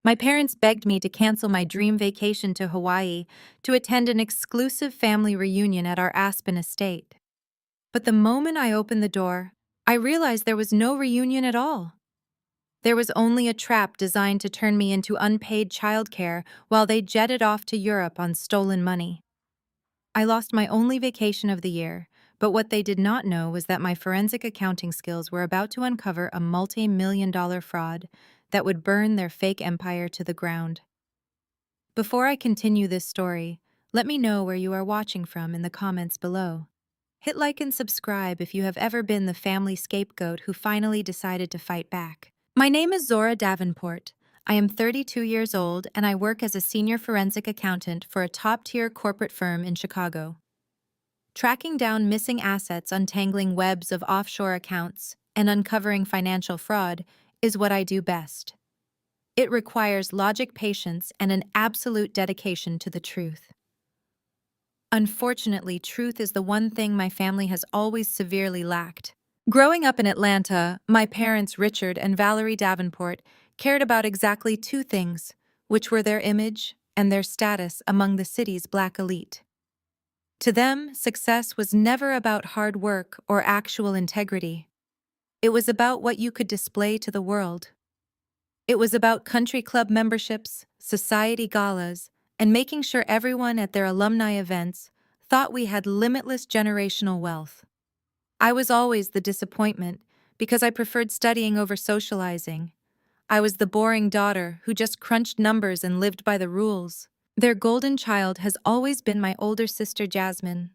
My parents begged me to cancel my dream vacation to Hawaii to attend an exclusive family reunion at our Aspen estate. But the moment I opened the door, I realized there was no reunion at all. There was only a trap designed to turn me into unpaid childcare while they jetted off to Europe on stolen money. I lost my only vacation of the year, but what they did not know was that my forensic accounting skills were about to uncover a multi-million-dollar fraud that would burn their fake empire to the ground. Before I continue this story, let me know where you are watching from in the comments below. Hit like and subscribe if you have ever been the family scapegoat who finally decided to fight back. My name is Zora Davenport. I am 32 years old and I work as a senior forensic accountant for a top-tier corporate firm in Chicago. Tracking down missing assets, untangling webs of offshore accounts, and uncovering financial fraud is what I do best. It requires logic, patience, and an absolute dedication to the truth. Unfortunately, truth is the one thing my family has always severely lacked. Growing up in Atlanta, my parents, Richard and Valerie Davenport, cared about exactly two things, which were their image and their status among the city's black elite. To them, success was never about hard work or actual integrity. It was about what you could display to the world. It was about country club memberships, society galas, and making sure everyone at their alumni events thought we had limitless generational wealth. I was always the disappointment because I preferred studying over socializing. I was the boring daughter who just crunched numbers and lived by the rules. Their golden child has always been my older sister, Jasmine.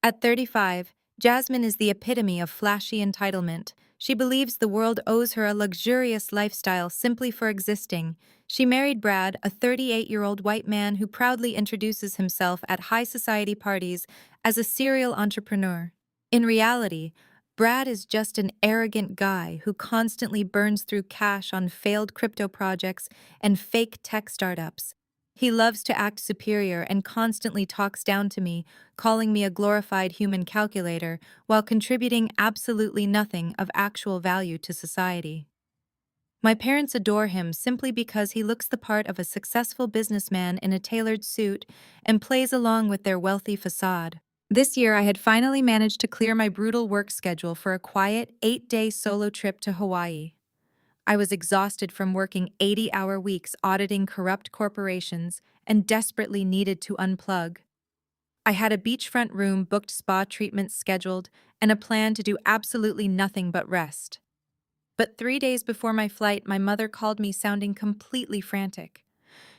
At 35, Jasmine is the epitome of flashy entitlement. She believes the world owes her a luxurious lifestyle simply for existing. She married Brad, a 38-year-old white man who proudly introduces himself at high society parties as a serial entrepreneur. In reality, Brad is just an arrogant guy who constantly burns through cash on failed crypto projects and fake tech startups. He loves to act superior and constantly talks down to me, calling me a glorified human calculator while contributing absolutely nothing of actual value to society. My parents adore him simply because he looks the part of a successful businessman in a tailored suit and plays along with their wealthy facade. This year, I had finally managed to clear my brutal work schedule for a quiet, 8-day solo trip to Hawaii. I was exhausted from working 80-hour weeks auditing corrupt corporations and desperately needed to unplug. I had a beachfront room booked, spa treatments scheduled, and a plan to do absolutely nothing but rest. But 3 days before my flight, my mother called me sounding completely frantic.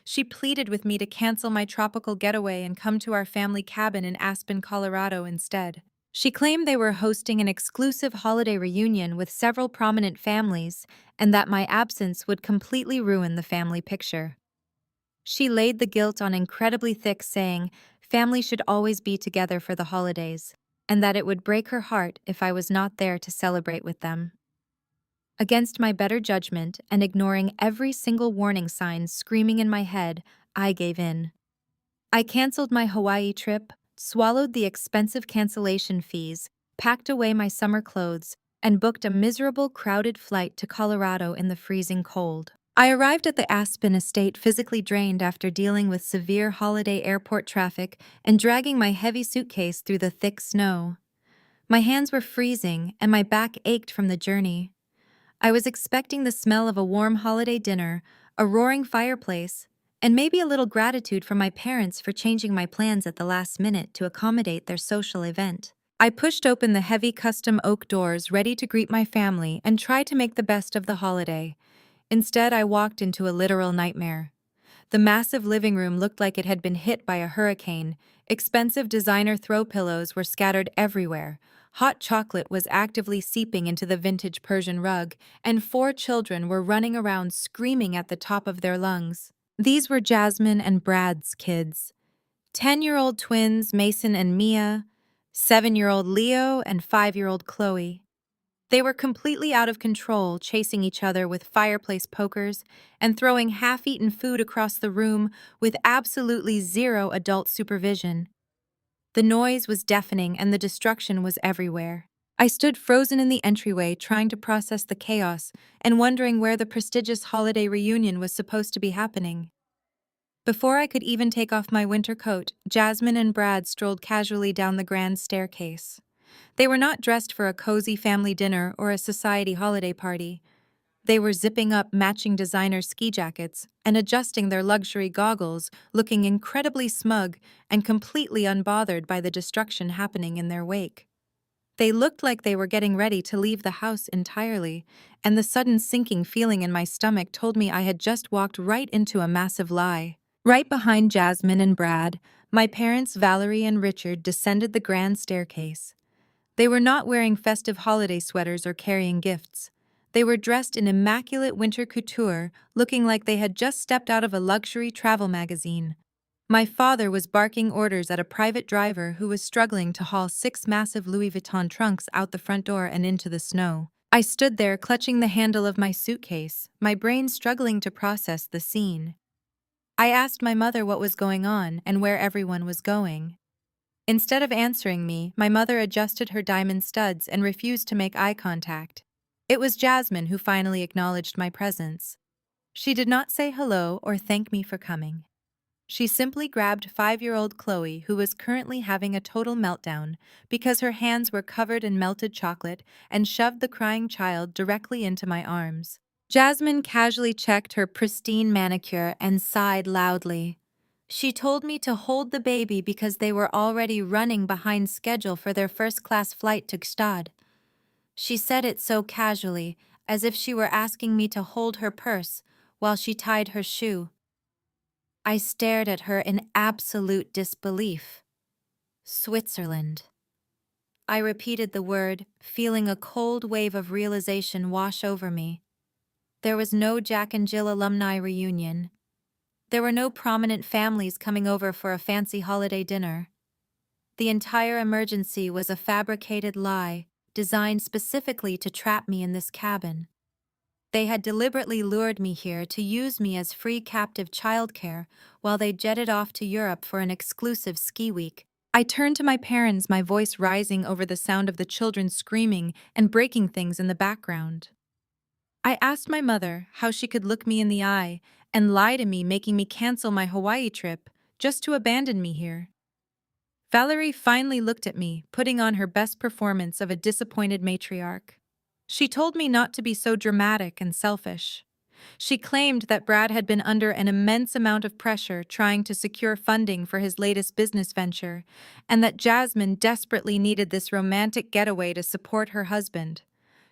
She pleaded with me to cancel my tropical getaway and come to our family cabin in Aspen, Colorado instead. She claimed they were hosting an exclusive holiday reunion with several prominent families and that my absence would completely ruin the family picture. She laid the guilt on incredibly thick, saying family should always be together for the holidays, and that it would break her heart if I was not there to celebrate with them. Against my better judgment and ignoring every single warning sign screaming in my head, I gave in. I canceled my Hawaii trip, swallowed the expensive cancellation fees, packed away my summer clothes, and booked a miserable, crowded flight to Colorado in the freezing cold. I arrived at the Aspen estate physically drained after dealing with severe holiday airport traffic and dragging my heavy suitcase through the thick snow. My hands were freezing and my back ached from the journey. I was expecting the smell of a warm holiday dinner, a roaring fireplace, and maybe a little gratitude from my parents for changing my plans at the last minute to accommodate their social event. I pushed open the heavy custom oak doors ready to greet my family and try to make the best of the holiday. Instead, I walked into a literal nightmare. The massive living room looked like it had been hit by a hurricane. Expensive designer throw pillows were scattered everywhere. Hot chocolate was actively seeping into the vintage Persian rug, and 4 children were running around screaming at the top of their lungs. These were Jasmine and Brad's kids. 10-year-old twins Mason and Mia, 7-year-old Leo, and 5-year-old Chloe. They were completely out of control, chasing each other with fireplace pokers and throwing half-eaten food across the room with absolutely zero adult supervision. The noise was deafening and the destruction was everywhere. I stood frozen in the entryway, trying to process the chaos and wondering where the prestigious holiday reunion was supposed to be happening. Before I could even take off my winter coat, Jasmine and Brad strolled casually down the grand staircase. They were not dressed for a cozy family dinner or a society holiday party. They were zipping up matching designer ski jackets and adjusting their luxury goggles, looking incredibly smug and completely unbothered by the destruction happening in their wake. They looked like they were getting ready to leave the house entirely, and the sudden sinking feeling in my stomach told me I had just walked right into a massive lie. Right behind Jasmine and Brad, my parents Valerie and Richard descended the grand staircase. They were not wearing festive holiday sweaters or carrying gifts. They were dressed in immaculate winter couture, looking like they had just stepped out of a luxury travel magazine. My father was barking orders at a private driver who was struggling to haul 6 massive Louis Vuitton trunks out the front door and into the snow. I stood there clutching the handle of my suitcase, my brain struggling to process the scene. I asked my mother what was going on and where everyone was going. Instead of answering me, my mother adjusted her diamond studs and refused to make eye contact. It was Jasmine who finally acknowledged my presence. She did not say hello or thank me for coming. She simply grabbed 5-year-old Chloe, who was currently having a total meltdown because her hands were covered in melted chocolate, and shoved the crying child directly into my arms. Jasmine casually checked her pristine manicure and sighed loudly. She told me to hold the baby because they were already running behind schedule for their first-class flight to Gstad. She said it so casually, as if she were asking me to hold her purse while she tied her shoe. I stared at her in absolute disbelief. Switzerland. I repeated the word, feeling a cold wave of realization wash over me. There was no Jack and Jill alumni reunion. There were no prominent families coming over for a fancy holiday dinner. The entire emergency was a fabricated lie, designed specifically to trap me in this cabin. They had deliberately lured me here to use me as free captive childcare while they jetted off to Europe for an exclusive ski week. I turned to my parents, my voice rising over the sound of the children screaming and breaking things in the background. I asked my mother how she could look me in the eye and lie to me, making me cancel my Hawaii trip just to abandon me here. Valerie finally looked at me, putting on her best performance of a disappointed matriarch. She told me not to be so dramatic and selfish. She claimed that Brad had been under an immense amount of pressure trying to secure funding for his latest business venture, and that Jasmine desperately needed this romantic getaway to support her husband.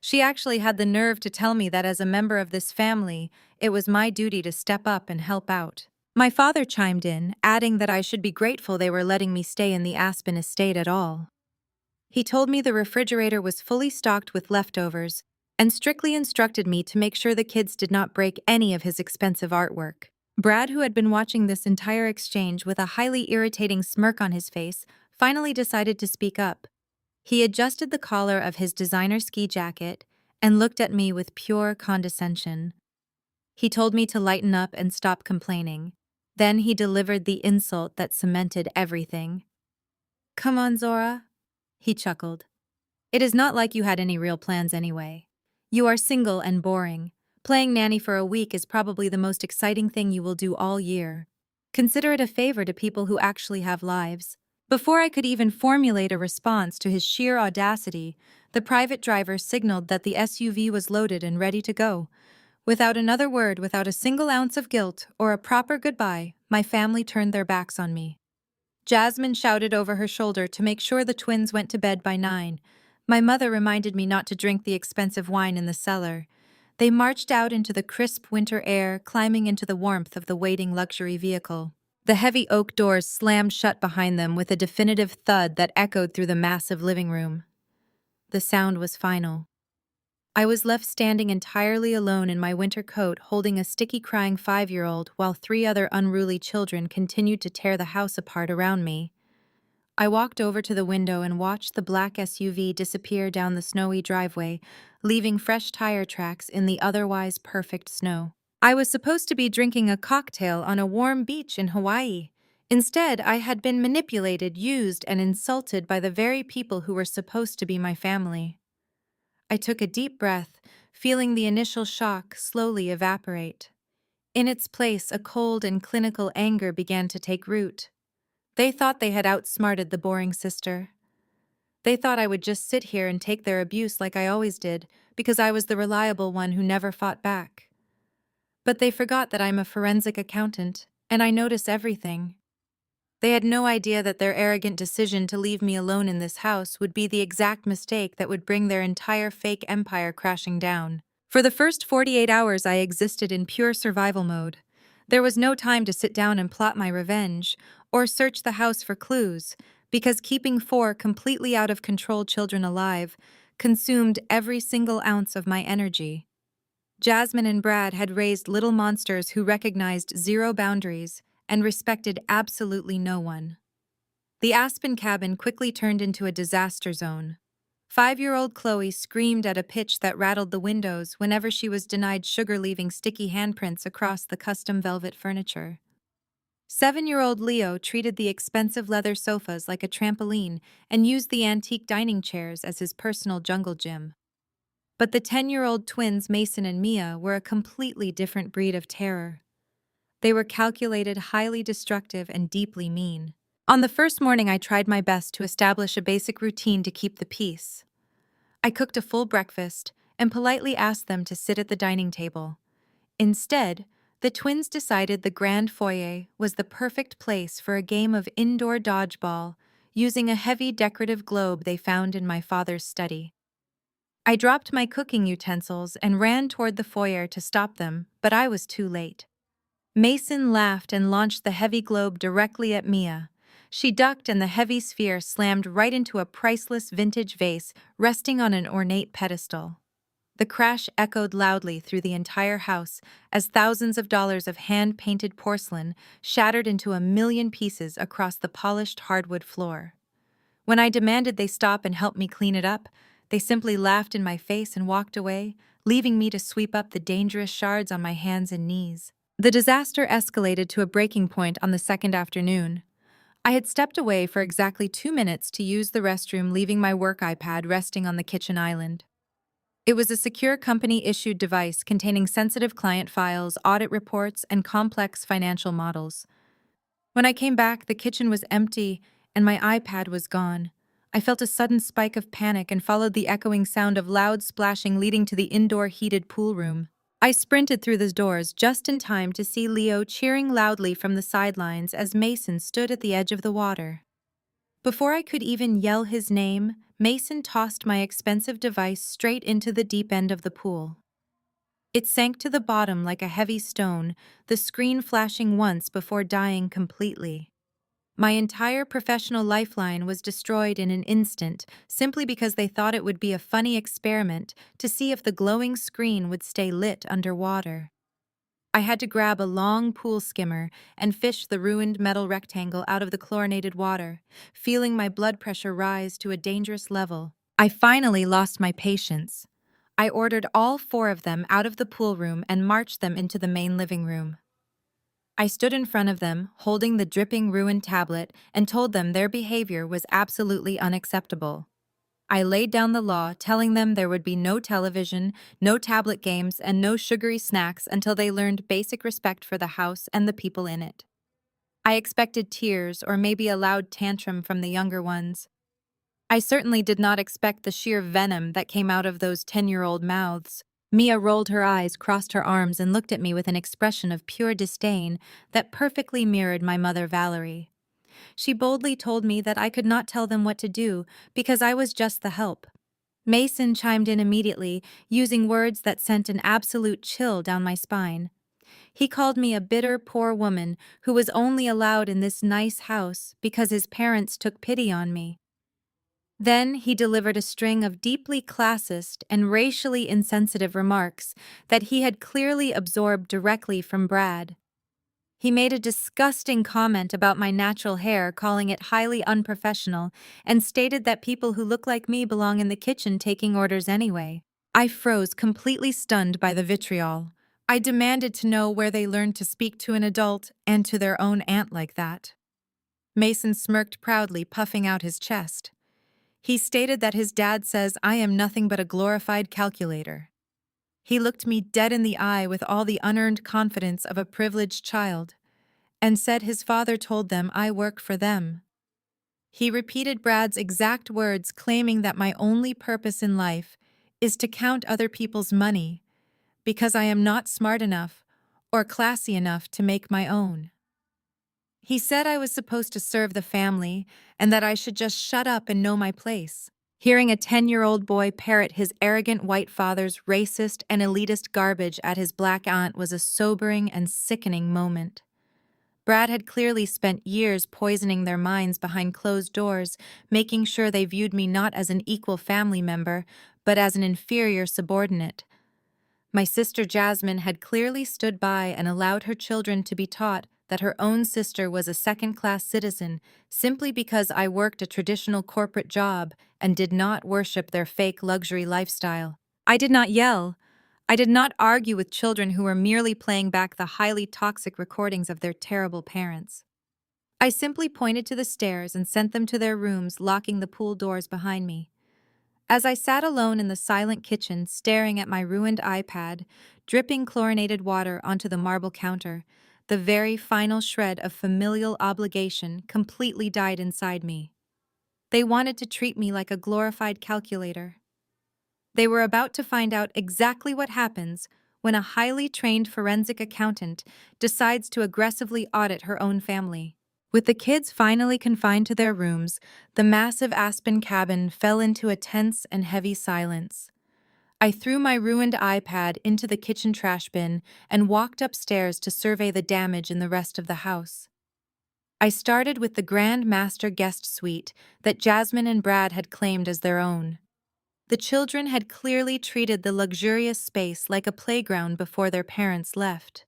She actually had the nerve to tell me that as a member of this family, it was my duty to step up and help out. My father chimed in, adding that I should be grateful they were letting me stay in the Aspen estate at all. He told me the refrigerator was fully stocked with leftovers and strictly instructed me to make sure the kids did not break any of his expensive artwork. Brad, who had been watching this entire exchange with a highly irritating smirk on his face, finally decided to speak up. He adjusted the collar of his designer ski jacket and looked at me with pure condescension. He told me to lighten up and stop complaining. Then he delivered the insult that cemented everything. "Come on, Zora," he chuckled. "It is not like you had any real plans anyway. You are single and boring. Playing nanny for a week is probably the most exciting thing you will do all year. Consider it a favor to people who actually have lives." Before I could even formulate a response to his sheer audacity, the private driver signaled that the SUV was loaded and ready to go. Without another word, without a single ounce of guilt or a proper goodbye, my family turned their backs on me. Jasmine shouted over her shoulder to make sure the twins went to bed by 9. My mother reminded me not to drink the expensive wine in the cellar. They marched out into the crisp winter air, climbing into the warmth of the waiting luxury vehicle. The heavy oak doors slammed shut behind them with a definitive thud that echoed through the massive living room. The sound was final. I was left standing entirely alone in my winter coat, holding a sticky crying 5-year-old while 3 other unruly children continued to tear the house apart around me. I walked over to the window and watched the black SUV disappear down the snowy driveway, leaving fresh tire tracks in the otherwise perfect snow. I was supposed to be drinking a cocktail on a warm beach in Hawaii. Instead, I had been manipulated, used, and insulted by the very people who were supposed to be my family. I took a deep breath, feeling the initial shock slowly evaporate. In its place, a cold and clinical anger began to take root. They thought they had outsmarted the boring sister. They thought I would just sit here and take their abuse like I always did, because I was the reliable one who never fought back. But they forgot that I'm a forensic accountant, and I notice everything. They had no idea that their arrogant decision to leave me alone in this house would be the exact mistake that would bring their entire fake empire crashing down. For the first 48 hours, I existed in pure survival mode. There was no time to sit down and plot my revenge, or search the house for clues, because keeping 4 completely out of control children alive consumed every single ounce of my energy. Jasmine and Brad had raised little monsters who recognized zero boundaries and respected absolutely no one. The Aspen cabin quickly turned into a disaster zone. 5-year-old Chloe screamed at a pitch that rattled the windows whenever she was denied sugar, leaving sticky handprints across the custom velvet furniture. 7-year-old Leo treated the expensive leather sofas like a trampoline and used the antique dining chairs as his personal jungle gym. But the 10-year-old twins Mason and Mia were a completely different breed of terror. They were calculated, highly destructive, and deeply mean. On the first morning, I tried my best to establish a basic routine to keep the peace. I cooked a full breakfast and politely asked them to sit at the dining table. Instead, the twins decided the grand foyer was the perfect place for a game of indoor dodgeball using a heavy decorative globe they found in my father's study. I dropped my cooking utensils and ran toward the foyer to stop them, but I was too late. Mason laughed and launched the heavy globe directly at Mia. She ducked and the heavy sphere slammed right into a priceless vintage vase resting on an ornate pedestal. The crash echoed loudly through the entire house as thousands of dollars of hand-painted porcelain shattered into a million pieces across the polished hardwood floor. When I demanded they stop and help me clean it up, they simply laughed in my face and walked away, leaving me to sweep up the dangerous shards on my hands and knees. The disaster escalated to a breaking point on the second afternoon. I had stepped away for exactly 2 minutes to use the restroom, leaving my work iPad resting on the kitchen island. It was a secure company-issued device containing sensitive client files, audit reports, and complex financial models. When I came back, the kitchen was empty and my iPad was gone. I felt a sudden spike of panic and followed the echoing sound of loud splashing leading to the indoor heated pool room. I sprinted through the doors just in time to see Leo cheering loudly from the sidelines as Mason stood at the edge of the water. Before I could even yell his name, Mason tossed my expensive device straight into the deep end of the pool. It sank to the bottom like a heavy stone, the screen flashing once before dying completely. My entire professional lifeline was destroyed in an instant simply because they thought it would be a funny experiment to see if the glowing screen would stay lit underwater. I had to grab a long pool skimmer and fish the ruined metal rectangle out of the chlorinated water, feeling my blood pressure rise to a dangerous level. I finally lost my patience. I ordered all 4 of them out of the pool room and marched them into the main living room. I stood in front of them, holding the dripping ruined tablet, and told them their behavior was absolutely unacceptable. I laid down the law, telling them there would be no television, no tablet games, and no sugary snacks until they learned basic respect for the house and the people in it. I expected tears or maybe a loud tantrum from the younger ones. I certainly did not expect the sheer venom that came out of those 10-year-old mouths. Mia rolled her eyes, crossed her arms, and looked at me with an expression of pure disdain that perfectly mirrored my mother, Valerie. She boldly told me that I could not tell them what to do because I was just the help. Mason chimed in immediately, using words that sent an absolute chill down my spine. He called me a bitter, poor woman who was only allowed in this nice house because his parents took pity on me. Then he delivered a string of deeply classist and racially insensitive remarks that he had clearly absorbed directly from Brad. He made a disgusting comment about my natural hair, calling it highly unprofessional, and stated that people who look like me belong in the kitchen taking orders anyway. I froze, completely stunned by the vitriol. I demanded to know where they learned to speak to an adult and to their own aunt like that. Mason smirked proudly, puffing out his chest. He stated that his dad says I am nothing but a glorified calculator. He looked me dead in the eye with all the unearned confidence of a privileged child, and said his father told them I work for them. He repeated Brad's exact words, claiming that my only purpose in life is to count other people's money because I am not smart enough or classy enough to make my own. He said I was supposed to serve the family and that I should just shut up and know my place. Hearing a 10-year-old boy parrot his arrogant white father's racist and elitist garbage at his black aunt was a sobering and sickening moment. Brad had clearly spent years poisoning their minds behind closed doors, making sure they viewed me not as an equal family member, but as an inferior subordinate. My sister Jasmine had clearly stood by and allowed her children to be taught that her own sister was a second-class citizen simply because I worked a traditional corporate job and did not worship their fake luxury lifestyle. I did not yell. I did not argue with children who were merely playing back the highly toxic recordings of their terrible parents. I simply pointed to the stairs and sent them to their rooms, locking the pool doors behind me. As I sat alone in the silent kitchen, staring at my ruined iPad, dripping chlorinated water onto the marble counter, the very final shred of familial obligation completely died inside me. They wanted to treat me like a glorified calculator. They were about to find out exactly what happens when a highly trained forensic accountant decides to aggressively audit her own family. With the kids finally confined to their rooms, the massive Aspen cabin fell into a tense and heavy silence. I threw my ruined iPad into the kitchen trash bin and walked upstairs to survey the damage in the rest of the house. I started with the Grand Master guest suite that Jasmine and Brad had claimed as their own. The children had clearly treated the luxurious space like a playground before their parents left.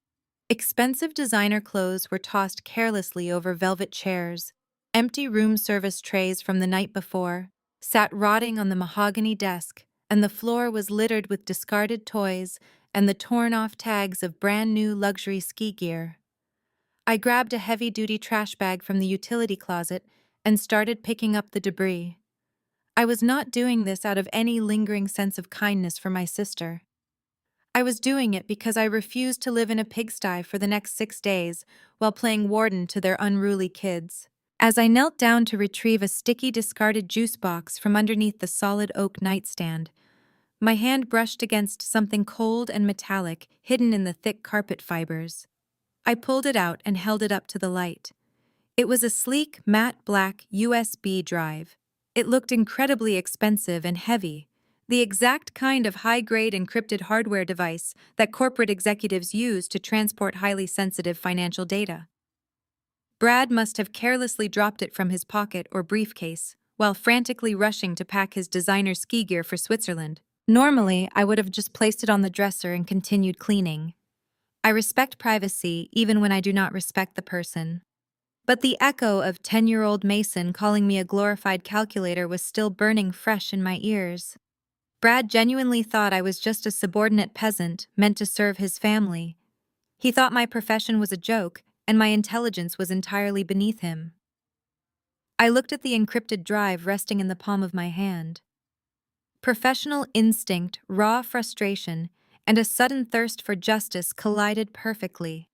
Expensive designer clothes were tossed carelessly over velvet chairs. Empty room service trays from the night before sat rotting on the mahogany desk, and the floor was littered with discarded toys and the torn-off tags of brand-new luxury ski gear. I grabbed a heavy-duty trash bag from the utility closet and started picking up the debris. I was not doing this out of any lingering sense of kindness for my sister. I was doing it because I refused to live in a pigsty for the next 6 days while playing warden to their unruly kids. As I knelt down to retrieve a sticky discarded juice box from underneath the solid oak nightstand, my hand brushed against something cold and metallic hidden in the thick carpet fibers. I pulled it out and held it up to the light. It was a sleek, matte black USB drive. It looked incredibly expensive and heavy, the exact kind of high-grade encrypted hardware device that corporate executives use to transport highly sensitive financial data. Brad must have carelessly dropped it from his pocket or briefcase while frantically rushing to pack his designer ski gear for Switzerland. Normally, I would have just placed it on the dresser and continued cleaning. I respect privacy even when I do not respect the person. But the echo of 10-year-old Mason calling me a glorified calculator was still burning fresh in my ears. Brad genuinely thought I was just a subordinate peasant meant to serve his family. He thought my profession was a joke, and my intelligence was entirely beneath him. I looked at the encrypted drive resting in the palm of my hand. Professional instinct, raw frustration, and a sudden thirst for justice collided perfectly.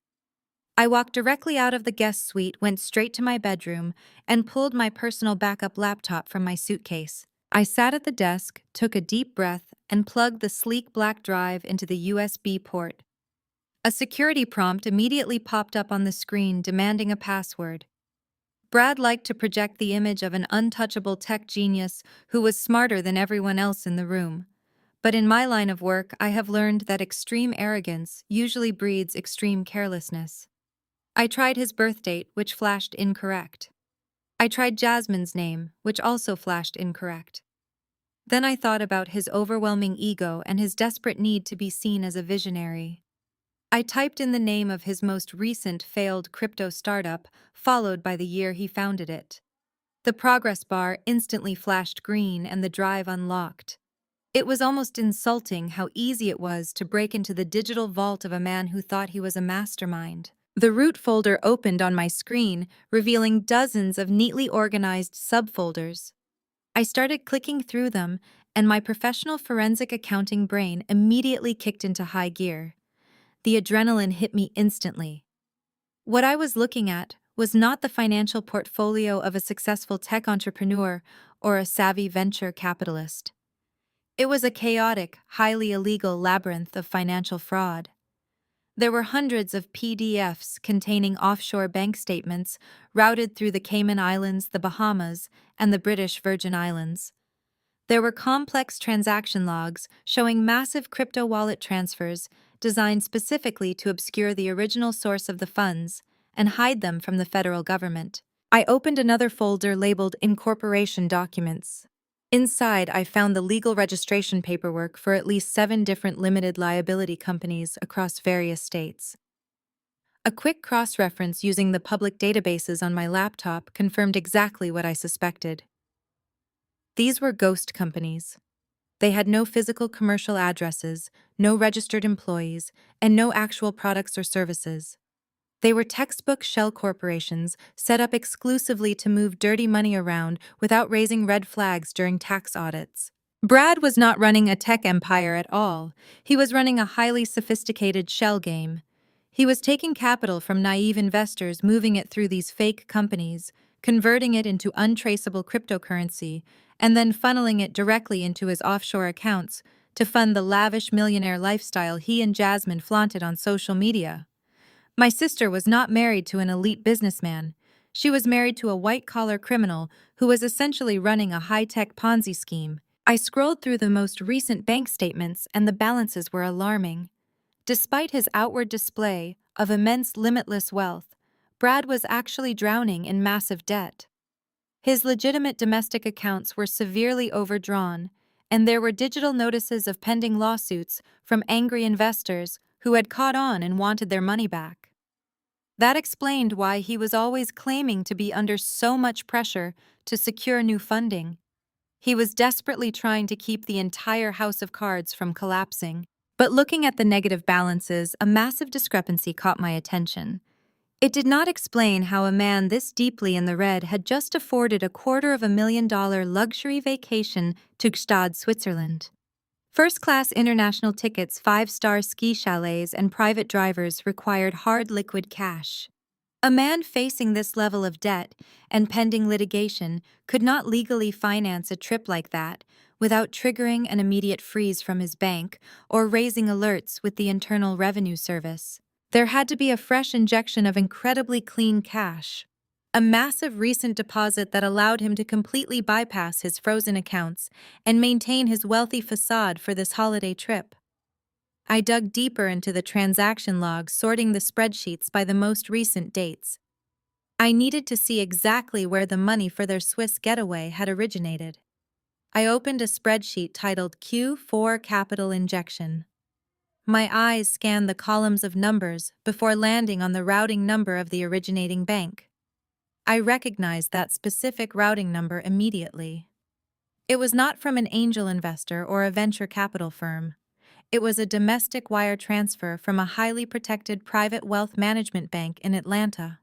I walked directly out of the guest suite, went straight to my bedroom, and pulled my personal backup laptop from my suitcase. I sat at the desk, took a deep breath, and plugged the sleek black drive into the USB port. A security prompt immediately popped up on the screen demanding a password. Brad liked to project the image of an untouchable tech genius who was smarter than everyone else in the room. But in my line of work, I have learned that extreme arrogance usually breeds extreme carelessness. I tried his birth date, which flashed incorrect. I tried Jasmine's name, which also flashed incorrect. Then I thought about his overwhelming ego and his desperate need to be seen as a visionary. I typed in the name of his most recent failed crypto startup, followed by the year he founded it. The progress bar instantly flashed green and the drive unlocked. It was almost insulting how easy it was to break into the digital vault of a man who thought he was a mastermind. The root folder opened on my screen, revealing dozens of neatly organized subfolders. I started clicking through them, and my professional forensic accounting brain immediately kicked into high gear. The adrenaline hit me instantly. What I was looking at was not the financial portfolio of a successful tech entrepreneur or a savvy venture capitalist. It was a chaotic, highly illegal labyrinth of financial fraud. There were hundreds of PDFs containing offshore bank statements routed through the Cayman Islands, the Bahamas, and the British Virgin Islands. There were complex transaction logs showing massive crypto wallet transfers designed specifically to obscure the original source of the funds and hide them from the federal government. I opened another folder labeled Incorporation Documents. Inside, I found the legal registration paperwork for at least 7 different limited liability companies across various states. A quick cross-reference using the public databases on my laptop confirmed exactly what I suspected. These were ghost companies. They had no physical commercial addresses, no registered employees, and no actual products or services. They were textbook shell corporations set up exclusively to move dirty money around without raising red flags during tax audits. Brad was not running a tech empire at all. He was running a highly sophisticated shell game. He was taking capital from naive investors, moving it through these fake companies, converting it into untraceable cryptocurrency, and then funneling it directly into his offshore accounts to fund the lavish millionaire lifestyle he and Jasmine flaunted on social media. My sister was not married to an elite businessman. She was married to a white-collar criminal who was essentially running a high-tech Ponzi scheme. I scrolled through the most recent bank statements, and the balances were alarming. Despite his outward display of immense limitless wealth, Brad was actually drowning in massive debt. His legitimate domestic accounts were severely overdrawn, and there were digital notices of pending lawsuits from angry investors who had caught on and wanted their money back. That explained why he was always claiming to be under so much pressure to secure new funding. He was desperately trying to keep the entire house of cards from collapsing. But looking at the negative balances, a massive discrepancy caught my attention. It did not explain how a man this deeply in the red had just afforded a $250,000 luxury vacation to Gstaad, Switzerland. First-class international tickets, 5-star ski chalets, and private drivers required hard liquid cash. A man facing this level of debt and pending litigation could not legally finance a trip like that without triggering an immediate freeze from his bank or raising alerts with the Internal Revenue Service. There had to be a fresh injection of incredibly clean cash, a massive recent deposit that allowed him to completely bypass his frozen accounts and maintain his wealthy facade for this holiday trip. I dug deeper into the transaction logs, sorting the spreadsheets by the most recent dates. I needed to see exactly where the money for their Swiss getaway had originated. I opened a spreadsheet titled Q4 Capital Injection. My eyes scanned the columns of numbers before landing on the routing number of the originating bank. I recognized that specific routing number immediately. It was not from an angel investor or a venture capital firm. It was a domestic wire transfer from a highly protected private wealth management bank in Atlanta.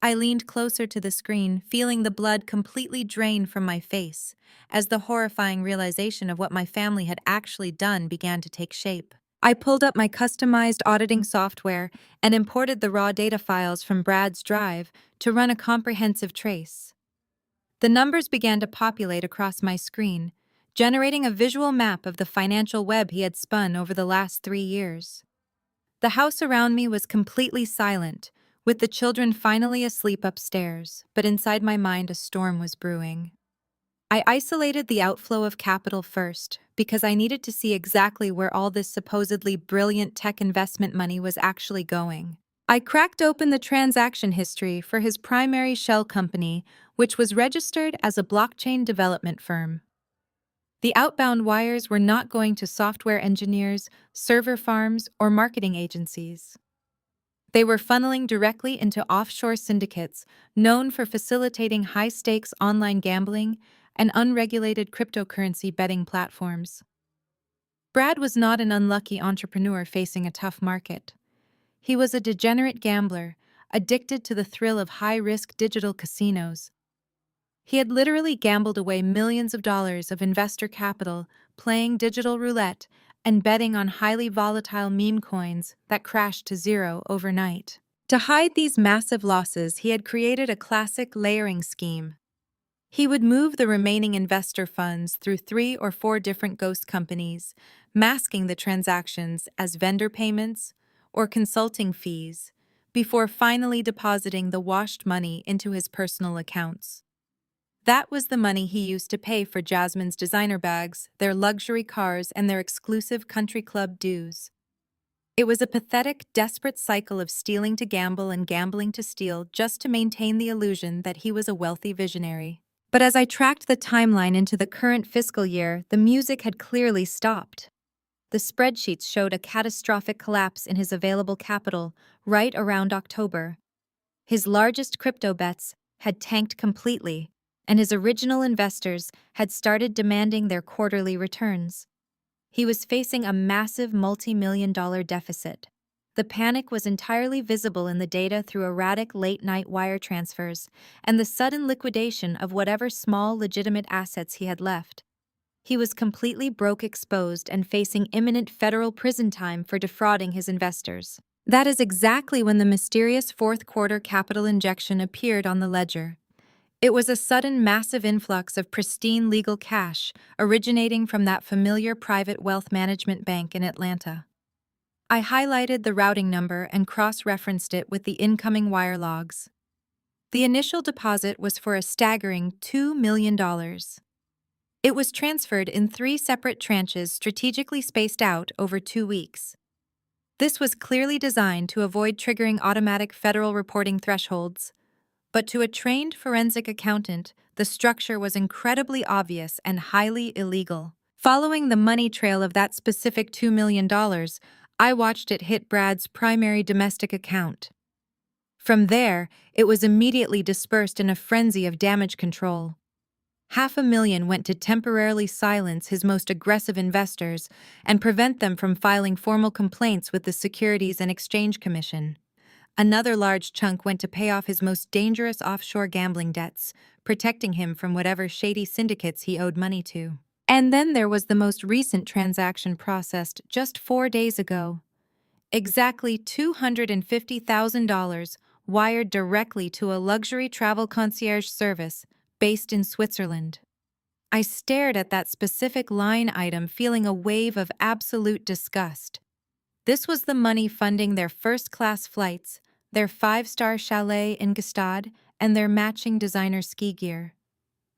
I leaned closer to the screen, feeling the blood completely drain from my face, as the horrifying realization of what my family had actually done began to take shape. I pulled up my customized auditing software and imported the raw data files from Brad's drive to run a comprehensive trace. The numbers began to populate across my screen, generating a visual map of the financial web he had spun over the last 3 years. The house around me was completely silent, with the children finally asleep upstairs, but inside my mind a storm was brewing. I isolated the outflow of capital first, because I needed to see exactly where all this supposedly brilliant tech investment money was actually going. I cracked open the transaction history for his primary shell company, which was registered as a blockchain development firm. The outbound wires were not going to software engineers, server farms, or marketing agencies. They were funneling directly into offshore syndicates known for facilitating high-stakes online gambling and unregulated cryptocurrency betting platforms. Brad was not an unlucky entrepreneur facing a tough market. He was a degenerate gambler, addicted to the thrill of high-risk digital casinos. He had literally gambled away millions of dollars of investor capital, playing digital roulette, and betting on highly volatile meme coins that crashed to zero overnight. To hide these massive losses, he had created a classic layering scheme. He would move the remaining investor funds through 3 or 4 different ghost companies, masking the transactions as vendor payments or consulting fees, before finally depositing the washed money into his personal accounts. That was the money he used to pay for Jasmine's designer bags, their luxury cars, and their exclusive country club dues. It was a pathetic, desperate cycle of stealing to gamble and gambling to steal just to maintain the illusion that he was a wealthy visionary. But as I tracked the timeline into the current fiscal year, the music had clearly stopped. The spreadsheets showed a catastrophic collapse in his available capital right around October. His largest crypto bets had tanked completely, and his original investors had started demanding their quarterly returns. He was facing a massive multi-million-dollar deficit. The panic was entirely visible in the data through erratic late-night wire transfers and the sudden liquidation of whatever small legitimate assets he had left. He was completely broke, exposed, and facing imminent federal prison time for defrauding his investors. That is exactly when the mysterious fourth-quarter capital injection appeared on the ledger. It was a sudden massive influx of pristine legal cash originating from that familiar private wealth management bank in Atlanta. I highlighted the routing number and cross-referenced it with the incoming wire logs. The initial deposit was for a staggering $2 million. It was transferred in 3 separate tranches strategically spaced out over 2 weeks. This was clearly designed to avoid triggering automatic federal reporting thresholds. But to a trained forensic accountant, the structure was incredibly obvious and highly illegal. Following the money trail of that specific $2 million, I watched it hit Brad's primary domestic account. From there, it was immediately dispersed in a frenzy of damage control. $500,000 went to temporarily silence his most aggressive investors and prevent them from filing formal complaints with the Securities and Exchange Commission. Another large chunk went to pay off his most dangerous offshore gambling debts, protecting him from whatever shady syndicates he owed money to. And then there was the most recent transaction processed just 4 days ago. Exactly $250,000 wired directly to a luxury travel concierge service based in Switzerland. I stared at that specific line item, feeling a wave of absolute disgust. This was the money funding their first-class flights, their 5-star chalet in Gstaad, and their matching designer ski gear.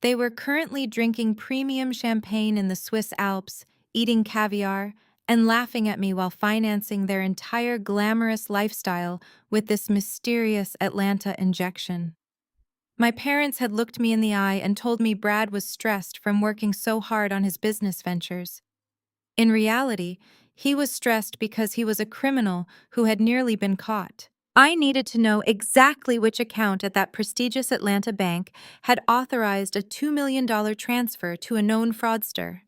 They were currently drinking premium champagne in the Swiss Alps, eating caviar, and laughing at me while financing their entire glamorous lifestyle with this mysterious Atlanta injection. My parents had looked me in the eye and told me Brad was stressed from working so hard on his business ventures. In reality, he was stressed because he was a criminal who had nearly been caught. I needed to know exactly which account at that prestigious Atlanta bank had authorized a $2 million transfer to a known fraudster.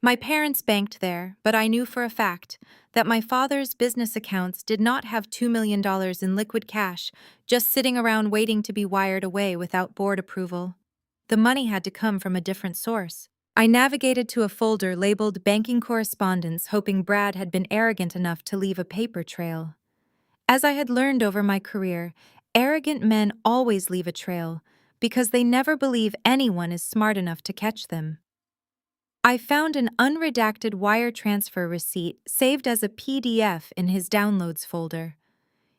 My parents banked there, but I knew for a fact that my father's business accounts did not have $2 million in liquid cash just sitting around waiting to be wired away without board approval. The money had to come from a different source. I navigated to a folder labeled Banking Correspondence, hoping Brad had been arrogant enough to leave a paper trail. As I had learned over my career, arrogant men always leave a trail because they never believe anyone is smart enough to catch them. I found an unredacted wire transfer receipt saved as a PDF in his downloads folder.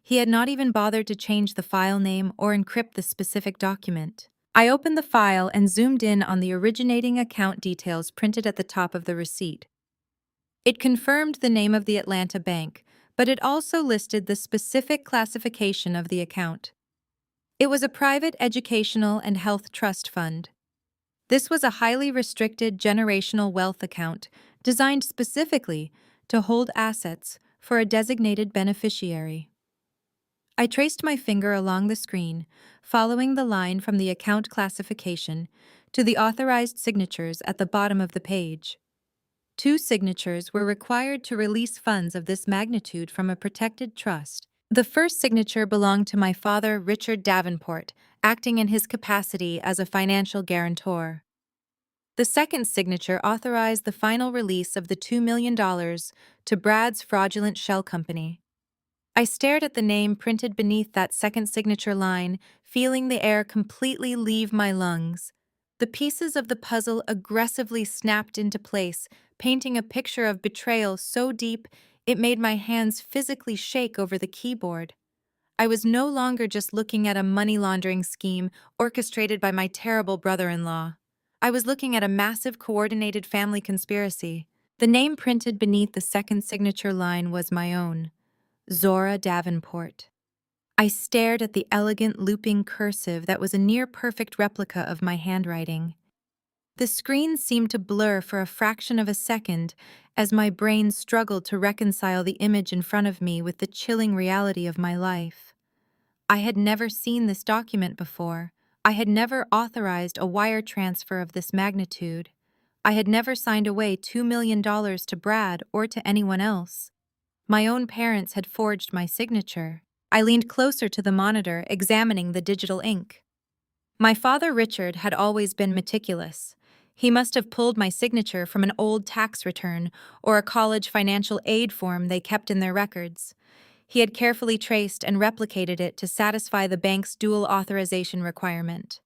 He had not even bothered to change the file name or encrypt the specific document. I opened the file and zoomed in on the originating account details printed at the top of the receipt. It confirmed the name of the Atlanta bank, but it also listed the specific classification of the account. It was a private educational and health trust fund. This was a highly restricted generational wealth account designed specifically to hold assets for a designated beneficiary. I traced my finger along the screen, following the line from the account classification to the authorized signatures at the bottom of the page. 2 signatures were required to release funds of this magnitude from a protected trust. The first signature belonged to my father, Richard Davenport, acting in his capacity as a financial guarantor. The second signature authorized the final release of the $2 million to Brad's fraudulent shell company. I stared at the name printed beneath that second signature line, feeling the air completely leave my lungs. The pieces of the puzzle aggressively snapped into place, painting a picture of betrayal so deep it made my hands physically shake over the keyboard. I was no longer just looking at a money laundering scheme orchestrated by my terrible brother-in-law. I was looking at a massive coordinated family conspiracy. The name printed beneath the second signature line was my own. Zora Davenport. I stared at the elegant looping cursive that was a near-perfect replica of my handwriting. The screen seemed to blur for a fraction of a second as my brain struggled to reconcile the image in front of me with the chilling reality of my life. I had never seen this document before. I had never authorized a wire transfer of this magnitude. I had never signed away $2 million to Brad or to anyone else. My own parents had forged my signature. I leaned closer to the monitor, examining the digital ink. My father, Richard, had always been meticulous. He must have pulled my signature from an old tax return or a college financial aid form they kept in their records. He had carefully traced and replicated it to satisfy the bank's dual authorization requirement.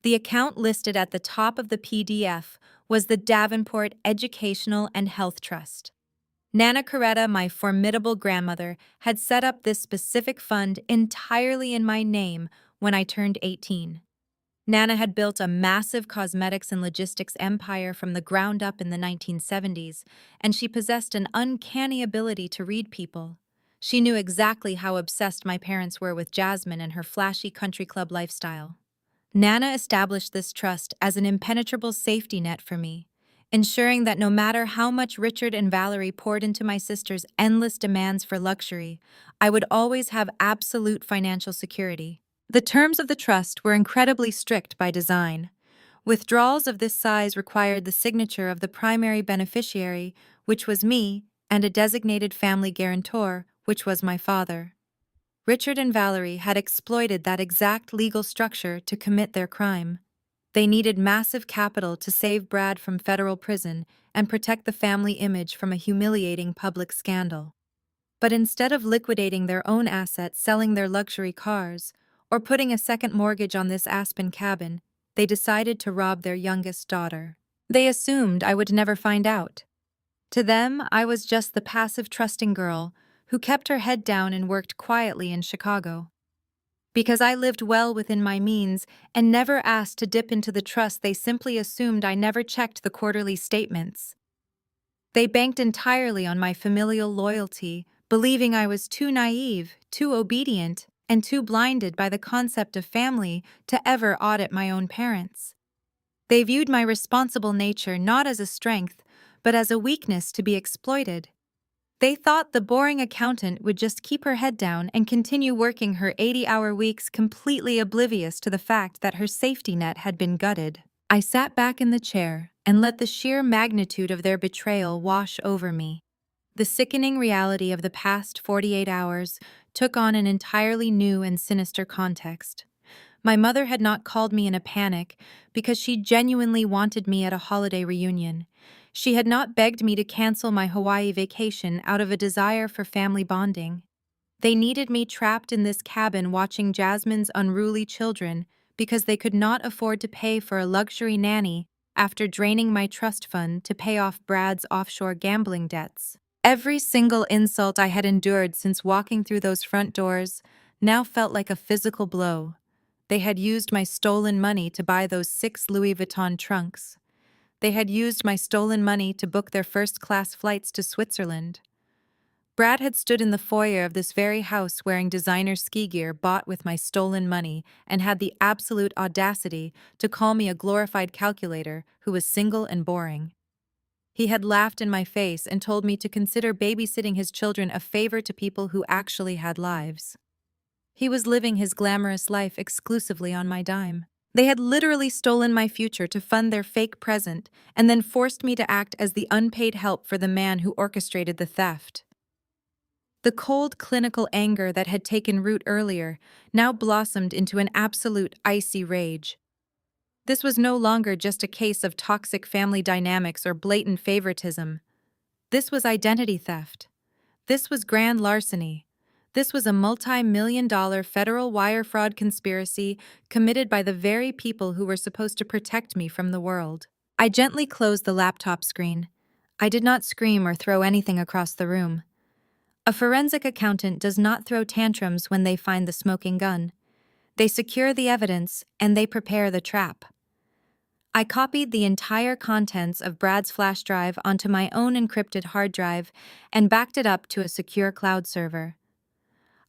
The account listed at the top of the PDF was the Davenport Educational and Health Trust. Nana Coretta, my formidable grandmother, had set up this specific fund entirely in my name when I turned 18. Nana had built a massive cosmetics and logistics empire from the ground up in the 1970s, and she possessed an uncanny ability to read people. She knew exactly how obsessed my parents were with Jasmine and her flashy country club lifestyle. Nana established this trust as an impenetrable safety net for me, ensuring that no matter how much Richard and Valerie poured into my sister's endless demands for luxury, I would always have absolute financial security. The terms of the trust were incredibly strict by design. Withdrawals of this size required the signature of the primary beneficiary, which was me, and a designated family guarantor, which was my father. Richard and Valerie had exploited that exact legal structure to commit their crime. They needed massive capital to save Brad from federal prison and protect the family image from a humiliating public scandal. But instead of liquidating their own assets, selling their luxury cars, or putting a second mortgage on this Aspen cabin, they decided to rob their youngest daughter. They assumed I would never find out. To them, I was just the passive, trusting girl who kept her head down and worked quietly in Chicago. Because I lived well within my means and never asked to dip into the trust, they simply assumed I never checked the quarterly statements. They banked entirely on my familial loyalty, believing I was too naive, too obedient, and too blinded by the concept of family to ever audit my own parents. They viewed my responsible nature not as a strength, but as a weakness to be exploited. They thought the boring accountant would just keep her head down and continue working her 80-hour weeks, completely oblivious to the fact that her safety net had been gutted. I sat back in the chair and let the sheer magnitude of their betrayal wash over me. The sickening reality of the past 48 hours took on an entirely new and sinister context. My mother had not called me in a panic because she genuinely wanted me at a holiday reunion. She had not begged me to cancel my Hawaii vacation out of a desire for family bonding. They needed me trapped in this cabin watching Jasmine's unruly children because they could not afford to pay for a luxury nanny after draining my trust fund to pay off Brad's offshore gambling debts. Every single insult I had endured since walking through those front doors now felt like a physical blow. They had used my stolen money to buy those 6 Louis Vuitton trunks. They had used my stolen money to book their first-class flights to Switzerland. Brad had stood in the foyer of this very house wearing designer ski gear bought with my stolen money and had the absolute audacity to call me a glorified calculator who was single and boring. He had laughed in my face and told me to consider babysitting his children a favor to people who actually had lives. He was living his glamorous life exclusively on my dime. They had literally stolen my future to fund their fake present and then forced me to act as the unpaid help for the man who orchestrated the theft. The cold, clinical anger that had taken root earlier now blossomed into an absolute icy rage. This was no longer just a case of toxic family dynamics or blatant favoritism. This was identity theft. This was grand larceny. This was a multi-million-dollar federal wire fraud conspiracy committed by the very people who were supposed to protect me from the world. I gently closed the laptop screen. I did not scream or throw anything across the room. A forensic accountant does not throw tantrums when they find the smoking gun. They secure the evidence and they prepare the trap. I copied the entire contents of Brad's flash drive onto my own encrypted hard drive and backed it up to a secure cloud server.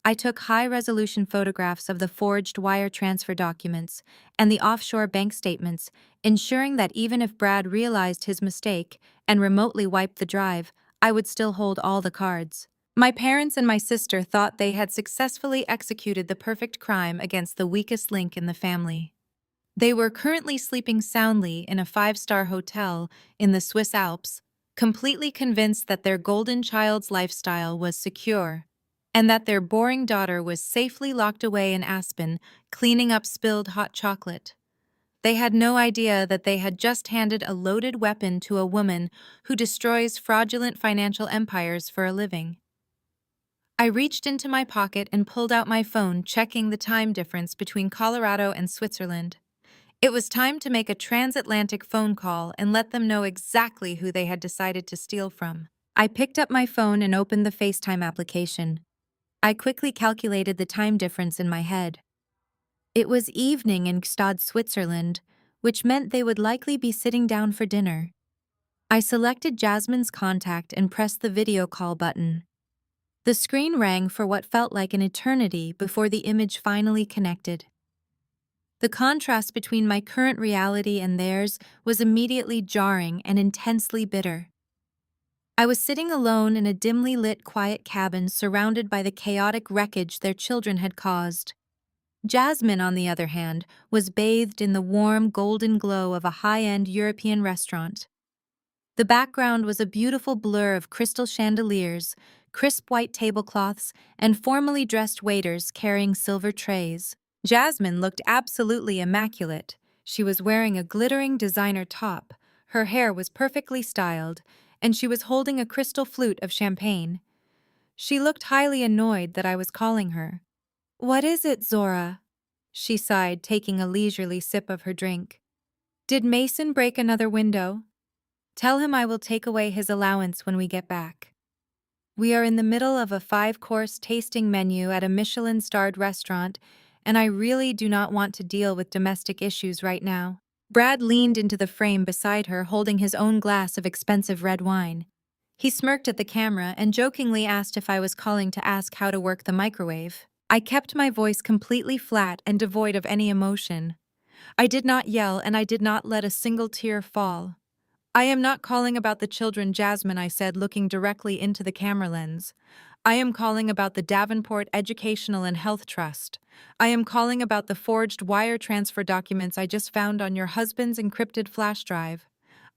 I took high-resolution photographs of the forged wire transfer documents and the offshore bank statements, ensuring that even if Brad realized his mistake and remotely wiped the drive, I would still hold all the cards. My parents and my sister thought they had successfully executed the perfect crime against the weakest link in the family. They were currently sleeping soundly in a five-star hotel in the Swiss Alps, completely convinced that their golden child's lifestyle was secure, and that their boring daughter was safely locked away in Aspen, cleaning up spilled hot chocolate. They had no idea that they had just handed a loaded weapon to a woman who destroys fraudulent financial empires for a living. I reached into my pocket and pulled out my phone, checking the time difference between Colorado and Switzerland. It was time to make a transatlantic phone call and let them know exactly who they had decided to steal from. I picked up my phone and opened the FaceTime application. I quickly calculated the time difference in my head. It was evening in Gstaad, Switzerland, which meant they would likely be sitting down for dinner. I selected Jasmine's contact and pressed the video call button. The screen rang for what felt like an eternity before the image finally connected. The contrast between my current reality and theirs was immediately jarring and intensely bitter. I was sitting alone in a dimly lit, quiet cabin surrounded by the chaotic wreckage their children had caused. Jasmine, on the other hand, was bathed in the warm, golden glow of a high-end European restaurant. The background was a beautiful blur of crystal chandeliers, crisp white tablecloths, and formally dressed waiters carrying silver trays. Jasmine looked absolutely immaculate. She was wearing a glittering designer top, her hair was perfectly styled, and she was holding a crystal flute of champagne. She looked highly annoyed that I was calling her. "What is it, Zora?" she sighed, taking a leisurely sip of her drink. "Did Mason break another window? Tell him I will take away his allowance when we get back. We are in the middle of a 5-course tasting menu at a Michelin-starred restaurant, and I really do not want to deal with domestic issues right now." Brad leaned into the frame beside her, holding his own glass of expensive red wine. He smirked at the camera and jokingly asked if I was calling to ask how to work the microwave. I kept my voice completely flat and devoid of any emotion. I did not yell, and I did not let a single tear fall. "I am not calling about the children, Jasmine," I said, looking directly into the camera lens. "I am calling about the Davenport Educational and Health Trust. I am calling about the forged wire transfer documents I just found on your husband's encrypted flash drive.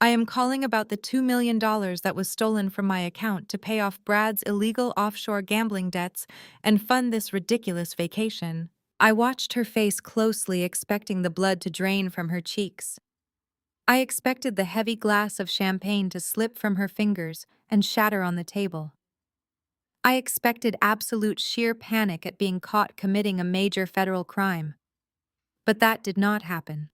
I am calling about the $2 million that was stolen from my account to pay off Brad's illegal offshore gambling debts and fund this ridiculous vacation." I watched her face closely, expecting the blood to drain from her cheeks. I expected the heavy glass of champagne to slip from her fingers and shatter on the table. I expected absolute sheer panic at being caught committing a major federal crime. But that did not happen.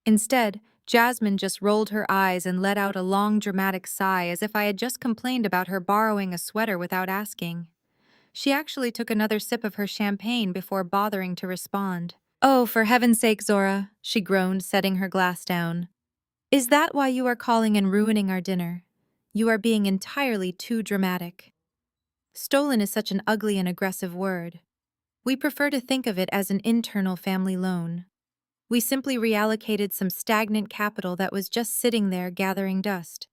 Instead, Jasmine just rolled her eyes and let out a long, dramatic sigh as if I had just complained about her borrowing a sweater without asking. She actually took another sip of her champagne before bothering to respond. "Oh, for heaven's sake, Zora," she groaned, setting her glass down. "Is that why you are calling and ruining our dinner? You are being entirely too dramatic." Stolen is such an ugly and aggressive word. We prefer to think of it as an internal family loan. We simply reallocated some stagnant capital that was just sitting there gathering dust.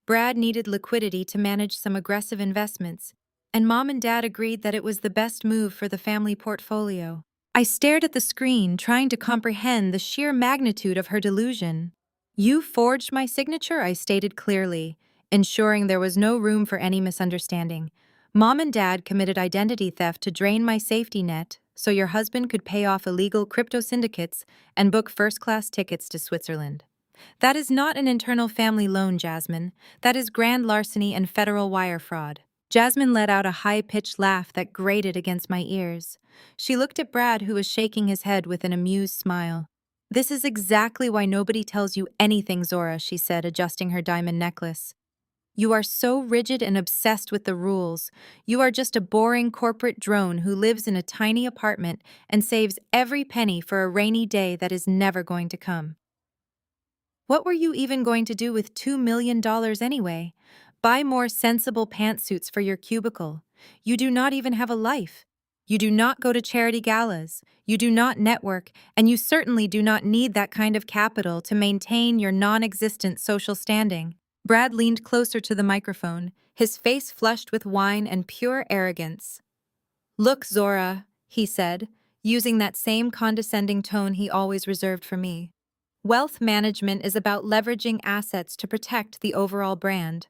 Brad needed liquidity to manage some aggressive investments, and Mom and Dad agreed that it was the best move for the family portfolio. I stared at the screen, trying to comprehend the sheer magnitude of her delusion. "You forged my signature," I stated clearly, ensuring there was no room for any misunderstanding. Mom and Dad committed identity theft to drain my safety net so your husband could pay off illegal crypto syndicates and book first-class tickets to Switzerland. That is not an internal family loan, Jasmine. That is grand larceny and federal wire fraud. Jasmine let out a high-pitched laugh that grated against my ears. She looked at Brad, who was shaking his head with an amused smile. This is exactly why nobody tells you anything, Zora, she said, adjusting her diamond necklace. You are so rigid and obsessed with the rules. You are just a boring corporate drone who lives in a tiny apartment and saves every penny for a rainy day that is never going to come. What were you even going to do with $2 million anyway? Buy more sensible pantsuits for your cubicle. You do not even have a life. You do not go to charity galas. You do not network, and you certainly do not need that kind of capital to maintain your non-existent social standing. Brad leaned closer to the microphone, his face flushed with wine and pure arrogance. Look, Zora, he said, using that same condescending tone he always reserved for me. Wealth management is about leveraging assets to protect the overall brand.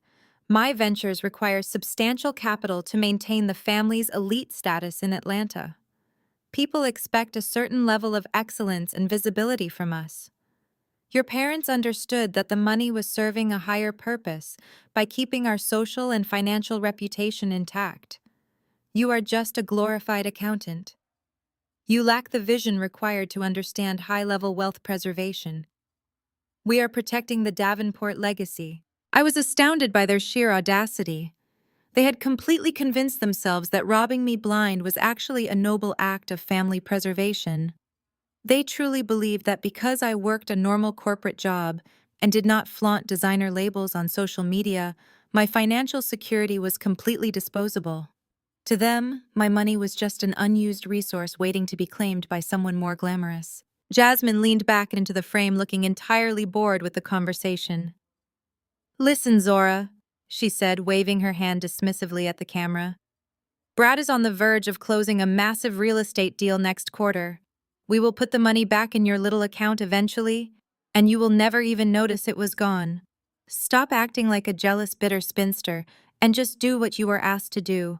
My ventures require substantial capital to maintain the family's elite status in Atlanta. People expect a certain level of excellence and visibility from us. Your parents understood that the money was serving a higher purpose by keeping our social and financial reputation intact. You are just a glorified accountant. You lack the vision required to understand high-level wealth preservation. We are protecting the Davenport legacy. I was astounded by their sheer audacity. They had completely convinced themselves that robbing me blind was actually a noble act of family preservation. They truly believed that because I worked a normal corporate job and did not flaunt designer labels on social media, my financial security was completely disposable. To them, my money was just an unused resource waiting to be claimed by someone more glamorous. Jasmine leaned back into the frame, looking entirely bored with the conversation. Listen, Zora, she said, waving her hand dismissively at the camera. Brad is on the verge of closing a massive real estate deal next quarter. We will put the money back in your little account eventually, and you will never even notice it was gone. Stop acting like a jealous, bitter spinster and just do what you were asked to do.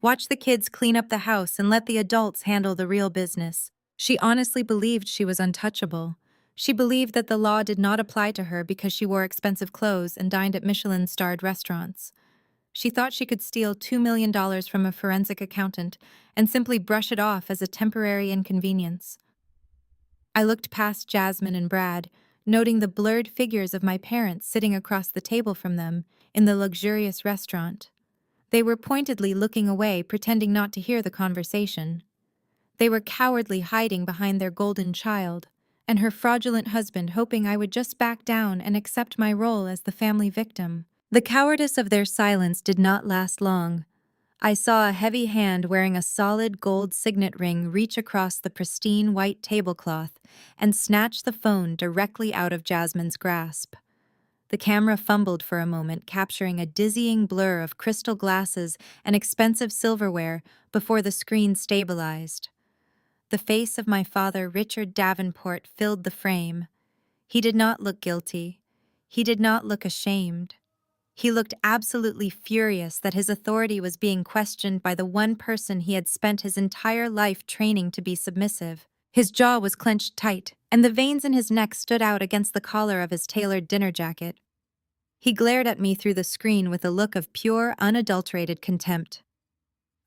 Watch the kids clean up the house and let the adults handle the real business. She honestly believed she was untouchable. She believed that the law did not apply to her because she wore expensive clothes and dined at Michelin-starred restaurants. She thought she could steal $2 million from a forensic accountant and simply brush it off as a temporary inconvenience. I looked past Jasmine and Brad, noting the blurred figures of my parents sitting across the table from them in the luxurious restaurant. They were pointedly looking away, pretending not to hear the conversation. They were cowardly hiding behind their golden child, and her fraudulent husband hoping I would just back down and accept my role as the family victim. The cowardice of their silence did not last long. I saw a heavy hand wearing a solid gold signet ring reach across the pristine white tablecloth and snatch the phone directly out of Jasmine's grasp. The camera fumbled for a moment, capturing a dizzying blur of crystal glasses and expensive silverware before the screen stabilized. The face of my father, Richard Davenport, filled the frame. He did not look guilty. He did not look ashamed. He looked absolutely furious that his authority was being questioned by the one person he had spent his entire life training to be submissive. His jaw was clenched tight, and the veins in his neck stood out against the collar of his tailored dinner jacket. He glared at me through the screen with a look of pure, unadulterated contempt.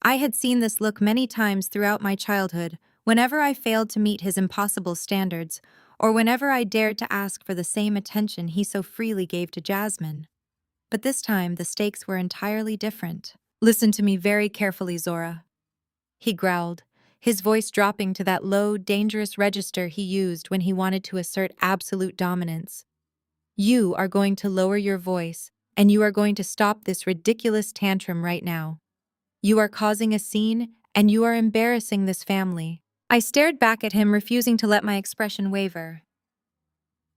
I had seen this look many times throughout my childhood, whenever I failed to meet his impossible standards, or whenever I dared to ask for the same attention he so freely gave to Jasmine. But this time, the stakes were entirely different. Listen to me very carefully, Zora, he growled, his voice dropping to that low, dangerous register he used when he wanted to assert absolute dominance. You are going to lower your voice, and you are going to stop this ridiculous tantrum right now. You are causing a scene, and you are embarrassing this family. I stared back at him, refusing to let my expression waver.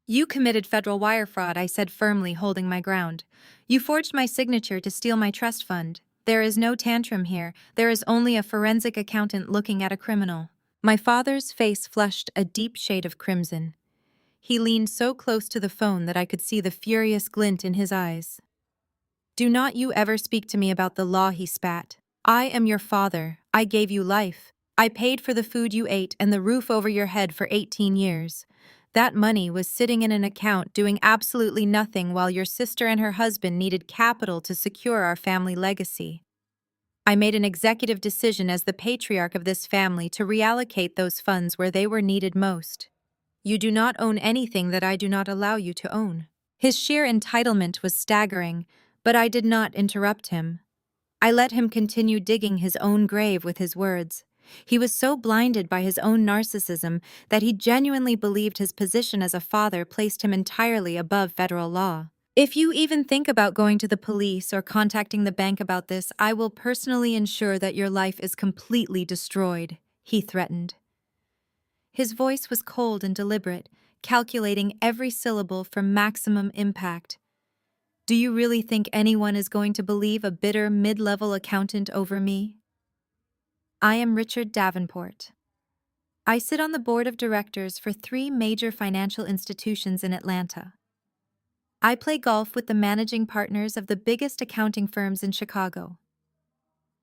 You committed federal wire fraud, I said firmly, holding my ground. You forged my signature to steal my trust fund. There is no tantrum here. There is only a forensic accountant looking at a criminal. My father's face flushed a deep shade of crimson. He leaned so close to the phone that I could see the furious glint in his eyes. Do not you ever speak to me about the law, he spat. I am your father. I gave you life. I paid for the food you ate and the roof over your head for 18 years. That money was sitting in an account doing absolutely nothing while your sister and her husband needed capital to secure our family legacy. I made an executive decision as the patriarch of this family to reallocate those funds where they were needed most. You do not own anything that I do not allow you to own. His sheer entitlement was staggering, but I did not interrupt him. I let him continue digging his own grave with his words. He was so blinded by his own narcissism that he genuinely believed his position as a father placed him entirely above federal law. If you even think about going to the police or contacting the bank about this, I will personally ensure that your life is completely destroyed, he threatened. His voice was cold and deliberate, calculating every syllable for maximum impact. Do you really think anyone is going to believe a bitter mid-level accountant over me? I am Richard Davenport. I sit on the board of directors for 3 major financial institutions in Atlanta. I play golf with the managing partners of the biggest accounting firms in Chicago.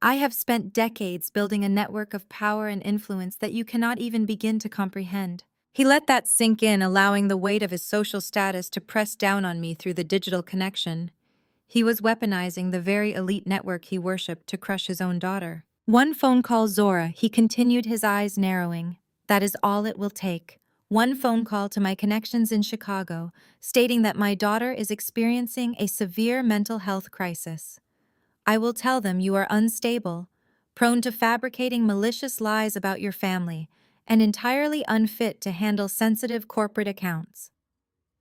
I have spent decades building a network of power and influence that you cannot even begin to comprehend. He let that sink in, allowing the weight of his social status to press down on me through the digital connection. He was weaponizing the very elite network he worshipped to crush his own daughter. One phone call, Zora, he continued, his eyes narrowing. That is all it will take. One phone call to my connections in Chicago, stating that my daughter is experiencing a severe mental health crisis. I will tell them you are unstable, prone to fabricating malicious lies about your family, and entirely unfit to handle sensitive corporate accounts.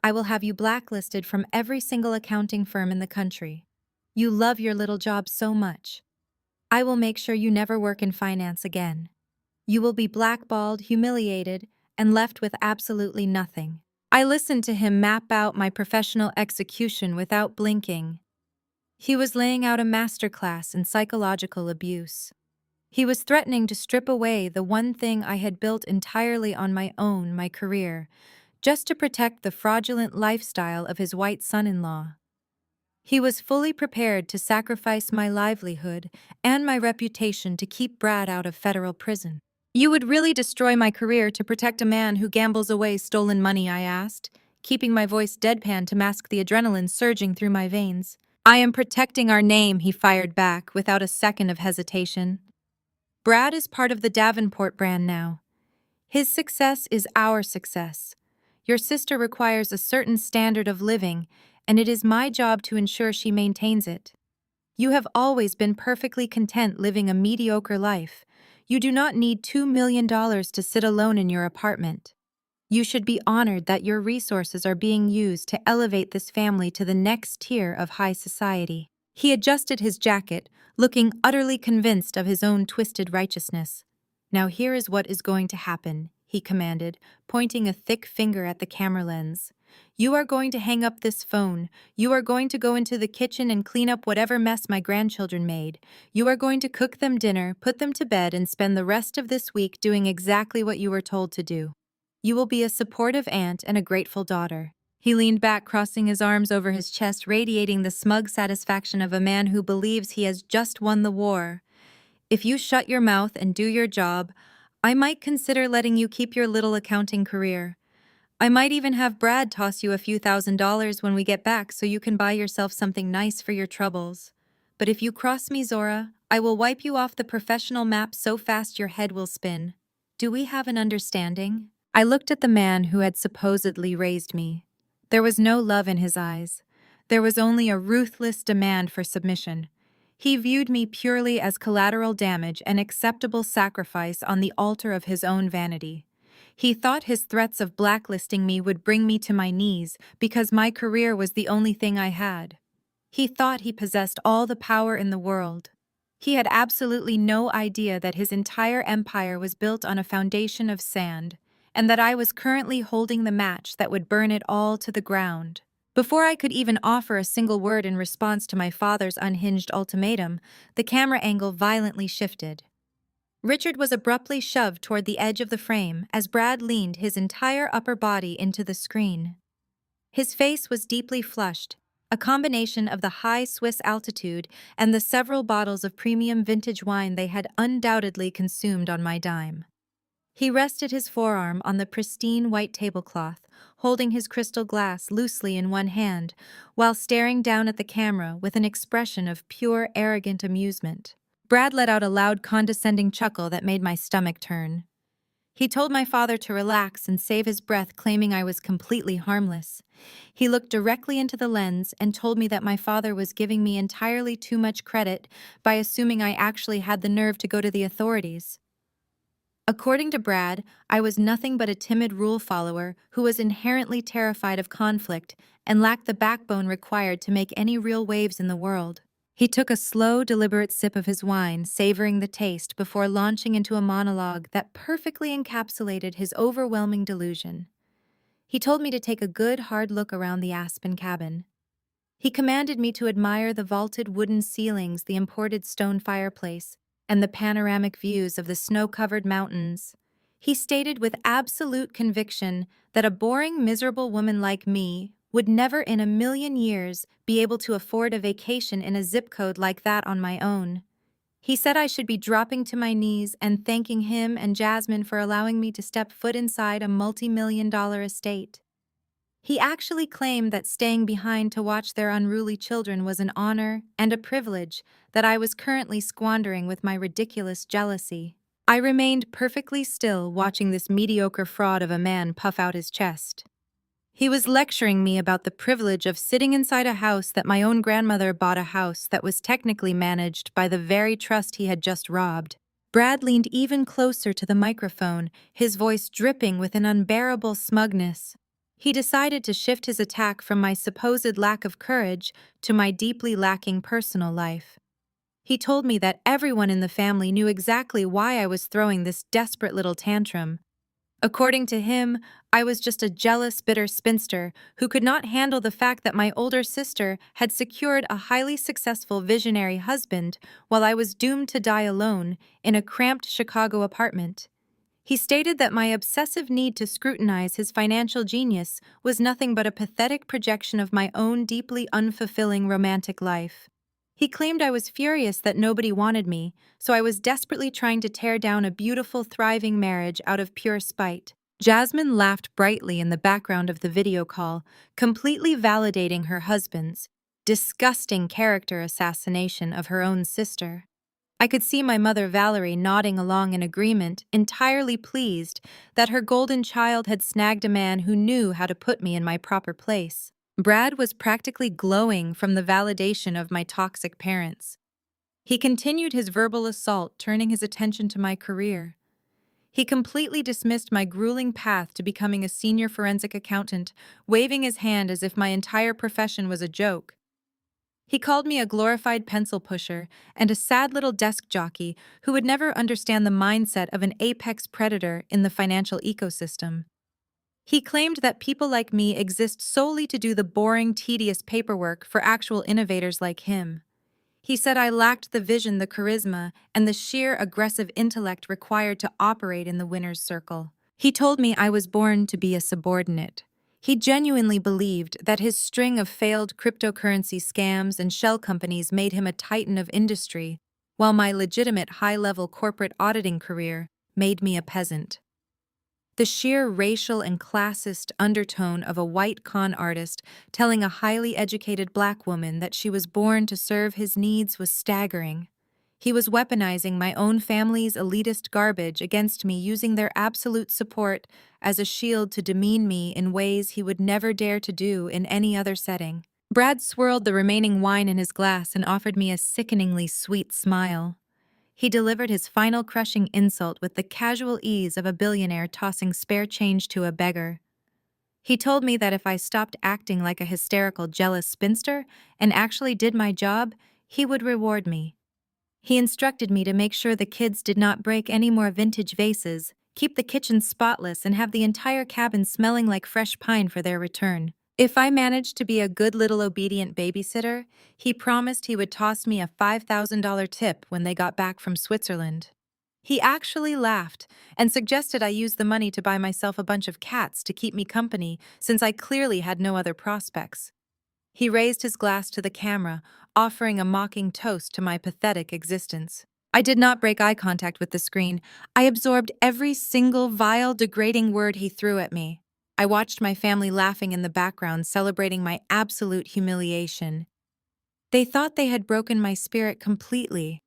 I will have you blacklisted from every single accounting firm in the country. You love your little job so much. I will make sure you never work in finance again. You will be blackballed, humiliated, and left with absolutely nothing. I listened to him map out my professional execution without blinking. He was laying out a masterclass in psychological abuse. He was threatening to strip away the one thing I had built entirely on my own, my career, just to protect the fraudulent lifestyle of his white son-in-law. He was fully prepared to sacrifice my livelihood and my reputation to keep Brad out of federal prison. You would really destroy my career to protect a man who gambles away stolen money, I asked, keeping my voice deadpan to mask the adrenaline surging through my veins. I am protecting our name, he fired back without a second of hesitation. Brad is part of the Davenport brand now. His success is our success. Your sister requires a certain standard of living, and it is my job to ensure she maintains it. You have always been perfectly content living a mediocre life. You do not need $2 million to sit alone in your apartment. You should be honored that your resources are being used to elevate this family to the next tier of high society. He adjusted his jacket, looking utterly convinced of his own twisted righteousness. Now here is what is going to happen, he commanded, pointing a thick finger at the camera lens. You are going to hang up this phone. You are going to go into the kitchen and clean up whatever mess my grandchildren made. You are going to cook them dinner, put them to bed, and spend the rest of this week doing exactly what you were told to do. You will be a supportive aunt and a grateful daughter. He leaned back, crossing his arms over his chest, radiating the smug satisfaction of a man who believes he has just won the war. If you shut your mouth and do your job, I might consider letting you keep your little accounting career. I might even have Brad toss you a few $1,000s when we get back so you can buy yourself something nice for your troubles. But if you cross me, Zora, I will wipe you off the professional map so fast your head will spin. Do we have an understanding? I looked at the man who had supposedly raised me. There was no love in his eyes. There was only a ruthless demand for submission. He viewed me purely as collateral damage and acceptable sacrifice on the altar of his own vanity. He thought his threats of blacklisting me would bring me to my knees because my career was the only thing I had. He thought he possessed all the power in the world. He had absolutely no idea that his entire empire was built on a foundation of sand, and that I was currently holding the match that would burn it all to the ground. Before I could even offer a single word in response to my father's unhinged ultimatum, the camera angle violently shifted. Richard was abruptly shoved toward the edge of the frame as Brad leaned his entire upper body into the screen. His face was deeply flushed, a combination of the high Swiss altitude and the several bottles of premium vintage wine they had undoubtedly consumed on my dime. He rested his forearm on the pristine white tablecloth, holding his crystal glass loosely in one hand, while staring down at the camera with an expression of pure, arrogant amusement. Brad let out a loud, condescending chuckle that made my stomach turn. He told my father to relax and save his breath, claiming I was completely harmless. He looked directly into the lens and told me that my father was giving me entirely too much credit by assuming I actually had the nerve to go to the authorities. According to Brad, I was nothing but a timid rule follower who was inherently terrified of conflict and lacked the backbone required to make any real waves in the world. He took a slow, deliberate sip of his wine, savoring the taste before launching into a monologue that perfectly encapsulated his overwhelming delusion. He told me to take a good, hard look around the Aspen cabin. He commanded me to admire the vaulted wooden ceilings, the imported stone fireplace, and the panoramic views of the snow-covered mountains. He stated with absolute conviction that a boring, miserable woman like me would never in a million years be able to afford a vacation in a zip code like that on my own. He said I should be dropping to my knees and thanking him and Jasmine for allowing me to step foot inside a multi-million-dollar estate. He actually claimed that staying behind to watch their unruly children was an honor and a privilege that I was currently squandering with my ridiculous jealousy. I remained perfectly still watching this mediocre fraud of a man puff out his chest. He was lecturing me about the privilege of sitting inside a house that my own grandmother bought, a house that was technically managed by the very trust he had just robbed. Brad leaned even closer to the microphone, his voice dripping with an unbearable smugness. He decided to shift his attack from my supposed lack of courage to my deeply lacking personal life. He told me that everyone in the family knew exactly why I was throwing this desperate little tantrum. According to him, I was just a jealous, bitter spinster who could not handle the fact that my older sister had secured a highly successful visionary husband while I was doomed to die alone in a cramped Chicago apartment. He stated that my obsessive need to scrutinize his financial genius was nothing but a pathetic projection of my own deeply unfulfilling romantic life. He claimed I was furious that nobody wanted me, so I was desperately trying to tear down a beautiful, thriving marriage out of pure spite. Jasmine laughed brightly in the background of the video call, completely validating her husband's disgusting character assassination of her own sister. I could see my mother Valerie nodding along in agreement, entirely pleased that her golden child had snagged a man who knew how to put me in my proper place. Brad was practically glowing from the validation of my toxic parents. He continued his verbal assault, turning his attention to my career. He completely dismissed my grueling path to becoming a senior forensic accountant, waving his hand as if my entire profession was a joke. He called me a glorified pencil pusher and a sad little desk jockey who would never understand the mindset of an apex predator in the financial ecosystem. He claimed that people like me exist solely to do the boring, tedious paperwork for actual innovators like him. He said I lacked the vision, the charisma, and the sheer aggressive intellect required to operate in the winner's circle. He told me I was born to be a subordinate. He genuinely believed that his string of failed cryptocurrency scams and shell companies made him a titan of industry, while my legitimate high-level corporate auditing career made me a peasant. The sheer racial and classist undertone of a white con artist telling a highly educated black woman that she was born to serve his needs was staggering. He was weaponizing my own family's elitist garbage against me, using their absolute support as a shield to demean me in ways he would never dare to do in any other setting. Brad swirled the remaining wine in his glass and offered me a sickeningly sweet smile. He delivered his final crushing insult with the casual ease of a billionaire tossing spare change to a beggar. He told me that if I stopped acting like a hysterical, jealous spinster and actually did my job, he would reward me. He instructed me to make sure the kids did not break any more vintage vases, keep the kitchen spotless, and have the entire cabin smelling like fresh pine for their return. If I managed to be a good little obedient babysitter, he promised he would toss me a $5,000 tip when they got back from Switzerland. He actually laughed and suggested I use the money to buy myself a bunch of cats to keep me company since I clearly had no other prospects. He raised his glass to the camera, offering a mocking toast to my pathetic existence. I did not break eye contact with the screen. I absorbed every single vile, degrading word he threw at me. I watched my family laughing in the background, celebrating my absolute humiliation. They thought they had broken my spirit completely.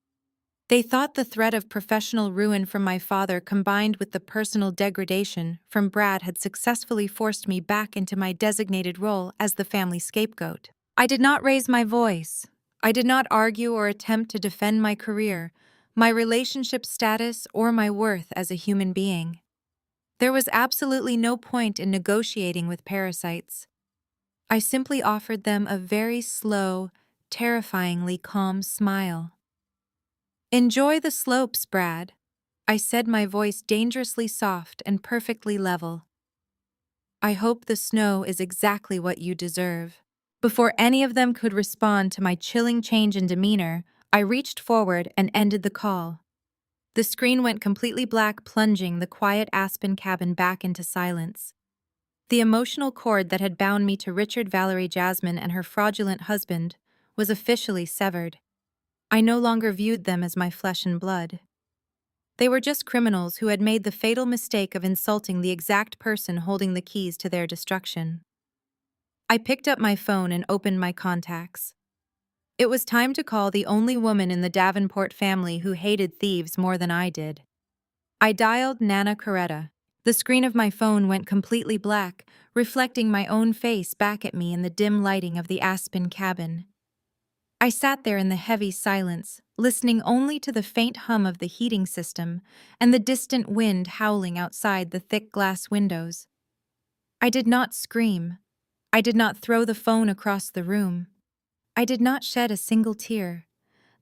They thought the threat of professional ruin from my father combined with the personal degradation from Brad had successfully forced me back into my designated role as the family scapegoat. I did not raise my voice. I did not argue or attempt to defend my career, my relationship status, or my worth as a human being. There was absolutely no point in negotiating with parasites. I simply offered them a very slow, terrifyingly calm smile. "Enjoy the slopes, Brad," I said, my voice dangerously soft and perfectly level. "I hope the snow is exactly what you deserve." Before any of them could respond to my chilling change in demeanor, I reached forward and ended the call. The screen went completely black, plunging the quiet Aspen cabin back into silence. The emotional cord that had bound me to Richard, Valerie, Jasmine, and her fraudulent husband was officially severed. I no longer viewed them as my flesh and blood. They were just criminals who had made the fatal mistake of insulting the exact person holding the keys to their destruction. I picked up my phone and opened my contacts. It was time to call the only woman in the Davenport family who hated thieves more than I did. I dialed Nana Coretta. The screen of my phone went completely black, reflecting my own face back at me in the dim lighting of the Aspen cabin. I sat there in the heavy silence, listening only to the faint hum of the heating system and the distant wind howling outside the thick glass windows. I did not scream. I did not throw the phone across the room. I did not shed a single tear.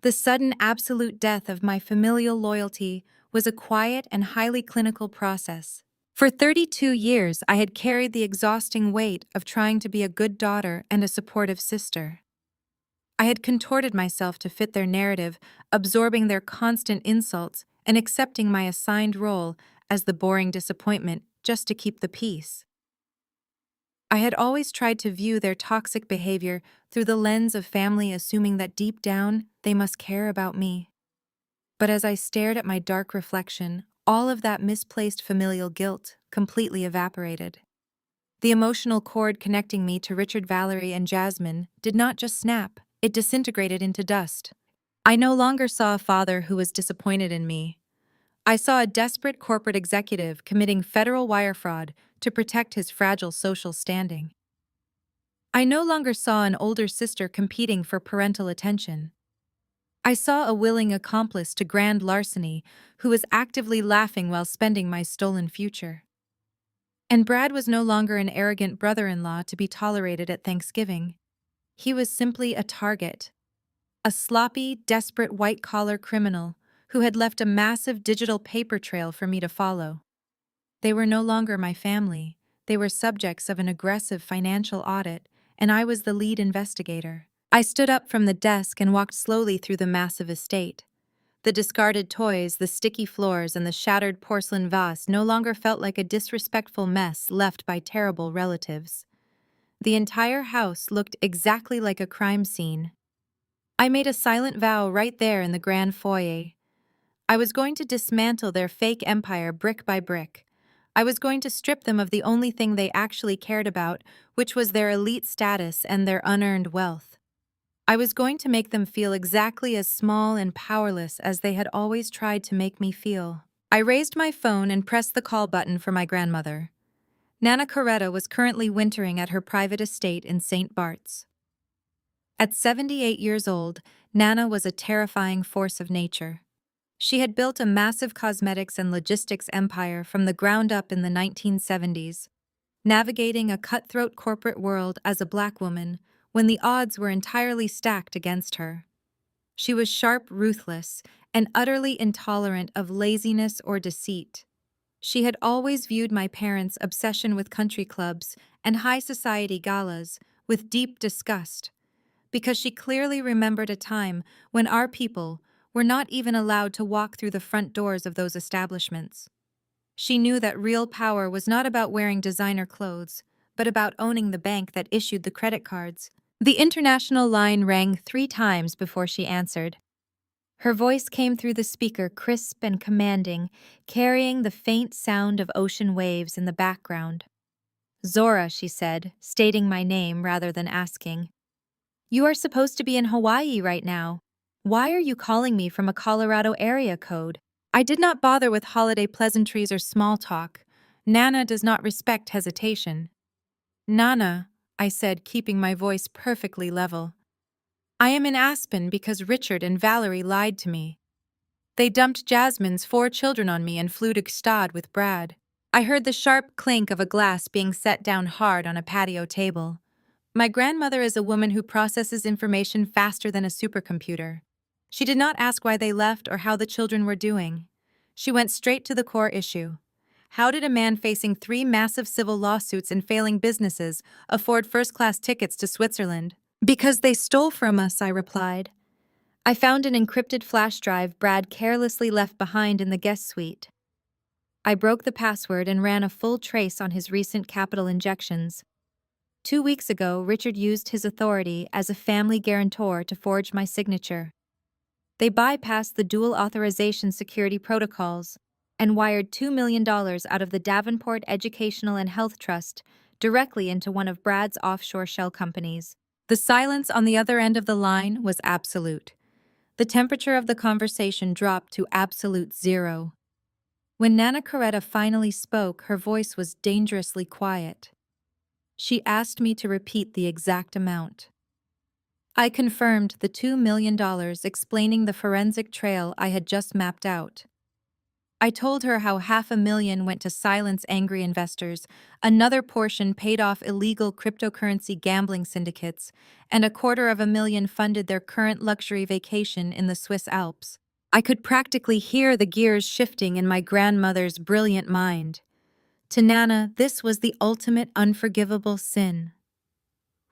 The sudden absolute death of my familial loyalty was a quiet and highly clinical process. For 32 years, I had carried the exhausting weight of trying to be a good daughter and a supportive sister. I had contorted myself to fit their narrative, absorbing their constant insults and accepting my assigned role as the boring disappointment just to keep the peace. I had always tried to view their toxic behavior through the lens of family, assuming that deep down they must care about me. But as I stared at my dark reflection, all of that misplaced familial guilt completely evaporated. The emotional cord connecting me to Richard, Valerie, and Jasmine did not just snap, it disintegrated into dust. I no longer saw a father who was disappointed in me. I saw a desperate corporate executive committing federal wire fraud to protect his fragile social standing. I no longer saw an older sister competing for parental attention. I saw a willing accomplice to grand larceny who was actively laughing while spending my stolen future. And Brad was no longer an arrogant brother-in-law to be tolerated at Thanksgiving. He was simply a target, a sloppy, desperate white-collar criminal who had left a massive digital paper trail for me to follow. They were no longer my family. They were subjects of an aggressive financial audit, and I was the lead investigator. I stood up from the desk and walked slowly through the massive estate. The discarded toys, the sticky floors, and the shattered porcelain vase no longer felt like a disrespectful mess left by terrible relatives. The entire house looked exactly like a crime scene. I made a silent vow right there in the grand foyer. I was going to dismantle their fake empire brick by brick. I was going to strip them of the only thing they actually cared about, which was their elite status and their unearned wealth. I was going to make them feel exactly as small and powerless as they had always tried to make me feel. I raised my phone and pressed the call button for my grandmother. Nana Coretta was currently wintering at her private estate in St. Bart's. At 78 years old, Nana was a terrifying force of nature. She had built a massive cosmetics and logistics empire from the ground up in the 1970s, navigating a cutthroat corporate world as a Black woman when the odds were entirely stacked against her. She was sharp, ruthless, and utterly intolerant of laziness or deceit. She had always viewed my parents' obsession with country clubs and high society galas with deep disgust, because she clearly remembered a time when our people were not even allowed to walk through the front doors of those establishments. She knew that real power was not about wearing designer clothes, but about owning the bank that issued the credit cards. The international line rang 3 times before she answered. Her voice came through the speaker crisp and commanding, carrying the faint sound of ocean waves in the background. Zora, she said, stating my name rather than asking. You are supposed to be in Hawaii right now. Why are you calling me from a Colorado area code? I did not bother with holiday pleasantries or small talk. Nana does not respect hesitation. Nana, I said, keeping my voice perfectly level. I am in Aspen because Richard and Valerie lied to me. They dumped Jasmine's 4 children on me and flew to Gstad with Brad. I heard the sharp clink of a glass being set down hard on a patio table. My grandmother is a woman who processes information faster than a supercomputer. She did not ask why they left or how the children were doing. She went straight to the core issue. How did a man facing 3 massive civil lawsuits and failing businesses afford first-class tickets to Switzerland? Because they stole from us, I replied. I found an encrypted flash drive Brad carelessly left behind in the guest suite. I broke the password and ran a full trace on his recent capital injections. 2 weeks ago, Richard used his authority as a family guarantor to forge my signature. They bypassed the dual authorization security protocols and wired $2 million out of the Davenport Educational and Health Trust directly into one of Brad's offshore shell companies. The silence on the other end of the line was absolute. The temperature of the conversation dropped to absolute zero. When Nana Coretta finally spoke, her voice was dangerously quiet. She asked me to repeat the exact amount. I confirmed the $2 million, explaining the forensic trail I had just mapped out. I told her how $500,000 went to silence angry investors, another portion paid off illegal cryptocurrency gambling syndicates, and $250,000 funded their current luxury vacation in the Swiss Alps. I could practically hear the gears shifting in my grandmother's brilliant mind. To Nana, this was the ultimate unforgivable sin.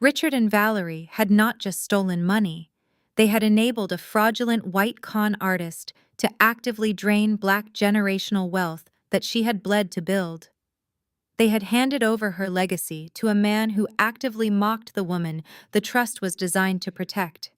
Richard and Valerie had not just stolen money, they had enabled a fraudulent white con artist to actively drain Black generational wealth that she had bled to build. They had handed over her legacy to a man who actively mocked the woman the trust was designed to protect.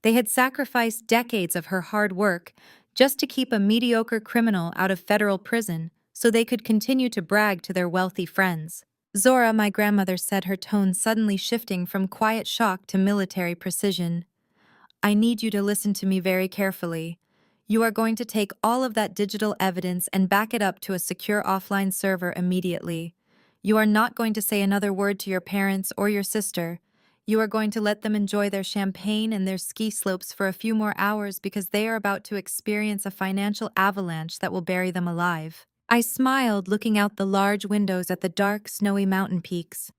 They had sacrificed decades of her hard work just to keep a mediocre criminal out of federal prison so they could continue to brag to their wealthy friends. Zora, my grandmother said, her tone suddenly shifting from quiet shock to military precision. I need you to listen to me very carefully. You are going to take all of that digital evidence and back it up to a secure offline server immediately. You are not going to say another word to your parents or your sister. You are going to let them enjoy their champagne and their ski slopes for a few more hours because they are about to experience a financial avalanche that will bury them alive. I smiled, looking out the large windows at the dark, snowy mountain peaks.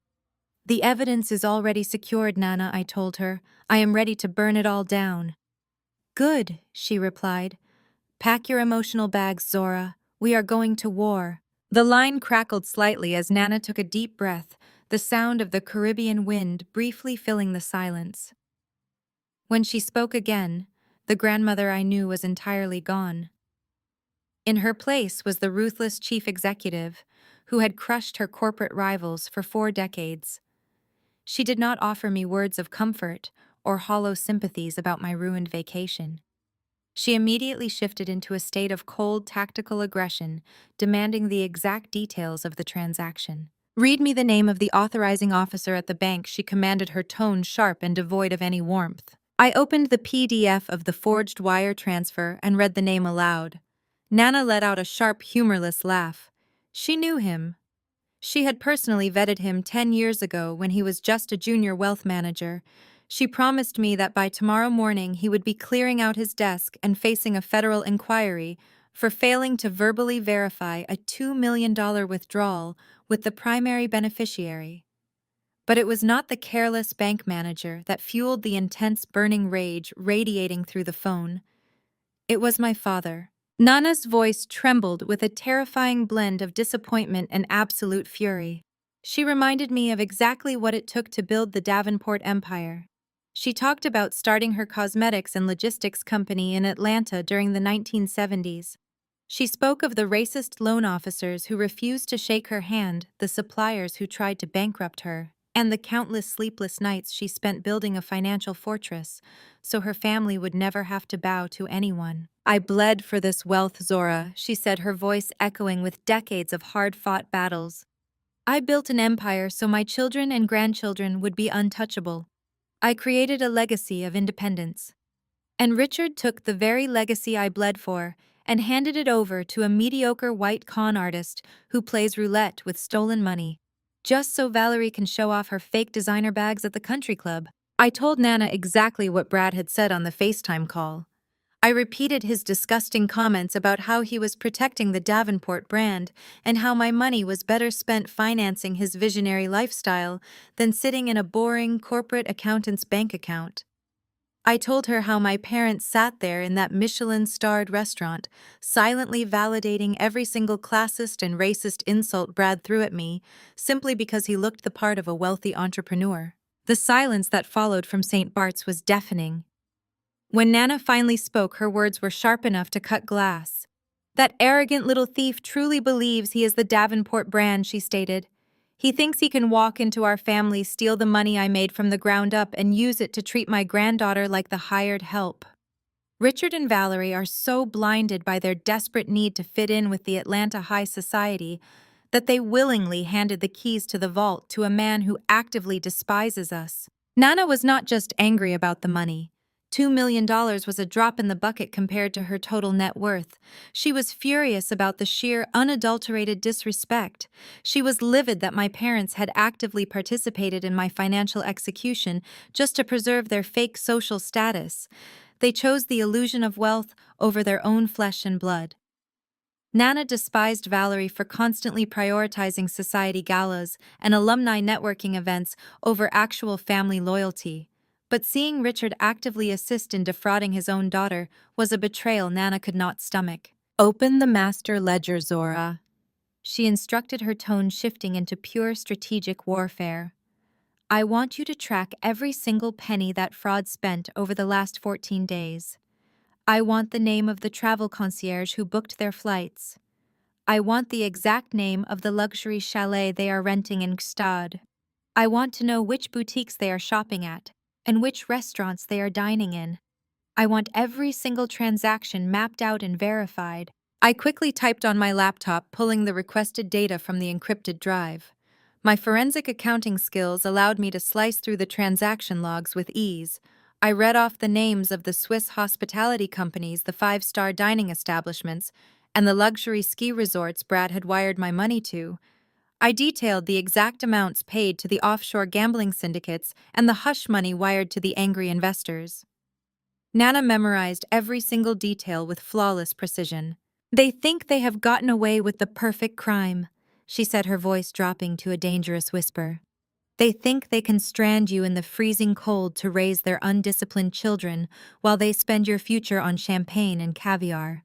The evidence is already secured, Nana, I told her. I am ready to burn it all down. Good, she replied. Pack your emotional bags, Zora. We are going to war. The line crackled slightly as Nana took a deep breath, the sound of the Caribbean wind briefly filling the silence. When she spoke again, the grandmother I knew was entirely gone. In her place was the ruthless chief executive, who had crushed her corporate rivals for 4 decades. She did not offer me words of comfort or hollow sympathies about my ruined vacation. She immediately shifted into a state of cold tactical aggression, demanding the exact details of the transaction. Read me the name of the authorizing officer at the bank, she commanded, her tone sharp and devoid of any warmth. I opened the PDF of the forged wire transfer and read the name aloud. Nana let out a sharp, humorless laugh. She knew him. She had personally vetted him 10 years ago when he was just a junior wealth manager. She promised me that by tomorrow morning he would be clearing out his desk and facing a federal inquiry for failing to verbally verify a $2 million withdrawal with the primary beneficiary. But it was not the careless bank manager that fueled the intense burning rage radiating through the phone. It was my father. Nana's voice trembled with a terrifying blend of disappointment and absolute fury. She reminded me of exactly what it took to build the Davenport empire. She talked about starting her cosmetics and logistics company in Atlanta during the 1970s. She spoke of the racist loan officers who refused to shake her hand, the suppliers who tried to bankrupt her, and the countless sleepless nights she spent building a financial fortress so her family would never have to bow to anyone. I bled for this wealth, Zora, she said, her voice echoing with decades of hard-fought battles. I built an empire so my children and grandchildren would be untouchable. I created a legacy of independence. And Richard took the very legacy I bled for and handed it over to a mediocre white con artist who plays roulette with stolen money, just so Valerie can show off her fake designer bags at the country club. I told Nana exactly what Brad had said on the FaceTime call. I repeated his disgusting comments about how he was protecting the Davenport brand and how my money was better spent financing his visionary lifestyle than sitting in a boring corporate accountant's bank account. I told her how my parents sat there in that Michelin-starred restaurant, silently validating every single classist and racist insult Brad threw at me, simply because he looked the part of a wealthy entrepreneur. The silence that followed from St. Bart's was deafening. When Nana finally spoke, her words were sharp enough to cut glass. "That arrogant little thief truly believes he is the Davenport brand," she stated. "He thinks he can walk into our family, steal the money I made from the ground up, and use it to treat my granddaughter like the hired help." Richard and Valerie are so blinded by their desperate need to fit in with the Atlanta high society that they willingly handed the keys to the vault to a man who actively despises us. Nana was not just angry about the money. $2 million was a drop in the bucket compared to her total net worth. She was furious about the sheer, unadulterated disrespect. She was livid that my parents had actively participated in my financial execution just to preserve their fake social status. They chose the illusion of wealth over their own flesh and blood. Nana despised Valerie for constantly prioritizing society galas and alumni networking events over actual family loyalty. But seeing Richard actively assist in defrauding his own daughter was a betrayal Nana could not stomach. "Open the master ledger, Zora," she instructed, her tone shifting into pure strategic warfare. "I want you to track every single penny that fraud spent over the last 14 days. I want the name of the travel concierge who booked their flights. I want the exact name of the luxury chalet they are renting in Gstaad. I want to know which boutiques they are shopping at and which restaurants they are dining in. I want every single transaction mapped out and verified." I quickly typed on my laptop, pulling the requested data from the encrypted drive. My forensic accounting skills allowed me to slice through the transaction logs with ease. I read off the names of the Swiss hospitality companies, the five-star dining establishments, and the luxury ski resorts Brad had wired my money to. I detailed the exact amounts paid to the offshore gambling syndicates and the hush money wired to the angry investors. Nana memorized every single detail with flawless precision. "They think they have gotten away with the perfect crime," she said, her voice dropping to a dangerous whisper. "They think they can strand you in the freezing cold to raise their undisciplined children while they spend your future on champagne and caviar.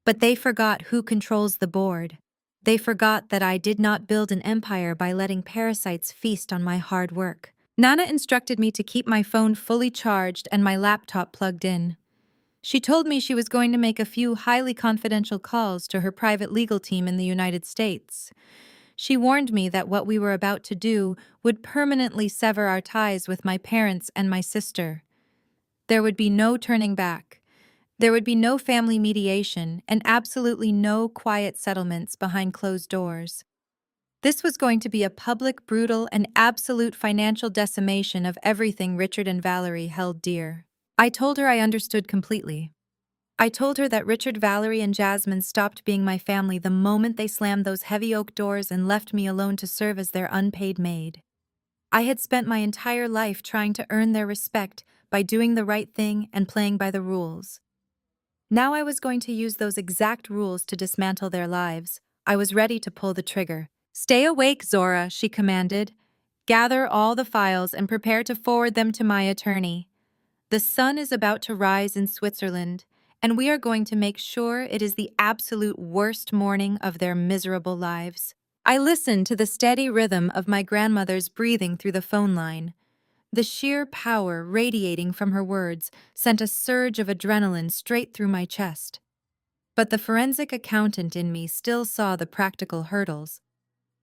But they forgot who controls the board. They forgot that I did not build an empire by letting parasites feast on my hard work." Nana instructed me to keep my phone fully charged and my laptop plugged in. She told me she was going to make a few highly confidential calls to her private legal team in the United States. She warned me that what we were about to do would permanently sever our ties with my parents and my sister. There would be no turning back. There would be no family mediation and absolutely no quiet settlements behind closed doors. This was going to be a public, brutal, and absolute financial decimation of everything Richard and Valerie held dear. I told her I understood completely. I told her that Richard, Valerie, and Jasmine stopped being my family the moment they slammed those heavy oak doors and left me alone to serve as their unpaid maid. I had spent my entire life trying to earn their respect by doing the right thing and playing by the rules. Now I was going to use those exact rules to dismantle their lives. I was ready to pull the trigger. "Stay awake, Zora," she commanded. "Gather all the files and prepare to forward them to my attorney. The sun is about to rise in Switzerland, and we are going to make sure it is the absolute worst morning of their miserable lives." I listened to the steady rhythm of my grandmother's breathing through the phone line. The sheer power radiating from her words sent a surge of adrenaline straight through my chest. But the forensic accountant in me still saw the practical hurdles.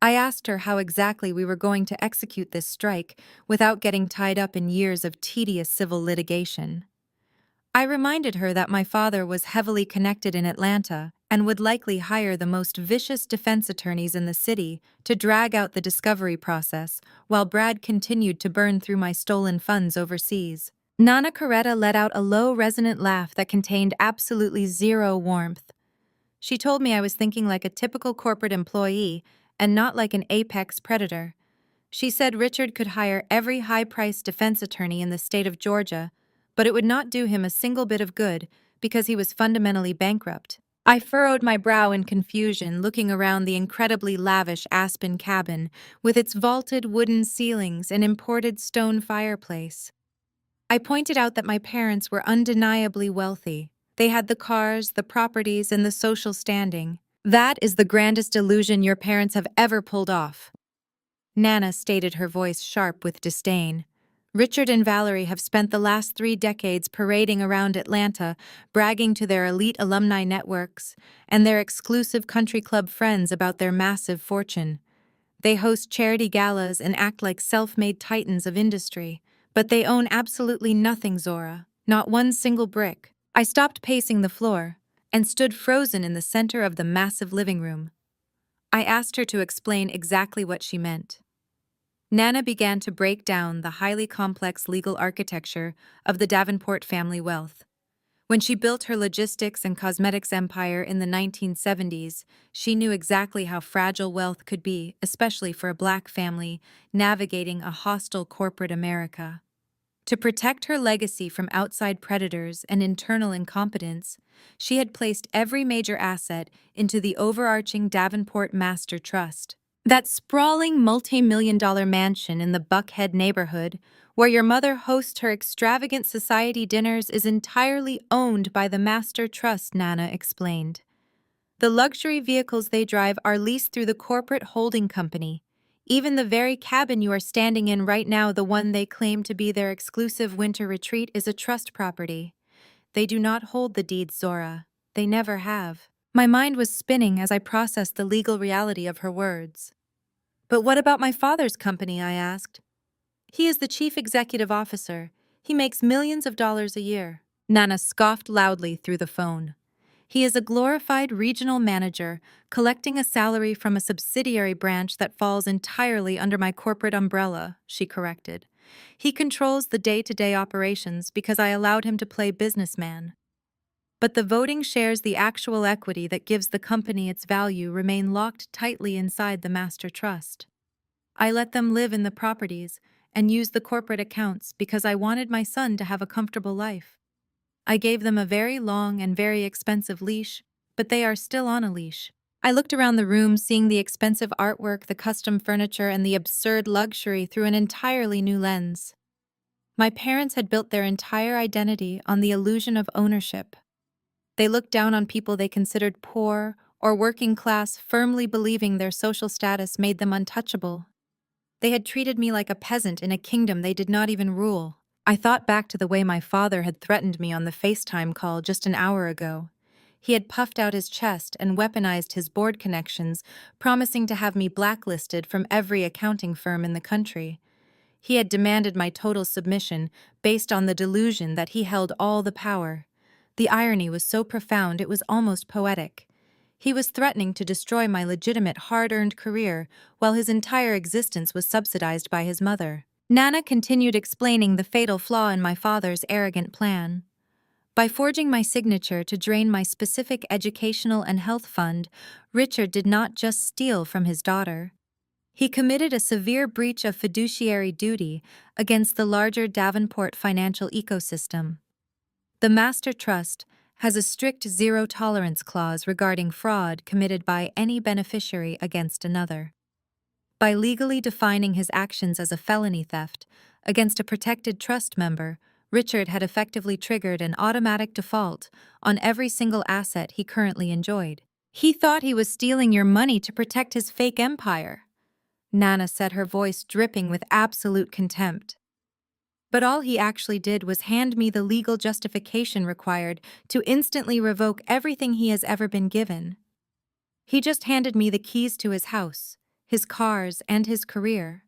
I asked her how exactly we were going to execute this strike without getting tied up in years of tedious civil litigation. I reminded her that my father was heavily connected in Atlanta and would likely hire the most vicious defense attorneys in the city to drag out the discovery process while Brad continued to burn through my stolen funds overseas. Nana Coretta let out a low, resonant laugh that contained absolutely zero warmth. She told me I was thinking like a typical corporate employee and not like an apex predator. She said Richard could hire every high-priced defense attorney in the state of Georgia, but it would not do him a single bit of good because he was fundamentally bankrupt. I furrowed my brow in confusion, looking around the incredibly lavish Aspen cabin with its vaulted wooden ceilings and imported stone fireplace. I pointed out that my parents were undeniably wealthy. They had the cars, the properties, and the social standing. That is the grandest illusion your parents have ever pulled off. Nana stated, her voice sharp with disdain. Richard and Valerie have spent the last 3 decades parading around Atlanta, bragging to their elite alumni networks and their exclusive country club friends about their massive fortune. They host charity galas and act like self-made titans of industry. But they own absolutely nothing, Zora. Not one single brick. I stopped pacing the floor and stood frozen in the center of the massive living room. I asked her to explain exactly what she meant. Nana began to break down the highly complex legal architecture of the Davenport family wealth. When she built her logistics and cosmetics empire in the 1970s, she knew exactly how fragile wealth could be, especially for a Black family navigating a hostile corporate America. To protect her legacy from outside predators and internal incompetence, she had placed every major asset into the overarching Davenport Master Trust. That sprawling multi-million-dollar mansion in the Buckhead neighborhood, where your mother hosts her extravagant society dinners, is entirely owned by the Master Trust, Nana explained. The luxury vehicles they drive are leased through the corporate holding company. Even the very cabin you are standing in right now, the one they claim to be their exclusive winter retreat, is a trust property. They do not hold the deeds, Zora. They never have. My mind was spinning as I processed the legal reality of her words. But what about my father's company? I asked. He is the chief executive officer. He makes millions of dollars a year. Nana scoffed loudly through the phone. He is a glorified regional manager, collecting a salary from a subsidiary branch that falls entirely under my corporate umbrella, she corrected. He controls the day-to-day operations because I allowed him to play businessman. But the voting shares, the actual equity that gives the company its value, remain locked tightly inside the master trust. I let them live in the properties and use the corporate accounts because I wanted my son to have a comfortable life. I gave them a very long and very expensive leash, but they are still on a leash. I looked around the room, seeing the expensive artwork, the custom furniture, and the absurd luxury through an entirely new lens. My parents had built their entire identity on the illusion of ownership. They looked down on people they considered poor or working class, firmly believing their social status made them untouchable. They had treated me like a peasant in a kingdom they did not even rule. I thought back to the way my father had threatened me on the FaceTime call just an hour ago. He had puffed out his chest and weaponized his board connections, promising to have me blacklisted from every accounting firm in the country. He had demanded my total submission based on the delusion that he held all the power. The irony was so profound it was almost poetic. He was threatening to destroy my legitimate, hard-earned career while his entire existence was subsidized by his mother. Nana continued explaining the fatal flaw in my father's arrogant plan. By forging my signature to drain my specific educational and health fund, Richard did not just steal from his daughter. He committed a severe breach of fiduciary duty against the larger Davenport financial ecosystem. The Master Trust has a strict zero-tolerance clause regarding fraud committed by any beneficiary against another. By legally defining his actions as a felony theft against a protected trust member, Richard had effectively triggered an automatic default on every single asset he currently enjoyed. He thought he was stealing your money to protect his fake empire, Nana said, her voice dripping with absolute contempt. But all he actually did was hand me the legal justification required to instantly revoke everything he has ever been given. He just handed me the keys to his house, his cars, and his career.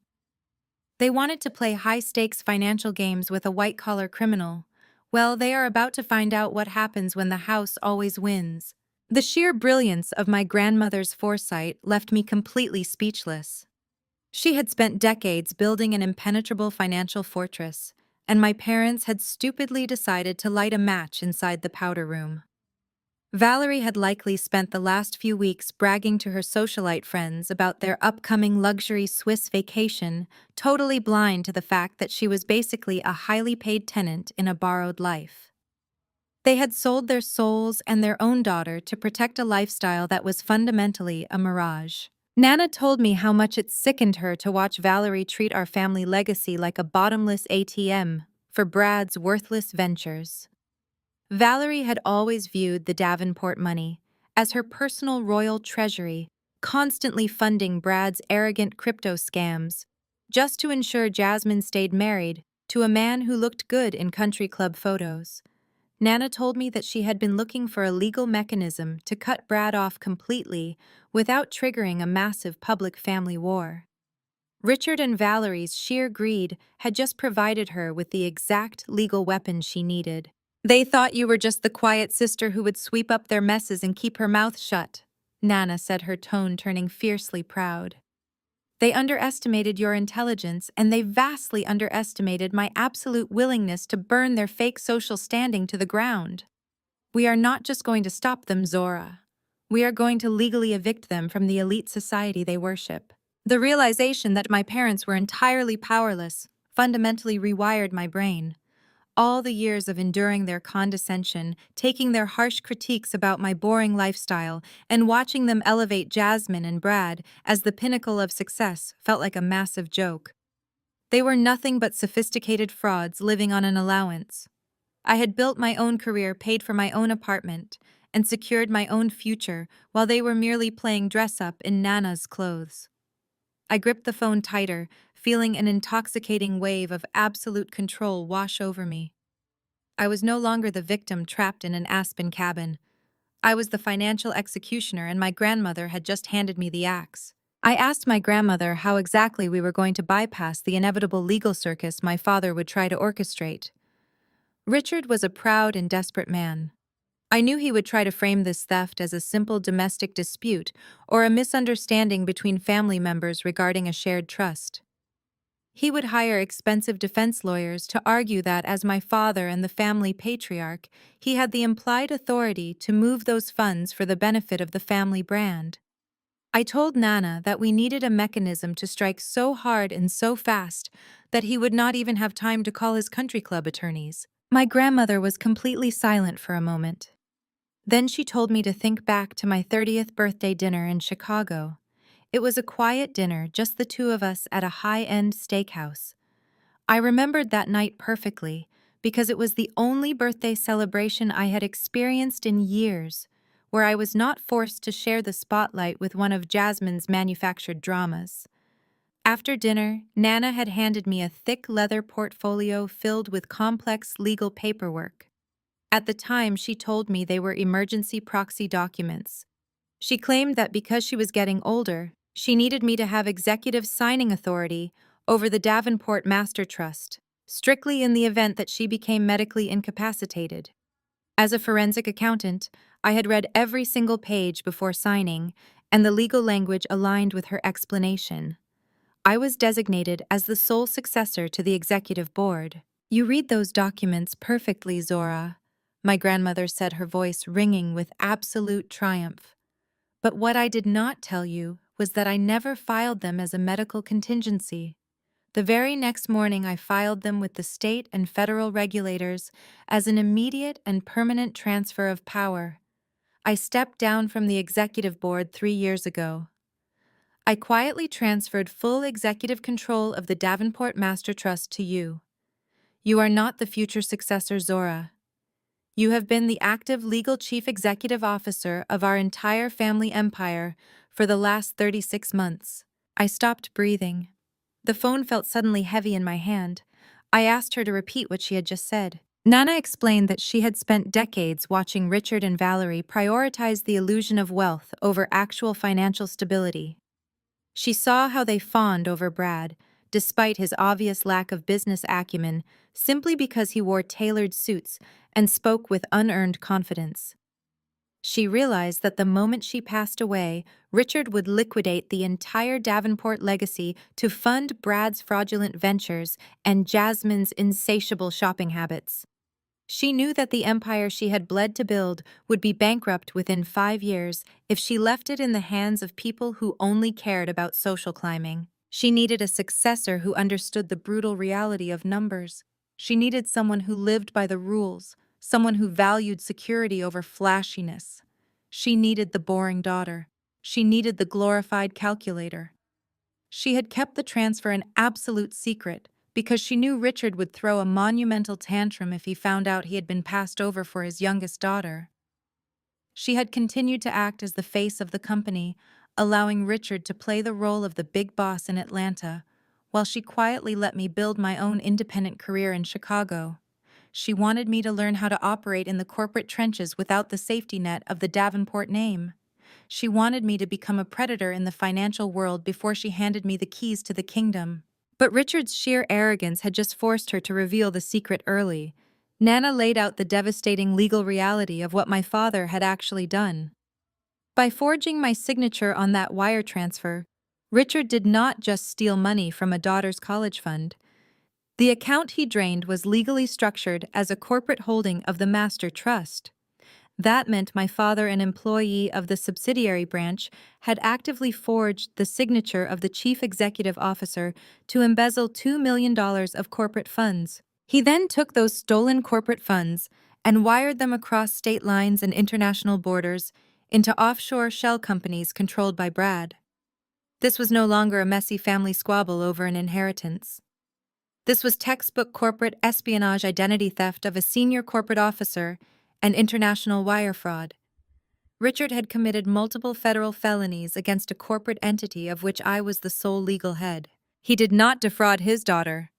They wanted to play high-stakes financial games with a white-collar criminal. Well, they are about to find out what happens when the house always wins. The sheer brilliance of my grandmother's foresight left me completely speechless. She had spent decades building an impenetrable financial fortress, and my parents had stupidly decided to light a match inside the powder room. Valerie had likely spent the last few weeks bragging to her socialite friends about their upcoming luxury Swiss vacation, totally blind to the fact that she was basically a highly paid tenant in a borrowed life. They had sold their souls and their own daughter to protect a lifestyle that was fundamentally a mirage. Nana told me how much it sickened her to watch Valerie treat our family legacy like a bottomless ATM for Brad's worthless ventures. Valerie had always viewed the Davenport money as her personal royal treasury, constantly funding Brad's arrogant crypto scams, just to ensure Jasmine stayed married to a man who looked good in country club photos. Nana told me that she had been looking for a legal mechanism to cut Brad off completely without triggering a massive public family war. Richard and Valerie's sheer greed had just provided her with the exact legal weapon she needed. They thought you were just the quiet sister who would sweep up their messes and keep her mouth shut, Nana said, her tone turning fiercely proud. They underestimated your intelligence, and they vastly underestimated my absolute willingness to burn their fake social standing to the ground. We are not just going to stop them, Zora. We are going to legally evict them from the elite society they worship. The realization that my parents were entirely powerless fundamentally rewired my brain. All the years of enduring their condescension, taking their harsh critiques about my boring lifestyle, and watching them elevate Jasmine and Brad as the pinnacle of success felt like a massive joke. They were nothing but sophisticated frauds living on an allowance. I had built my own career, paid for my own apartment, and secured my own future while they were merely playing dress-up in Nana's clothes. I gripped the phone tighter, feeling an intoxicating wave of absolute control wash over me. I was no longer the victim trapped in an Aspen cabin. I was the financial executioner, and my grandmother had just handed me the axe. I asked my grandmother how exactly we were going to bypass the inevitable legal circus my father would try to orchestrate. Richard was a proud and desperate man. I knew he would try to frame this theft as a simple domestic dispute or a misunderstanding between family members regarding a shared trust. He would hire expensive defense lawyers to argue that, as my father and the family patriarch, he had the implied authority to move those funds for the benefit of the family brand. I told Nana that we needed a mechanism to strike so hard and so fast that he would not even have time to call his country club attorneys. My grandmother was completely silent for a moment. Then she told me to think back to my 30th birthday dinner in Chicago. It was a quiet dinner, just the two of us at a high-end steakhouse. I remembered that night perfectly because it was the only birthday celebration I had experienced in years where I was not forced to share the spotlight with one of Jasmine's manufactured dramas. After dinner, Nana had handed me a thick leather portfolio filled with complex legal paperwork. At the time, she told me they were emergency proxy documents. She claimed that because she was getting older, she needed me to have executive signing authority over the Davenport Master Trust, strictly in the event that she became medically incapacitated. As a forensic accountant, I had read every single page before signing, and the legal language aligned with her explanation. I was designated as the sole successor to the executive board. You read those documents perfectly, Zora, my grandmother said, her voice ringing with absolute triumph. But what I did not tell you was that I never filed them as a medical contingency. The very next morning, I filed them with the state and federal regulators as an immediate and permanent transfer of power. I stepped down from the executive board 3 years ago. I quietly transferred full executive control of the Davenport Master Trust to you. You are not the future successor, Zora. You have been the active legal chief executive officer of our entire family empire for the last 36 months. I stopped breathing. The phone felt suddenly heavy in my hand. I asked her to repeat what she had just said. Nana explained that she had spent decades watching Richard and Valerie prioritize the illusion of wealth over actual financial stability. She saw how they fawned over Brad, despite his obvious lack of business acumen, simply because he wore tailored suits and spoke with unearned confidence. She realized that the moment she passed away, Richard would liquidate the entire Davenport legacy to fund Brad's fraudulent ventures and Jasmine's insatiable shopping habits. She knew that the empire she had bled to build would be bankrupt within 5 years if she left it in the hands of people who only cared about social climbing. She needed a successor who understood the brutal reality of numbers. She needed someone who lived by the rules, someone who valued security over flashiness. She needed the boring daughter. She needed the glorified calculator. She had kept the transfer an absolute secret because she knew Richard would throw a monumental tantrum if he found out he had been passed over for his youngest daughter. She had continued to act as the face of the company, allowing Richard to play the role of the big boss in Atlanta, while she quietly let me build my own independent career in Chicago. She wanted me to learn how to operate in the corporate trenches without the safety net of the Davenport name. She wanted me to become a predator in the financial world before she handed me the keys to the kingdom. But Richard's sheer arrogance had just forced her to reveal the secret early. Nana laid out the devastating legal reality of what my father had actually done. By forging my signature on that wire transfer, Richard did not just steal money from a daughter's college fund. The account he drained was legally structured as a corporate holding of the master trust. That meant my father, an employee of the subsidiary branch, had actively forged the signature of the chief executive officer to embezzle $2 million of corporate funds. He then took those stolen corporate funds and wired them across state lines and international borders into offshore shell companies controlled by Brad. This was no longer a messy family squabble over an inheritance. This was textbook corporate espionage, identity theft of a senior corporate officer, and international wire fraud. Richard had committed multiple federal felonies against a corporate entity of which I was the sole legal head. He did not defraud his daughter.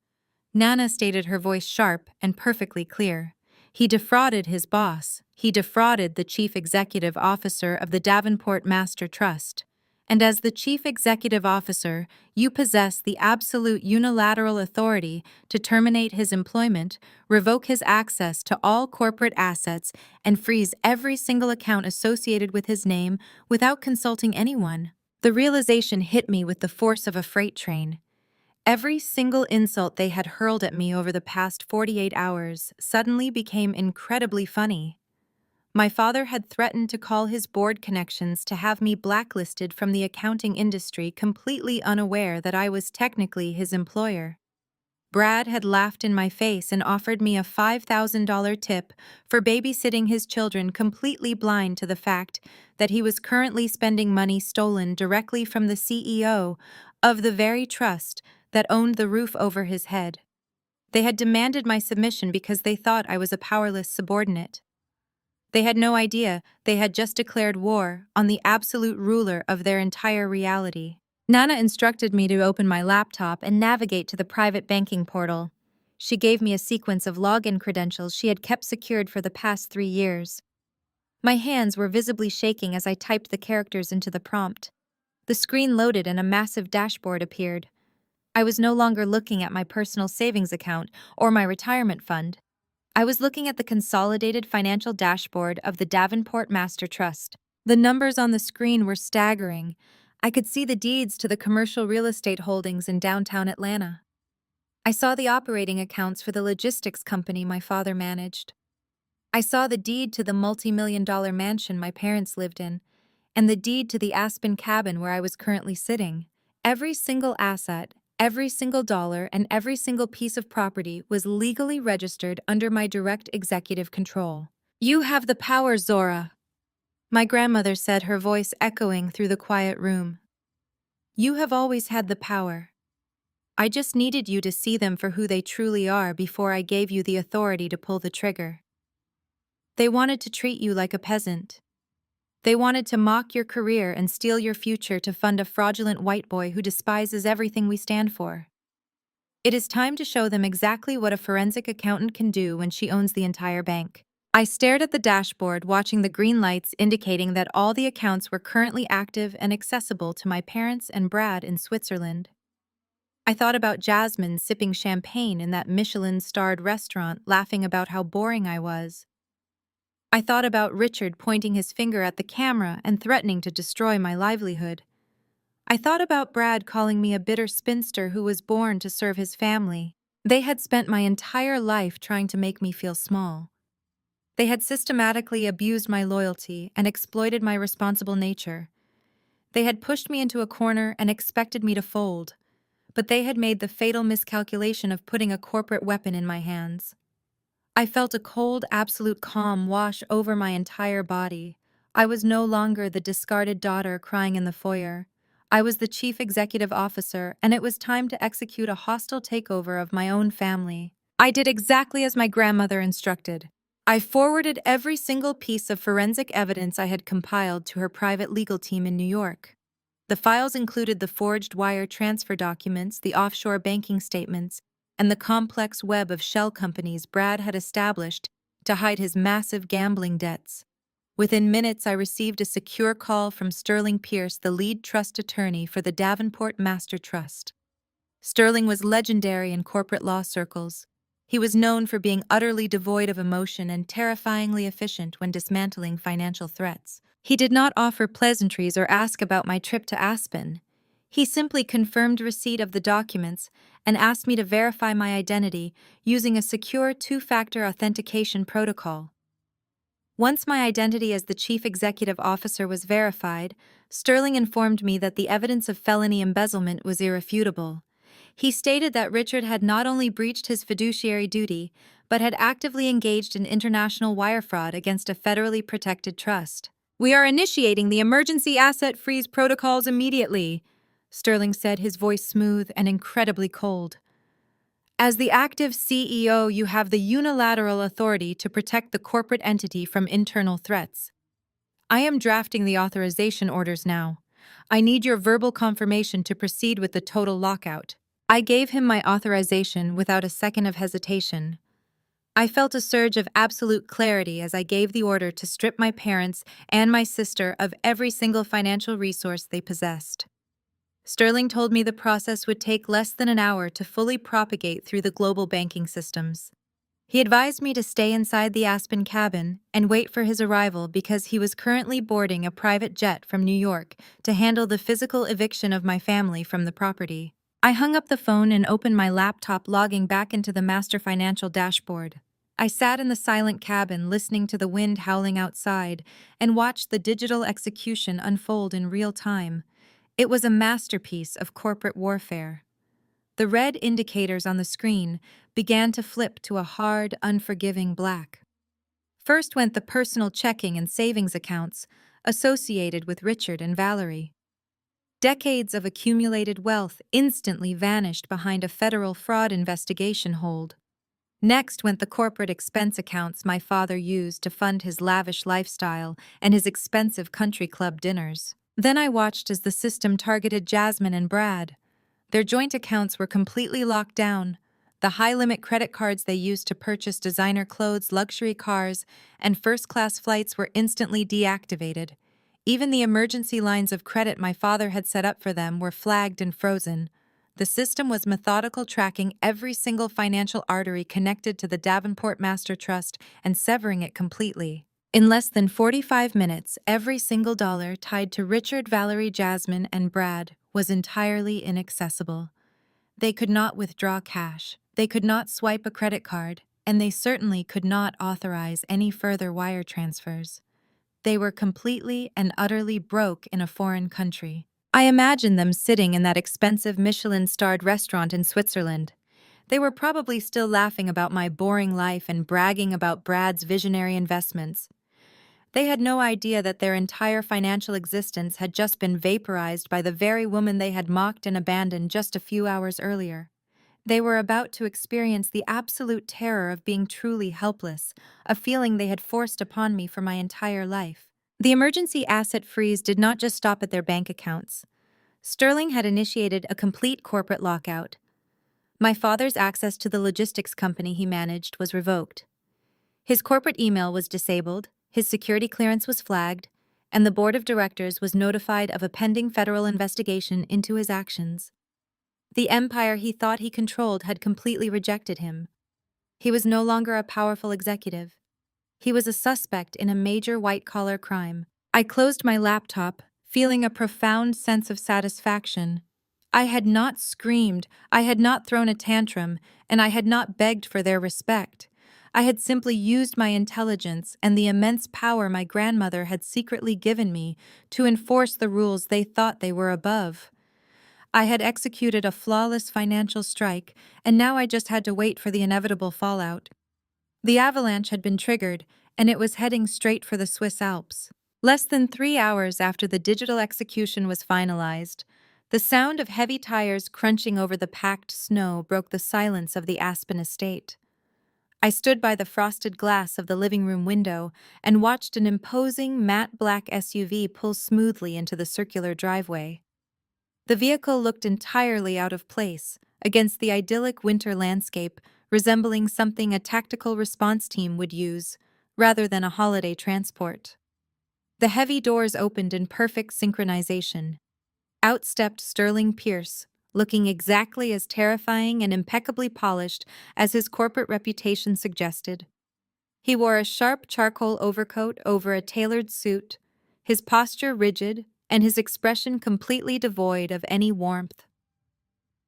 Nana stated, her voice sharp and perfectly clear. He defrauded his boss. He defrauded the chief executive officer of the Davenport Master Trust. And as the chief executive officer, you possess the absolute unilateral authority to terminate his employment, revoke his access to all corporate assets, and freeze every single account associated with his name without consulting anyone. The realization hit me with the force of a freight train. Every single insult they had hurled at me over the past 48 hours suddenly became incredibly funny. My father had threatened to call his board connections to have me blacklisted from the accounting industry, completely unaware that I was technically his employer. Brad had laughed in my face and offered me a $5,000 tip for babysitting his children, completely blind to the fact that he was currently spending money stolen directly from the CEO of the very trust that owned the roof over his head. They had demanded my submission because they thought I was a powerless subordinate. They had no idea they had just declared war on the absolute ruler of their entire reality. Nana instructed me to open my laptop and navigate to the private banking portal. She gave me a sequence of login credentials she had kept secured for the past 3 years. My hands were visibly shaking as I typed the characters into the prompt. The screen loaded and a massive dashboard appeared. I was no longer looking at my personal savings account or my retirement fund. I was looking at the consolidated financial dashboard of the Davenport Master Trust. The numbers on the screen were staggering. I could see the deeds to the commercial real estate holdings in downtown Atlanta. I saw the operating accounts for the logistics company my father managed. I saw the deed to the multi-million-dollar mansion my parents lived in, and the deed to the Aspen cabin where I was currently sitting. Every single asset, every single dollar, and every single piece of property was legally registered under my direct executive control. "You have the power, Zora," my grandmother said, her voice echoing through the quiet room. "You have always had the power. I just needed you to see them for who they truly are before I gave you the authority to pull the trigger. They wanted to treat you like a peasant. They wanted to mock your career and steal your future to fund a fraudulent white boy who despises everything we stand for. It is time to show them exactly what a forensic accountant can do when she owns the entire bank." I stared at the dashboard, watching the green lights indicating that all the accounts were currently active and accessible to my parents and Brad in Switzerland. I thought about Jasmine sipping champagne in that Michelin-starred restaurant, laughing about how boring I was. I thought about Richard pointing his finger at the camera and threatening to destroy my livelihood. I thought about Brad calling me a bitter spinster who was born to serve his family. They had spent my entire life trying to make me feel small. They had systematically abused my loyalty and exploited my responsible nature. They had pushed me into a corner and expected me to fold, but they had made the fatal miscalculation of putting a corporate weapon in my hands. I felt a cold, absolute calm wash over my entire body. I was no longer the discarded daughter crying in the foyer. I was the chief executive officer, and it was time to execute a hostile takeover of my own family. I did exactly as my grandmother instructed. I forwarded every single piece of forensic evidence I had compiled to her private legal team in New York. The files included the forged wire transfer documents, the offshore banking statements, and the complex web of shell companies Brad had established to hide his massive gambling debts. Within minutes, I received a secure call from Sterling Pierce, the lead trust attorney for the Davenport Master Trust. Sterling was legendary in corporate law circles. He was known for being utterly devoid of emotion and terrifyingly efficient when dismantling financial threats. He did not offer pleasantries or ask about my trip to Aspen. He simply confirmed receipt of the documents and asked me to verify my identity using a secure two-factor authentication protocol. Once my identity as the chief executive officer was verified, Sterling informed me that the evidence of felony embezzlement was irrefutable. He stated that Richard had not only breached his fiduciary duty, but had actively engaged in international wire fraud against a federally protected trust. "We are initiating the emergency asset freeze protocols immediately," Sterling said, his voice smooth and incredibly cold. "As the active CEO, you have the unilateral authority to protect the corporate entity from internal threats. I am drafting the authorization orders now. I need your verbal confirmation to proceed with the total lockout." I gave him my authorization without a second of hesitation. I felt a surge of absolute clarity as I gave the order to strip my parents and my sister of every single financial resource they possessed. Sterling told me the process would take less than an hour to fully propagate through the global banking systems. He advised me to stay inside the Aspen cabin and wait for his arrival because he was currently boarding a private jet from New York to handle the physical eviction of my family from the property. I hung up the phone and opened my laptop, logging back into the master financial dashboard. I sat in the silent cabin, listening to the wind howling outside, and watched the digital execution unfold in real time. It was a masterpiece of corporate warfare. The red indicators on the screen began to flip to a hard, unforgiving black. First went the personal checking and savings accounts associated with Richard and Valerie. Decades of accumulated wealth instantly vanished behind a federal fraud investigation hold. Next went the corporate expense accounts my father used to fund his lavish lifestyle and his expensive country club dinners. Then I watched as the system targeted Jasmine and Brad. Their joint accounts were completely locked down. The high-limit credit cards they used to purchase designer clothes, luxury cars, and first-class flights were instantly deactivated. Even the emergency lines of credit my father had set up for them were flagged and frozen. The system was methodical, tracking every single financial artery connected to the Davenport Master Trust and severing it completely. In less than 45 minutes, every single dollar tied to Richard, Valerie, Jasmine, and Brad was entirely inaccessible. They could not withdraw cash, they could not swipe a credit card, and they certainly could not authorize any further wire transfers. They were completely and utterly broke in a foreign country. I imagined them sitting in that expensive Michelin-starred restaurant in Switzerland. They were probably still laughing about my boring life and bragging about Brad's visionary investments. They had no idea that their entire financial existence had just been vaporized by the very woman they had mocked and abandoned just a few hours earlier. They were about to experience the absolute terror of being truly helpless, a feeling they had forced upon me for my entire life. The emergency asset freeze did not just stop at their bank accounts. Sterling had initiated a complete corporate lockout. My father's access to the logistics company he managed was revoked. His corporate email was disabled, his security clearance was flagged, and the board of directors was notified of a pending federal investigation into his actions. The empire he thought he controlled had completely rejected him. He was no longer a powerful executive. He was a suspect in a major white-collar crime. I closed my laptop, feeling a profound sense of satisfaction. I had not screamed, I had not thrown a tantrum, and I had not begged for their respect. I had simply used my intelligence and the immense power my grandmother had secretly given me to enforce the rules they thought they were above. I had executed a flawless financial strike, and now I just had to wait for the inevitable fallout. The avalanche had been triggered, and it was heading straight for the Swiss Alps. Less than 3 hours after the digital execution was finalized, the sound of heavy tires crunching over the packed snow broke the silence of the Aspen estate. I stood by the frosted glass of the living room window and watched an imposing matte black SUV pull smoothly into the circular driveway. The vehicle looked entirely out of place against the idyllic winter landscape, resembling something a tactical response team would use, rather than a holiday transport. The heavy doors opened in perfect synchronization. Out stepped Sterling Pierce, looking exactly as terrifying and impeccably polished as his corporate reputation suggested. He wore a sharp charcoal overcoat over a tailored suit, his posture rigid and his expression completely devoid of any warmth.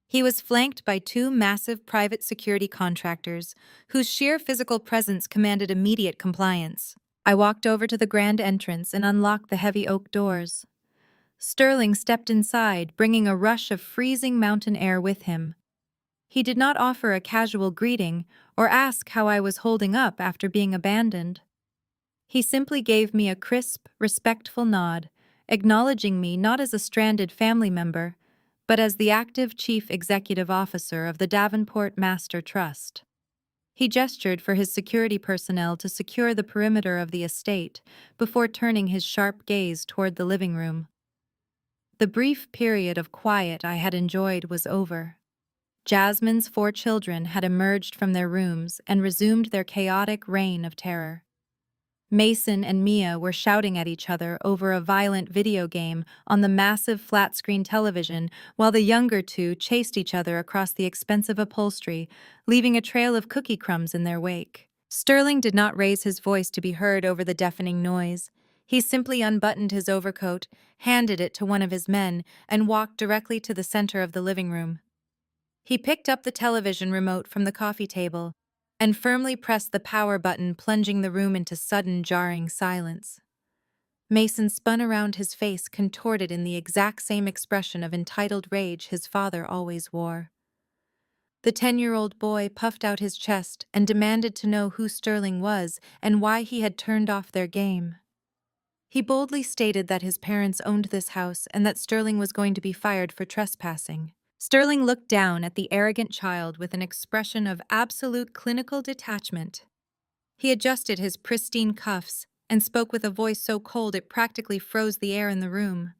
He was flanked by two massive private security contractors, whose sheer physical presence commanded immediate compliance. I walked over to the grand entrance and unlocked the heavy oak doors. Sterling stepped inside, bringing a rush of freezing mountain air with him. He did not offer a casual greeting or ask how I was holding up after being abandoned. He simply gave me a crisp, respectful nod, acknowledging me not as a stranded family member, but as the active chief executive officer of the Davenport Master Trust. He gestured for his security personnel to secure the perimeter of the estate before turning his sharp gaze toward the living room. The brief period of quiet I had enjoyed was over. Jasmine's 4 children had emerged from their rooms and resumed their chaotic reign of terror. Mason and Mia were shouting at each other over a violent video game on the massive flat-screen television, while the younger two chased each other across the expensive upholstery, leaving a trail of cookie crumbs in their wake. Sterling did not raise his voice to be heard over the deafening noise. He simply unbuttoned his overcoat, handed it to one of his men, and walked directly to the center of the living room. He picked up the television remote from the coffee table and firmly pressed the power button, plunging the room into sudden, jarring silence. Mason spun around, his face contorted in the exact same expression of entitled rage his father always wore. The 10-year-old boy puffed out his chest and demanded to know who Sterling was and why he had turned off their game. He boldly stated that his parents owned this house and that Sterling was going to be fired for trespassing. Sterling looked down at the arrogant child with an expression of absolute clinical detachment. He adjusted his pristine cuffs and spoke with a voice so cold it practically froze the air in the room.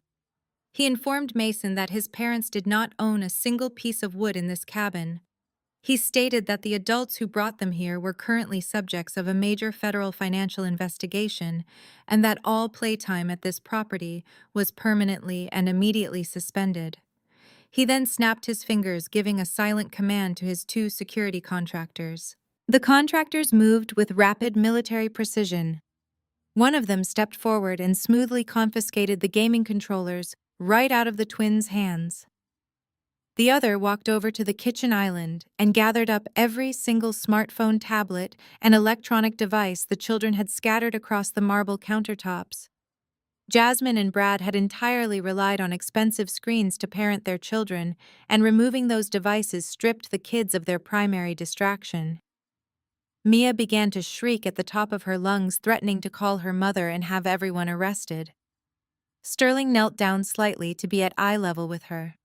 He informed Mason that his parents did not own a single piece of wood in this cabin. He stated that the adults who brought them here were currently subjects of a major federal financial investigation and that all playtime at this property was permanently and immediately suspended. He then snapped his fingers, giving a silent command to his 2 security contractors. The contractors moved with rapid military precision. One of them stepped forward and smoothly confiscated the gaming controllers right out of the twins' hands. The other walked over to the kitchen island and gathered up every single smartphone, tablet, and electronic device the children had scattered across the marble countertops. Jasmine and Brad had entirely relied on expensive screens to parent their children, and removing those devices stripped the kids of their primary distraction. Mia began to shriek at the top of her lungs, threatening to call her mother and have everyone arrested. Sterling knelt down slightly to be at eye level with her.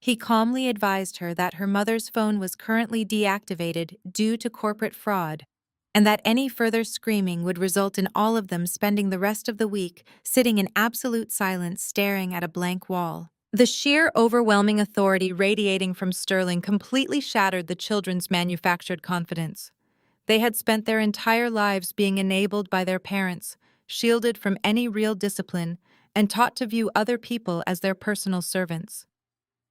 He calmly advised her that her mother's phone was currently deactivated due to corporate fraud, and that any further screaming would result in all of them spending the rest of the week sitting in absolute silence staring at a blank wall. The sheer overwhelming authority radiating from Sterling completely shattered the children's manufactured confidence. They had spent their entire lives being enabled by their parents, shielded from any real discipline, and taught to view other people as their personal servants.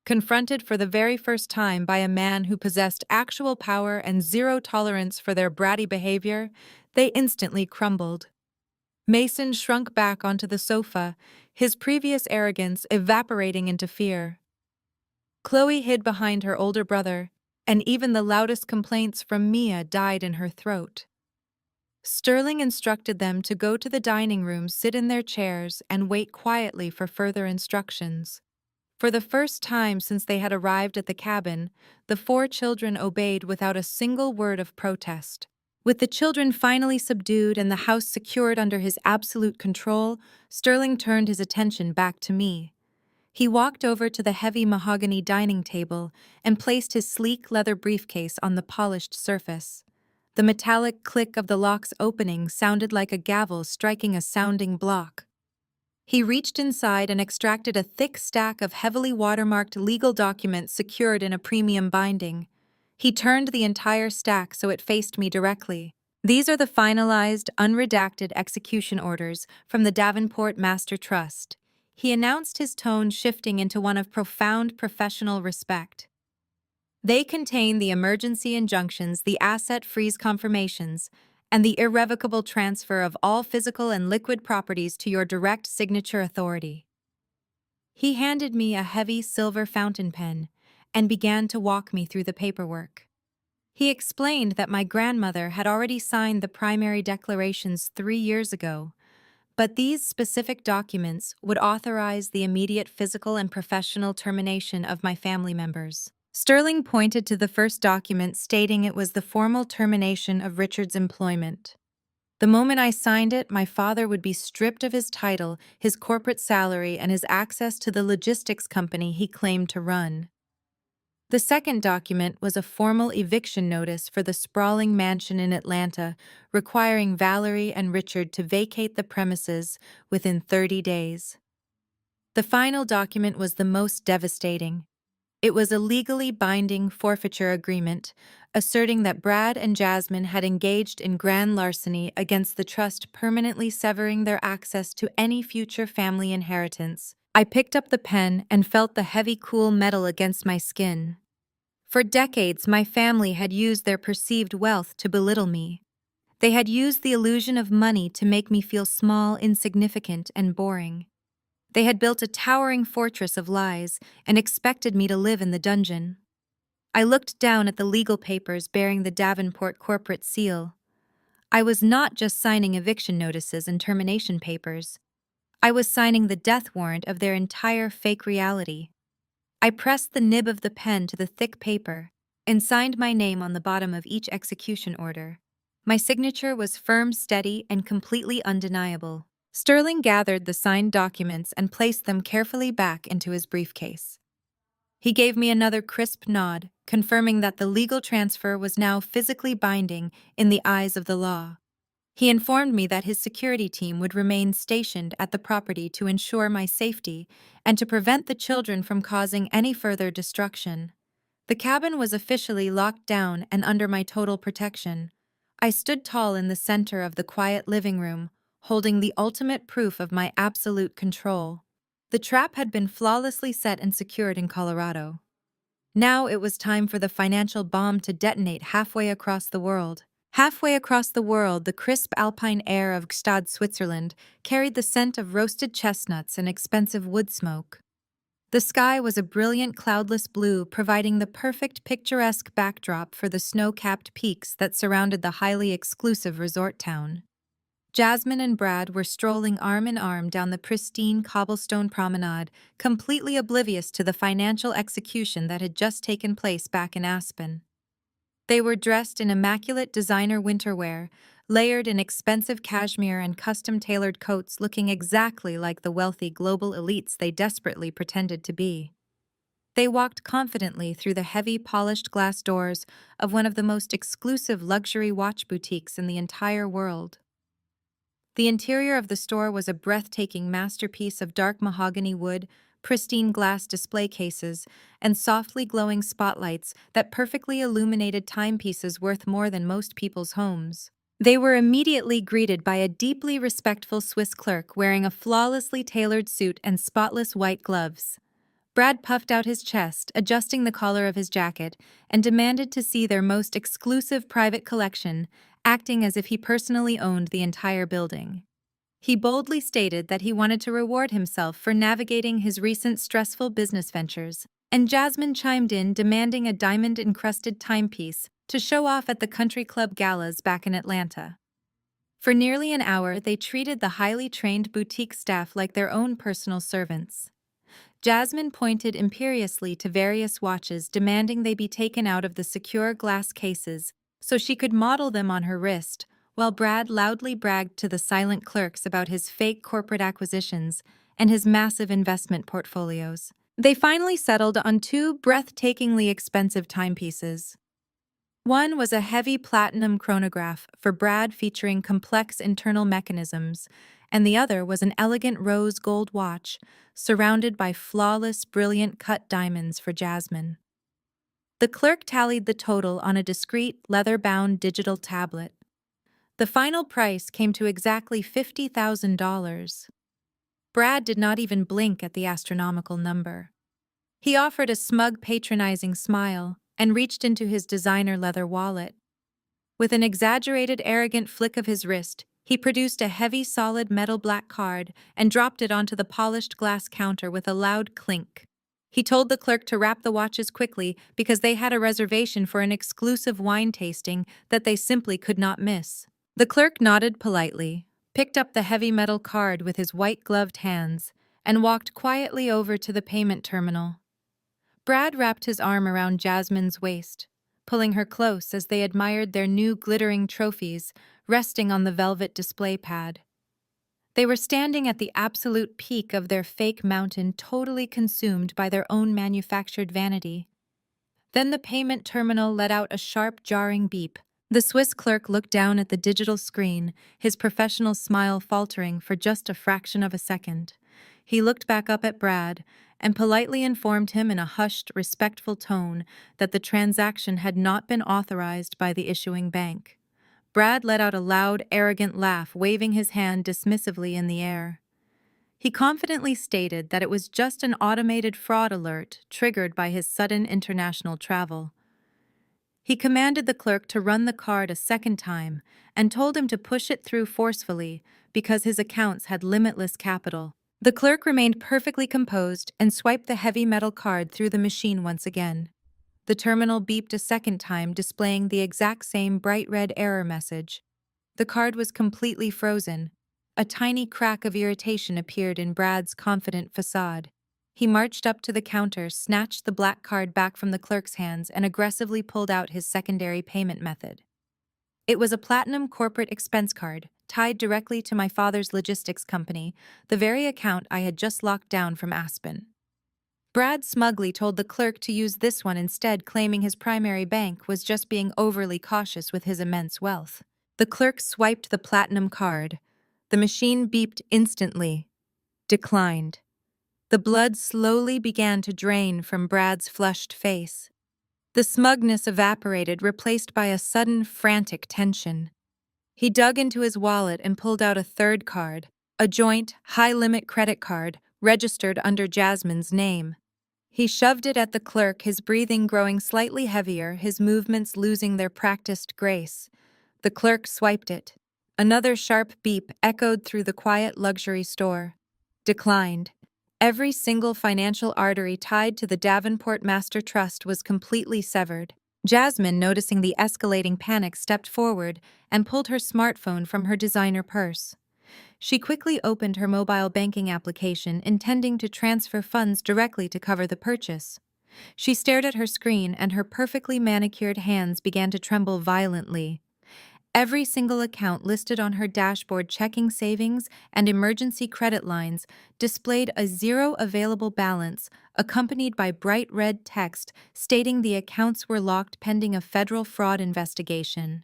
Confronted for the very first time by a man who possessed actual power and zero tolerance for their bratty behavior, they instantly crumbled. Mason shrunk back onto the sofa, his previous arrogance evaporating into fear. Chloe hid behind her older brother, and even the loudest complaints from Mia died in her throat. Sterling instructed them to go to the dining room, sit in their chairs, and wait quietly for further instructions. For the first time since they had arrived at the cabin, the four children obeyed without a single word of protest. With the children finally subdued and the house secured under his absolute control, Sterling turned his attention back to me. He walked over to the heavy mahogany dining table and placed his sleek leather briefcase on the polished surface. The metallic click of the lock's opening sounded like a gavel striking a sounding block. He reached inside and extracted a thick stack of heavily watermarked legal documents secured in a premium binding. He turned the entire stack so it faced me directly. These are the finalized, unredacted execution orders from the Davenport Master Trust. He announced, his tone shifting into one of profound professional respect. They contain the emergency injunctions, the asset freeze confirmations, and the irrevocable transfer of all physical and liquid properties to your direct signature authority. He handed me a heavy silver fountain pen and began to walk me through the paperwork. He explained that my grandmother had already signed the primary declarations 3 years ago, but these specific documents would authorize the immediate physical and professional termination of my family members. Sterling pointed to the first document, stating it was the formal termination of Richard's employment. The moment I signed it, my father would be stripped of his title, his corporate salary, and his access to the logistics company he claimed to run. The second document was a formal eviction notice for the sprawling mansion in Atlanta, requiring Valerie and Richard to vacate the premises within 30 days. The final document was the most devastating. It was a legally binding forfeiture agreement, asserting that Brad and Jasmine had engaged in grand larceny against the trust, permanently severing their access to any future family inheritance. I picked up the pen and felt the heavy, cool metal against my skin. For decades, my family had used their perceived wealth to belittle me. They had used the illusion of money to make me feel small, insignificant, and boring. They had built a towering fortress of lies and expected me to live in the dungeon. I looked down at the legal papers bearing the Davenport corporate seal. I was not just signing eviction notices and termination papers. I was signing the death warrant of their entire fake reality. I pressed the nib of the pen to the thick paper and signed my name on the bottom of each execution order. My signature was firm, steady, and completely undeniable. Sterling gathered the signed documents and placed them carefully back into his briefcase. He gave me another crisp nod, confirming that the legal transfer was now physically binding in the eyes of the law. He informed me that his security team would remain stationed at the property to ensure my safety and to prevent the children from causing any further destruction. The cabin was officially locked down and under my total protection. I stood tall in the center of the quiet living room, holding the ultimate proof of my absolute control. The trap had been flawlessly set and secured in Colorado. Now it was time for the financial bomb to detonate halfway across the world. Halfway across the world, the crisp alpine air of Gstaad, Switzerland, carried the scent of roasted chestnuts and expensive wood smoke. The sky was a brilliant cloudless blue, providing the perfect picturesque backdrop for the snow-capped peaks that surrounded the highly exclusive resort town. Jasmine and Brad were strolling arm in arm down the pristine cobblestone promenade, completely oblivious to the financial execution that had just taken place back in Aspen. They were dressed in immaculate designer winterwear, layered in expensive cashmere and custom-tailored coats, looking exactly like the wealthy global elites they desperately pretended to be. They walked confidently through the heavy polished glass doors of one of the most exclusive luxury watch boutiques in the entire world. The interior of the store was a breathtaking masterpiece of dark mahogany wood, pristine glass display cases, and softly glowing spotlights that perfectly illuminated timepieces worth more than most people's homes. They were immediately greeted by a deeply respectful Swiss clerk wearing a flawlessly tailored suit and spotless white gloves. Brad puffed out his chest, adjusting the collar of his jacket, and demanded to see their most exclusive private collection, acting as if he personally owned the entire building. He boldly stated that he wanted to reward himself for navigating his recent stressful business ventures, and Jasmine chimed in demanding a diamond-encrusted timepiece to show off at the country club galas back in Atlanta. For nearly an hour, they treated the highly trained boutique staff like their own personal servants. Jasmine pointed imperiously to various watches, demanding they be taken out of the secure glass cases so she could model them on her wrist, while Brad loudly bragged to the silent clerks about his fake corporate acquisitions and his massive investment portfolios. They finally settled on two breathtakingly expensive timepieces. One was a heavy platinum chronograph for Brad featuring complex internal mechanisms, and the other was an elegant rose gold watch surrounded by flawless, brilliant cut diamonds for Jasmine. The clerk tallied the total on a discreet, leather-bound digital tablet. The final price came to exactly $50,000. Brad did not even blink at the astronomical number. He offered a smug, patronizing smile and reached into his designer leather wallet. With an exaggerated, arrogant flick of his wrist, he produced a heavy, solid metal black card and dropped it onto the polished glass counter with a loud clink. He told the clerk to wrap the watches quickly because they had a reservation for an exclusive wine tasting that they simply could not miss. The clerk nodded politely, picked up the heavy metal card with his white-gloved hands, and walked quietly over to the payment terminal. Brad wrapped his arm around Jasmine's waist, pulling her close as they admired their new glittering trophies resting on the velvet display pad. They were standing at the absolute peak of their fake mountain, totally consumed by their own manufactured vanity. Then the payment terminal let out a sharp, jarring beep. The Swiss clerk looked down at the digital screen, his professional smile faltering for just a fraction of a second. He looked back up at Brad and politely informed him in a hushed, respectful tone that the transaction had not been authorized by the issuing bank. Brad let out a loud, arrogant laugh, waving his hand dismissively in the air. He confidently stated that it was just an automated fraud alert triggered by his sudden international travel. He commanded the clerk to run the card a second time and told him to push it through forcefully because his accounts had limitless capital. The clerk remained perfectly composed and swiped the heavy metal card through the machine once again. The terminal beeped a second time, displaying the exact same bright red error message. The card was completely frozen. A tiny crack of irritation appeared in Brad's confident facade. He marched up to the counter, snatched the black card back from the clerk's hands, and aggressively pulled out his secondary payment method. It was a platinum corporate expense card, tied directly to my father's logistics company, the very account I had just locked down from Aspen. Brad smugly told the clerk to use this one instead, claiming his primary bank was just being overly cautious with his immense wealth. The clerk swiped the platinum card. The machine beeped instantly. Declined. The blood slowly began to drain from Brad's flushed face. The smugness evaporated, replaced by a sudden, frantic tension. He dug into his wallet and pulled out a third card, a joint, high-limit credit card, registered under Jasmine's name. He shoved it at the clerk, his breathing growing slightly heavier, his movements losing their practiced grace. The clerk swiped it. Another sharp beep echoed through the quiet luxury store. Declined. Every single financial artery tied to the Davenport Master Trust was completely severed. Jasmine, noticing the escalating panic, stepped forward and pulled her smartphone from her designer purse. She quickly opened her mobile banking application, intending to transfer funds directly to cover the purchase. She stared at her screen, and her perfectly manicured hands began to tremble violently. Every single account listed on her dashboard, checking savings and emergency credit lines, displayed a zero available balance, accompanied by bright red text stating the accounts were locked pending a federal fraud investigation.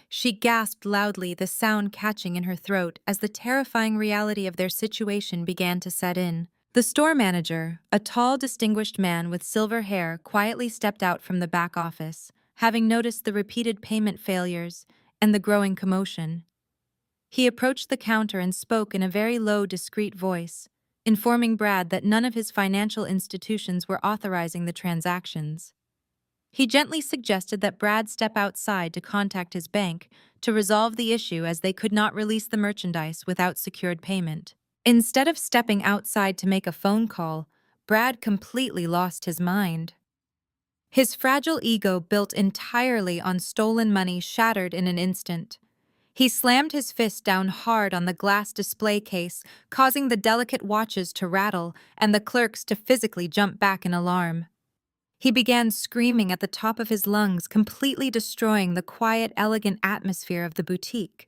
She gasped loudly, the sound catching in her throat as the terrifying reality of their situation began to set in. The store manager, a tall, distinguished man with silver hair, quietly stepped out from the back office, having noticed the repeated payment failures and the growing commotion. He approached the counter and spoke in a very low, discreet voice, informing Brad that none of his financial institutions were authorizing the transactions. He gently suggested that Brad step outside to contact his bank to resolve the issue as they could not release the merchandise without secured payment. Instead of stepping outside to make a phone call, Brad completely lost his mind. His fragile ego, built entirely on stolen money, shattered in an instant. He slammed his fist down hard on the glass display case, causing the delicate watches to rattle and the clerks to physically jump back in alarm. He began screaming at the top of his lungs, completely destroying the quiet, elegant atmosphere of the boutique.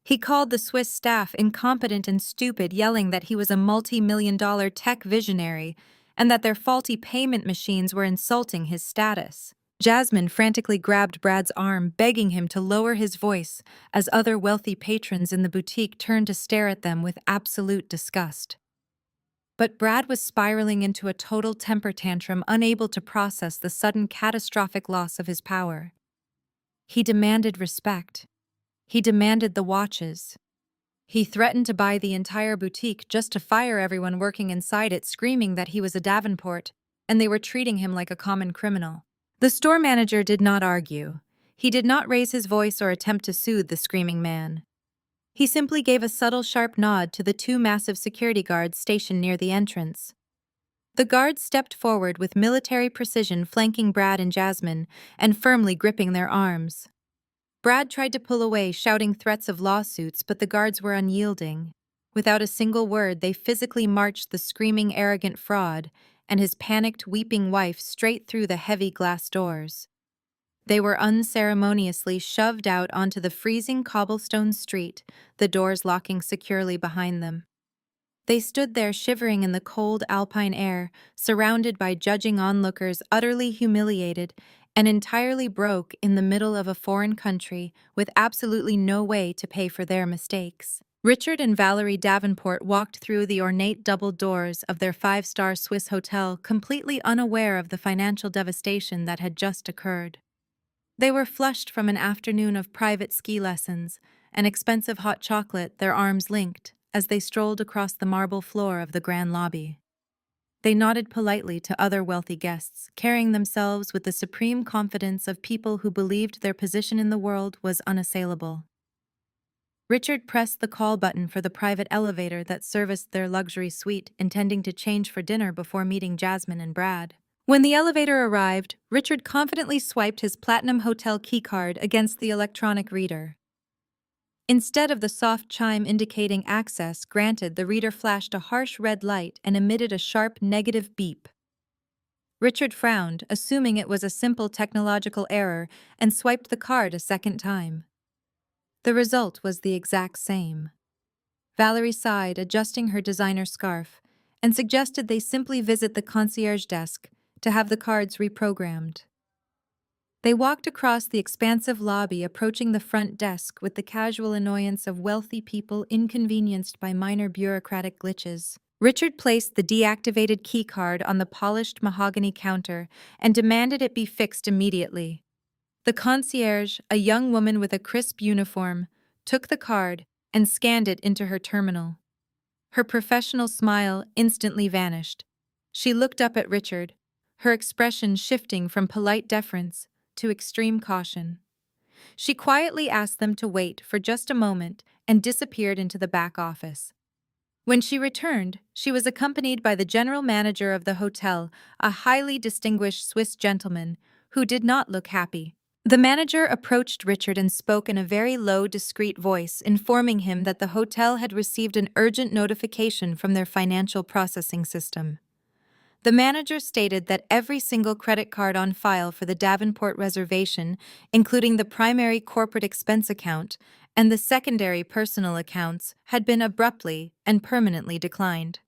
He called the Swiss staff incompetent and stupid, yelling that he was a multi-million-dollar tech visionary and that their faulty payment machines were insulting his status. Jasmine frantically grabbed Brad's arm, begging him to lower his voice as other wealthy patrons in the boutique turned to stare at them with absolute disgust. But Brad was spiraling into a total temper tantrum, unable to process the sudden catastrophic loss of his power. He demanded respect. He demanded the watches. He threatened to buy the entire boutique just to fire everyone working inside it, screaming that he was a Davenport and they were treating him like a common criminal. The store manager did not argue. He did not raise his voice or attempt to soothe the screaming man. He simply gave a subtle, sharp nod to the two massive security guards stationed near the entrance. The guards stepped forward with military precision, flanking Brad and Jasmine and firmly gripping their arms. Brad tried to pull away, shouting threats of lawsuits, but the guards were unyielding. Without a single word, they physically marched the screaming, arrogant fraud and his panicked, weeping wife straight through the heavy glass doors. They were unceremoniously shoved out onto the freezing cobblestone street, the doors locking securely behind them. They stood there shivering in the cold alpine air, surrounded by judging onlookers, utterly humiliated and entirely broke in the middle of a foreign country with absolutely no way to pay for their mistakes. Richard and Valerie Davenport walked through the ornate double doors of their five-star Swiss hotel, completely unaware of the financial devastation that had just occurred. They were flushed from an afternoon of private ski lessons and expensive hot chocolate, their arms linked, as they strolled across the marble floor of the grand lobby. They nodded politely to other wealthy guests, carrying themselves with the supreme confidence of people who believed their position in the world was unassailable. Richard pressed the call button for the private elevator that serviced their luxury suite, intending to change for dinner before meeting Jasmine and Brad. When the elevator arrived, Richard confidently swiped his Platinum Hotel keycard against the electronic reader. Instead of the soft chime indicating access granted, the reader flashed a harsh red light and emitted a sharp negative beep. Richard frowned, assuming it was a simple technological error, and swiped the card a second time. The result was the exact same. Valerie sighed, adjusting her designer scarf, and suggested they simply visit the concierge desk to have the cards reprogrammed. They walked across the expansive lobby, approaching the front desk with the casual annoyance of wealthy people inconvenienced by minor bureaucratic glitches. Richard placed the deactivated keycard on the polished mahogany counter and demanded it be fixed immediately. The concierge, a young woman with a crisp uniform, took the card and scanned it into her terminal. Her professional smile instantly vanished. She looked up at Richard, her expression shifting from polite deference to extreme caution. She quietly asked them to wait for just a moment and disappeared into the back office. When she returned, she was accompanied by the general manager of the hotel, a highly distinguished Swiss gentleman who did not look happy. The manager approached Richard and spoke in a very low, discreet voice, informing him that the hotel had received an urgent notification from their financial processing system. The manager stated that every single credit card on file for the Davenport reservation, including the primary corporate expense account and the secondary personal accounts, had been abruptly and permanently declined.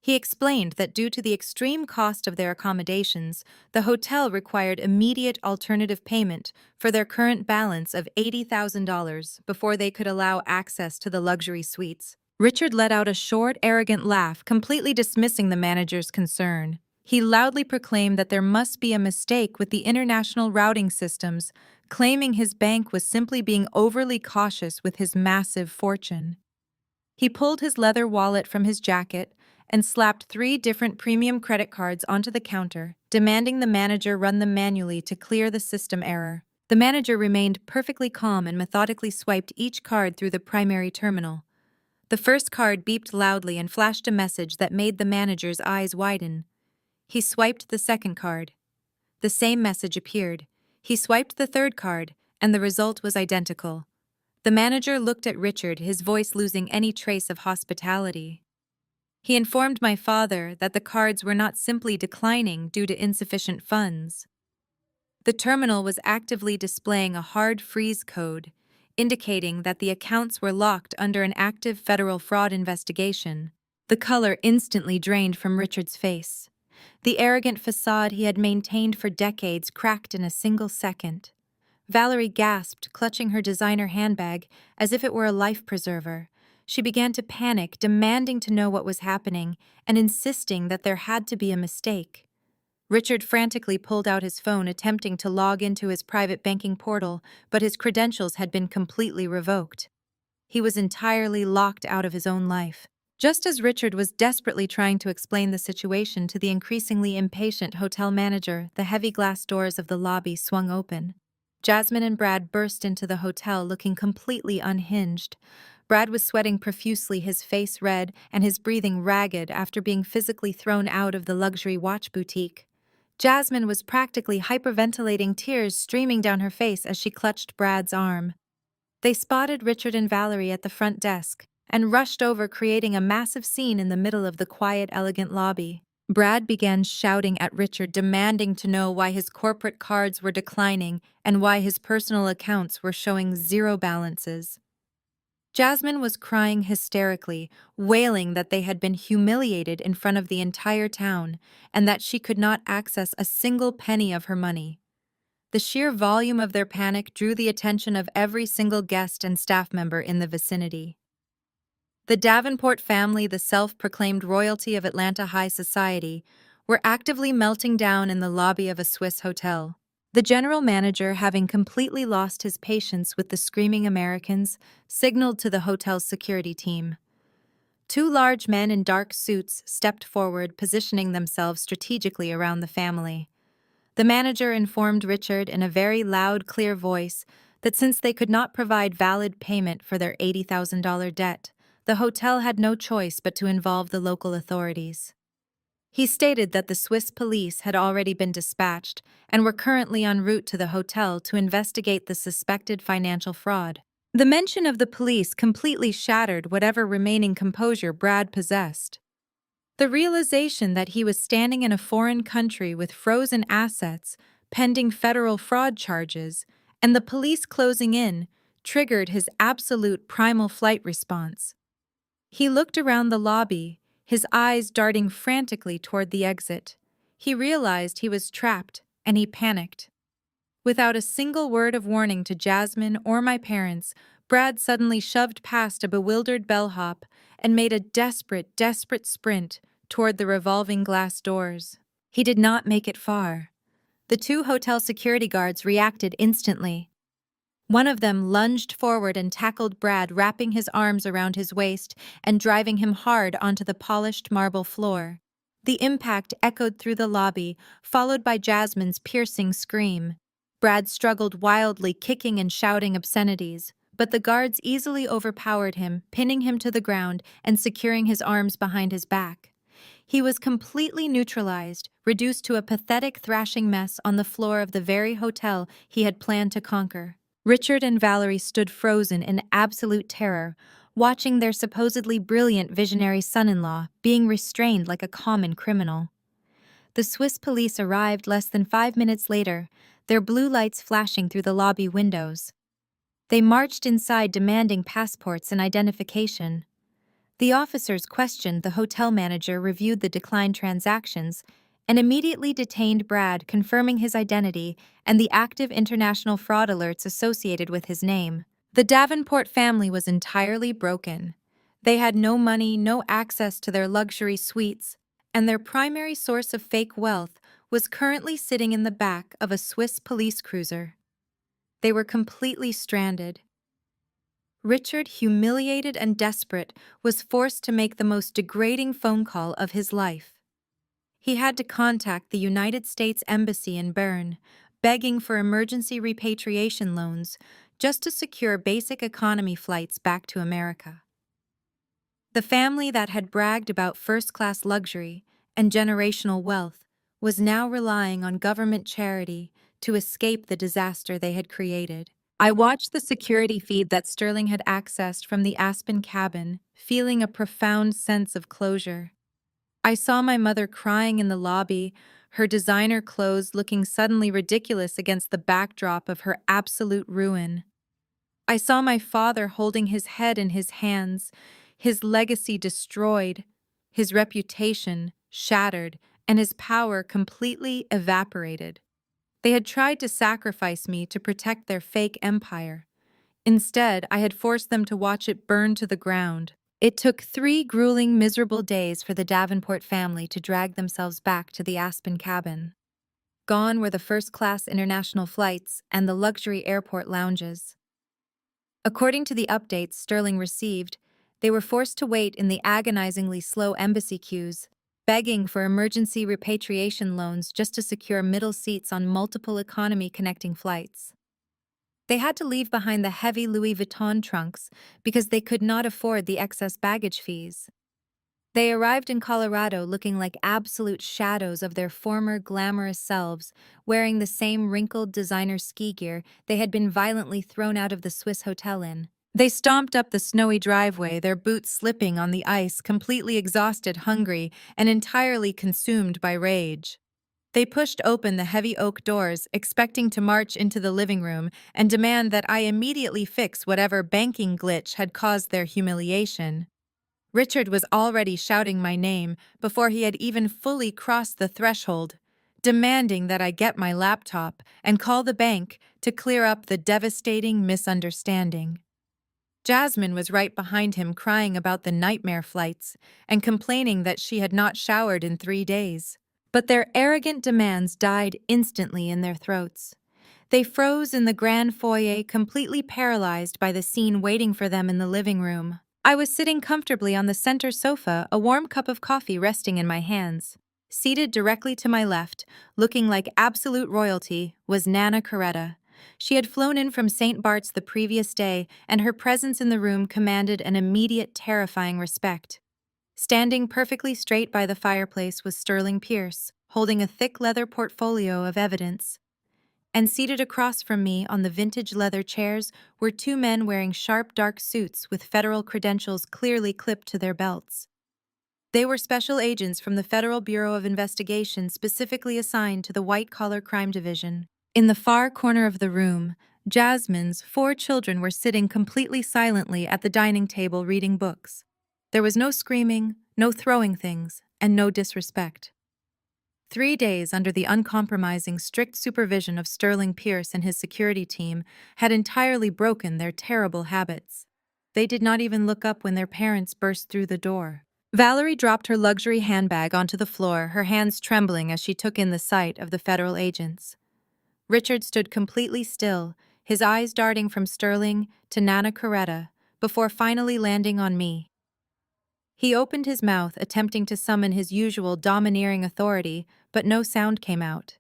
He explained that due to the extreme cost of their accommodations, the hotel required immediate alternative payment for their current balance of $80,000 before they could allow access to the luxury suites. Richard let out a short, arrogant laugh, completely dismissing the manager's concern. He loudly proclaimed that there must be a mistake with the international routing systems, claiming his bank was simply being overly cautious with his massive fortune. He pulled his leather wallet from his jacket and slapped 3 different premium credit cards onto the counter, demanding the manager run them manually to clear the system error. The manager remained perfectly calm and methodically swiped each card through the primary terminal. The first card beeped loudly and flashed a message that made the manager's eyes widen. He swiped the second card. The same message appeared. He swiped the third card, and the result was identical. The manager looked at Richard, his voice losing any trace of hospitality. He informed my father that the cards were not simply declining due to insufficient funds. The terminal was actively displaying a hard freeze code, indicating that the accounts were locked under an active federal fraud investigation. The color instantly drained from Richard's face. The arrogant facade he had maintained for decades cracked in a single second. Valerie gasped, clutching her designer handbag as if it were a life preserver. She began to panic, demanding to know what was happening and insisting that there had to be a mistake. Richard frantically pulled out his phone, attempting to log into his private banking portal, but his credentials had been completely revoked. He was entirely locked out of his own life. Just as Richard was desperately trying to explain the situation to the increasingly impatient hotel manager, the heavy glass doors of the lobby swung open. Jasmine and Brad burst into the hotel looking completely unhinged. Brad was sweating profusely, his face red and his breathing ragged after being physically thrown out of the luxury watch boutique. Jasmine was practically hyperventilating, tears streaming down her face as she clutched Brad's arm. They spotted Richard and Valerie at the front desk and rushed over, creating a massive scene in the middle of the quiet, elegant lobby. Brad began shouting at Richard, demanding to know why his corporate cards were declining and why his personal accounts were showing zero balances. Jasmine was crying hysterically, wailing that they had been humiliated in front of the entire town and that she could not access a single penny of her money. The sheer volume of their panic drew the attention of every single guest and staff member in the vicinity. The Davenport family, the self-proclaimed royalty of Atlanta high society, were actively melting down in the lobby of a Swiss hotel. The general manager, having completely lost his patience with the screaming Americans, signaled to the hotel's security team. 2 large men in dark suits stepped forward, positioning themselves strategically around the family. The manager informed Richard in a very loud, clear voice that since they could not provide valid payment for their $80,000 debt, the hotel had no choice but to involve the local authorities. He stated that the Swiss police had already been dispatched and were currently en route to the hotel to investigate the suspected financial fraud. The mention of the police completely shattered whatever remaining composure Brad possessed. The realization that he was standing in a foreign country with frozen assets, pending federal fraud charges, and the police closing in triggered his absolute primal flight response. He looked around the lobby, his eyes darting frantically toward the exit. He realized he was trapped, and he panicked. Without a single word of warning to Jasmine or my parents, Brad suddenly shoved past a bewildered bellhop and made a desperate, desperate sprint toward the revolving glass doors. He did not make it far. The 2 hotel security guards reacted instantly. One of them lunged forward and tackled Brad, wrapping his arms around his waist and driving him hard onto the polished marble floor. The impact echoed through the lobby, followed by Jasmine's piercing scream. Brad struggled wildly, kicking and shouting obscenities, but the guards easily overpowered him, pinning him to the ground and securing his arms behind his back. He was completely neutralized, reduced to a pathetic thrashing mess on the floor of the very hotel he had planned to conquer. Richard and Valerie stood frozen in absolute terror, watching their supposedly brilliant visionary son-in-law being restrained like a common criminal. The Swiss police arrived less than 5 minutes later, their blue lights flashing through the lobby windows. They marched inside demanding passports and identification. The officers questioned the hotel manager, reviewed the declined transactions, and immediately detained Brad, confirming his identity and the active international fraud alerts associated with his name. The Davenport family was entirely broken. They had no money, no access to their luxury suites, and their primary source of fake wealth was currently sitting in the back of a Swiss police cruiser. They were completely stranded. Richard, humiliated and desperate, was forced to make the most degrading phone call of his life. He had to contact the United States Embassy in Bern, begging for emergency repatriation loans just to secure basic economy flights back to America. The family that had bragged about first-class luxury and generational wealth was now relying on government charity to escape the disaster they had created. I watched the security feed that Sterling had accessed from the Aspen cabin, feeling a profound sense of closure. I saw my mother crying in the lobby, her designer clothes looking suddenly ridiculous against the backdrop of her absolute ruin. I saw my father holding his head in his hands, his legacy destroyed, his reputation shattered, and his power completely evaporated. They had tried to sacrifice me to protect their fake empire. Instead, I had forced them to watch it burn to the ground. It took 3 grueling, miserable days for the Davenport family to drag themselves back to the Aspen cabin. Gone were the first-class international flights and the luxury airport lounges. According to the updates Sterling received, they were forced to wait in the agonizingly slow embassy queues, begging for emergency repatriation loans just to secure middle seats on multiple economy-connecting flights. They had to leave behind the heavy Louis Vuitton trunks because they could not afford the excess baggage fees. They arrived in Colorado looking like absolute shadows of their former glamorous selves, wearing the same wrinkled designer ski gear they had been violently thrown out of the Swiss hotel in. They stomped up the snowy driveway, their boots slipping on the ice, completely exhausted, hungry, and entirely consumed by rage. They pushed open the heavy oak doors, expecting to march into the living room and demand that I immediately fix whatever banking glitch had caused their humiliation. Richard was already shouting my name before he had even fully crossed the threshold, demanding that I get my laptop and call the bank to clear up the devastating misunderstanding. Jasmine was right behind him, crying about the nightmare flights and complaining that she had not showered in 3 days. But their arrogant demands died instantly in their throats. They froze in the grand foyer, completely paralyzed by the scene waiting for them in the living room. I was sitting comfortably on the center sofa, a warm cup of coffee resting in my hands. Seated directly to my left, looking like absolute royalty, was Nana Coretta. She had flown in from St. Bart's the previous day, and her presence in the room commanded an immediate, terrifying respect. Standing perfectly straight by the fireplace was Sterling Pierce, holding a thick leather portfolio of evidence. And seated across from me on the vintage leather chairs were 2 men wearing sharp, dark suits with federal credentials clearly clipped to their belts. They were special agents from the Federal Bureau of Investigation specifically assigned to the White-Collar Crime Division. In the far corner of the room, Jasmine's 4 children were sitting completely silently at the dining table reading books. There was no screaming, no throwing things, and no disrespect. 3 days under the uncompromising, strict supervision of Sterling Pierce and his security team had entirely broken their terrible habits. They did not even look up when their parents burst through the door. Valerie dropped her luxury handbag onto the floor, her hands trembling as she took in the sight of the federal agents. Richard stood completely still, his eyes darting from Sterling to Nana Coretta, before finally landing on me. He opened his mouth, attempting to summon his usual domineering authority, but no sound came out.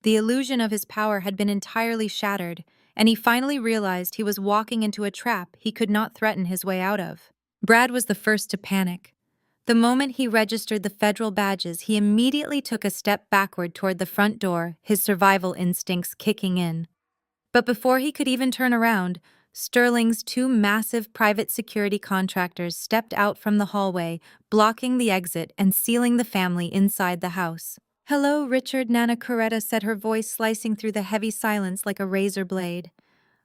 The illusion of his power had been entirely shattered, and he finally realized he was walking into a trap he could not threaten his way out of. Brad was the first to panic. The moment he registered the federal badges, he immediately took a step backward toward the front door, his survival instincts kicking in. But before he could even turn around, Sterling's 2 massive private security contractors stepped out from the hallway, blocking the exit and sealing the family inside the house. "Hello, Richard," Nana Coretta said, her voice slicing through the heavy silence like a razor blade.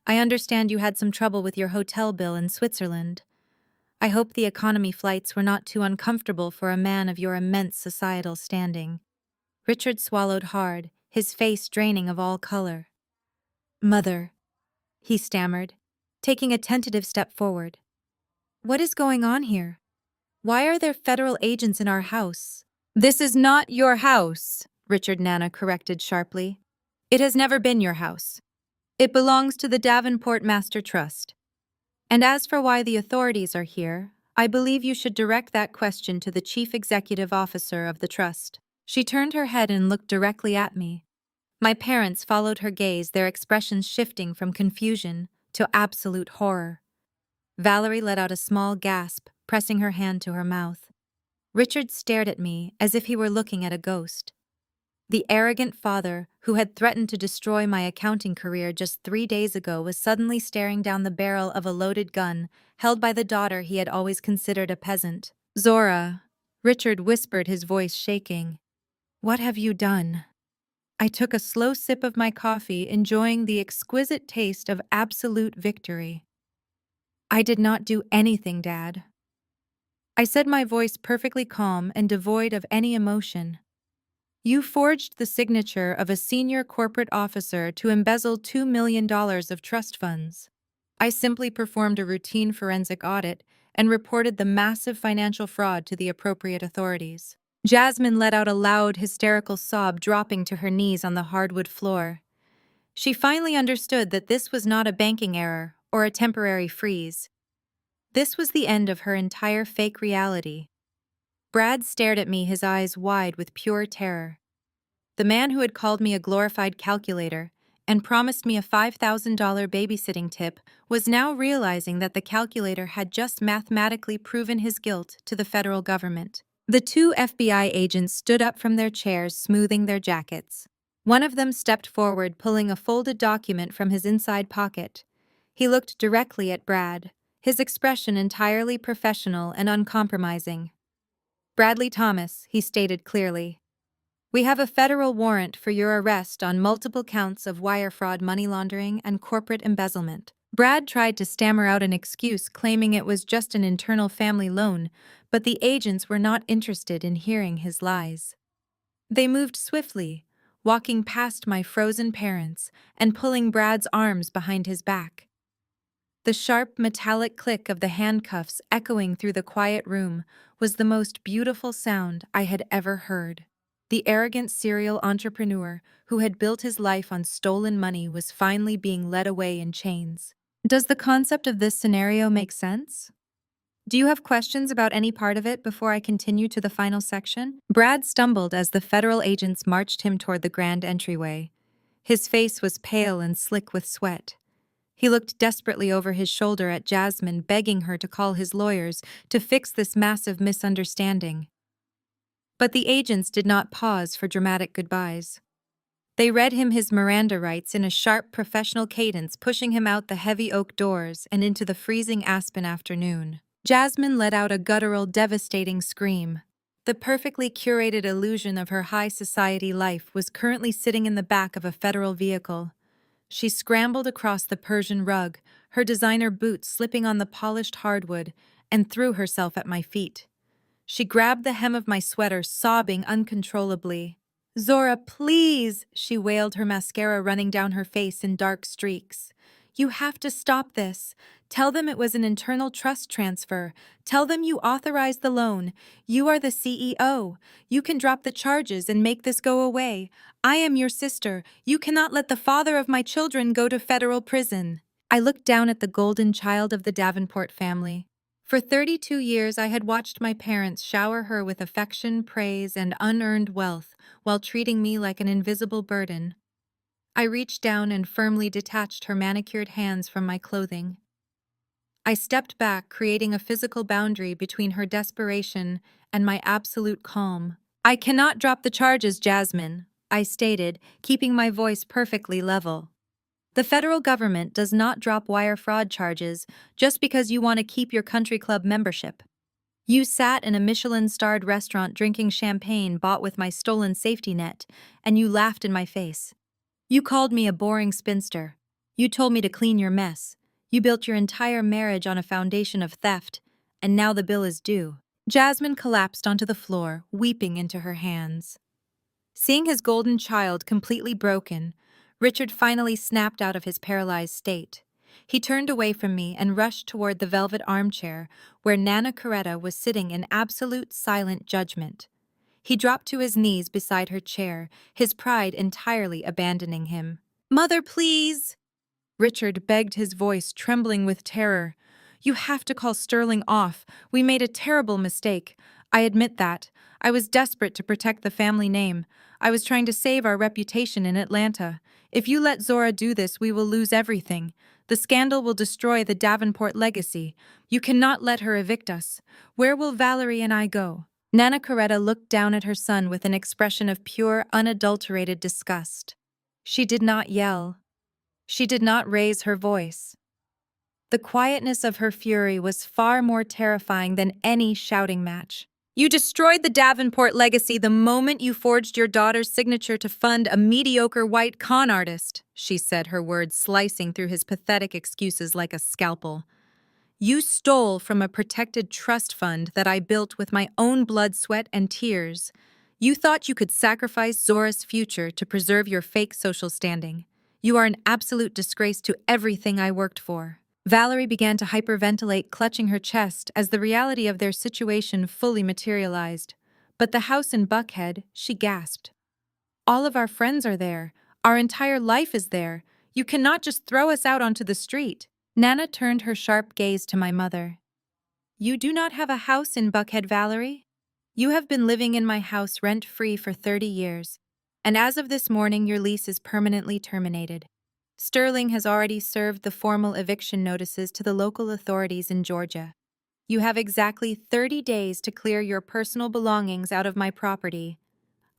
"I understand you had some trouble with your hotel bill in Switzerland. I hope the economy flights were not too uncomfortable for a man of your immense societal standing." Richard swallowed hard, his face draining of all color. "Mother," he stammered, taking a tentative step forward. What is going on here? Why are there federal agents in our house? This is not your house, Richard Nana corrected sharply. It has never been your house. It belongs to the Davenport Master Trust. And as for why the authorities are here, I believe you should direct that question to the Chief Executive Officer of the Trust. She turned her head and looked directly at me. My parents followed her gaze, their expressions shifting from confusion to absolute horror. Valerie let out a small gasp, pressing her hand to her mouth. Richard stared at me as if he were looking at a ghost. The arrogant father, who had threatened to destroy my accounting career just 3 days ago, was suddenly staring down the barrel of a loaded gun held by the daughter he had always considered a peasant. Zora, Richard whispered, his voice shaking. What have you done? I took a slow sip of my coffee, enjoying the exquisite taste of absolute victory. I did not do anything, Dad. I said, my voice perfectly calm and devoid of any emotion. You forged the signature of a senior corporate officer to embezzle $2 million of trust funds. I simply performed a routine forensic audit and reported the massive financial fraud to the appropriate authorities. Jasmine let out a loud, hysterical sob, dropping to her knees on the hardwood floor. She finally understood that this was not a banking error or a temporary freeze. This was the end of her entire fake reality. Brad stared at me, his eyes wide with pure terror. The man who had called me a glorified calculator and promised me a $5,000 babysitting tip was now realizing that the calculator had just mathematically proven his guilt to the federal government. The two FBI agents stood up from their chairs, smoothing their jackets. One of them stepped forward, pulling a folded document from his inside pocket. He looked directly at Brad, his expression entirely professional and uncompromising. Bradley Thomas, he stated clearly. We have a federal warrant for your arrest on multiple counts of wire fraud, money laundering, and corporate embezzlement. Brad tried to stammer out an excuse, claiming it was just an internal family loan, but the agents were not interested in hearing his lies. They moved swiftly, walking past my frozen parents and pulling Brad's arms behind his back. The sharp, metallic click of the handcuffs echoing through the quiet room was the most beautiful sound I had ever heard. The arrogant serial entrepreneur who had built his life on stolen money was finally being led away in chains. Does the concept of this scenario make sense? Do you have questions about any part of it before I continue to the final section? Brad stumbled as the federal agents marched him toward the grand entryway. His face was pale and slick with sweat. He looked desperately over his shoulder at Jasmine, begging her to call his lawyers to fix this massive misunderstanding. But the agents did not pause for dramatic goodbyes. They read him his Miranda rights in a sharp, professional cadence, pushing him out the heavy oak doors and into the freezing aspen afternoon. Jasmine let out a guttural, devastating scream. The perfectly curated illusion of her high society life was currently sitting in the back of a federal vehicle. She scrambled across the Persian rug, her designer boots slipping on the polished hardwood, and threw herself at my feet. She grabbed the hem of my sweater, sobbing uncontrollably. Zora, please, she wailed, her mascara running down her face in dark streaks. You have to stop this. Tell them it was an internal trust transfer. Tell them you authorized the loan. You are the CEO. You can drop the charges and make this go away. I am your sister. You cannot let the father of my children go to federal prison. I looked down at the golden child of the Davenport family. For 32 years, I had watched my parents shower her with affection, praise, and unearned wealth while treating me like an invisible burden. I reached down and firmly detached her manicured hands from my clothing. I stepped back, creating a physical boundary between her desperation and my absolute calm. I cannot drop the charges, Jasmine, I stated, keeping my voice perfectly level. The federal government does not drop wire fraud charges just because you want to keep your country club membership. You sat in a Michelin-starred restaurant drinking champagne bought with my stolen safety net, and you laughed in my face. You called me a boring spinster. You told me to clean your mess. You built your entire marriage on a foundation of theft, and now the bill is due. Jasmine collapsed onto the floor, weeping into her hands. Seeing his golden child completely broken, Richard finally snapped out of his paralyzed state. He turned away from me and rushed toward the velvet armchair where Nana Coretta was sitting in absolute silent judgment. He dropped to his knees beside her chair, his pride entirely abandoning him. "Mother, please!" Richard begged, his voice trembling with terror. "You have to call Sterling off. We made a terrible mistake. I admit that. I was desperate to protect the family name. I was trying to save our reputation in Atlanta. If you let Zora do this, we will lose everything. The scandal will destroy the Davenport legacy. You cannot let her evict us. Where will Valerie and I go?" Nana Coretta looked down at her son with an expression of pure, unadulterated disgust. She did not yell. She did not raise her voice. The quietness of her fury was far more terrifying than any shouting match. "You destroyed the Davenport legacy the moment you forged your daughter's signature to fund a mediocre white con artist," she said, her words slicing through his pathetic excuses like a scalpel. "You stole from a protected trust fund that I built with my own blood, sweat, and tears. You thought you could sacrifice Zora's future to preserve your fake social standing. You are an absolute disgrace to everything I worked for." Valerie began to hyperventilate, clutching her chest as the reality of their situation fully materialized. "But the house in Buckhead," she gasped. "All of our friends are there. Our entire life is there. You cannot just throw us out onto the street." Nana turned her sharp gaze to my mother. "You do not have a house in Buckhead, Valerie? You have been living in my house rent-free for 30 years, and as of this morning your lease is permanently terminated. Sterling has already served the formal eviction notices to the local authorities in Georgia. You have exactly 30 days to clear your personal belongings out of my property.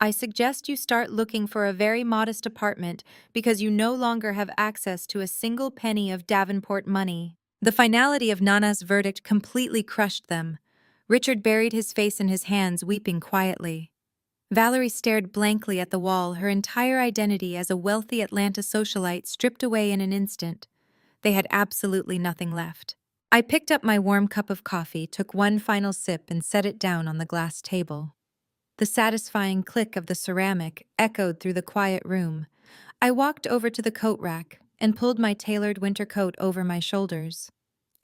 I suggest you start looking for a very modest apartment because you no longer have access to a single penny of Davenport money." The finality of Nana's verdict completely crushed them. Richard buried his face in his hands, weeping quietly. Valerie stared blankly at the wall, her entire identity as a wealthy Atlanta socialite stripped away in an instant. They had absolutely nothing left. I picked up my warm cup of coffee, took one final sip, and set it down on the glass table. The satisfying click of the ceramic echoed through the quiet room. I walked over to the coat rack and pulled my tailored winter coat over my shoulders.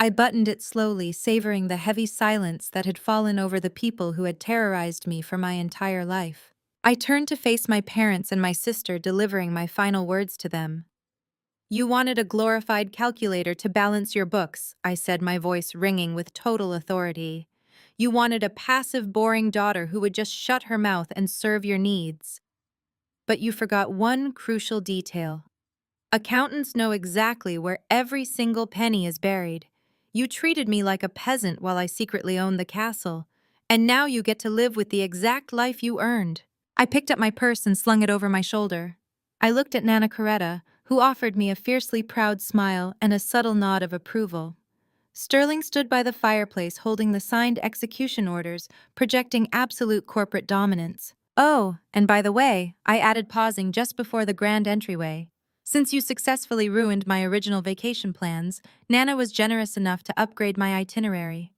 I buttoned it slowly, savoring the heavy silence that had fallen over the people who had terrorized me for my entire life. I turned to face my parents and my sister, delivering my final words to them. "You wanted a glorified calculator to balance your books," I said, my voice ringing with total authority. "You wanted a passive, boring daughter who would just shut her mouth and serve your needs. But you forgot one crucial detail. Accountants know exactly where every single penny is buried. You treated me like a peasant while I secretly owned the castle, and now you get to live with the exact life you earned." I picked up my purse and slung it over my shoulder. I looked at Nana Coretta, who offered me a fiercely proud smile and a subtle nod of approval. Sterling stood by the fireplace holding the signed execution orders, projecting absolute corporate dominance. "Oh, and by the way," I added, pausing just before the grand entryway, "since you successfully ruined my original vacation plans, Nana was generous enough to upgrade my itinerary.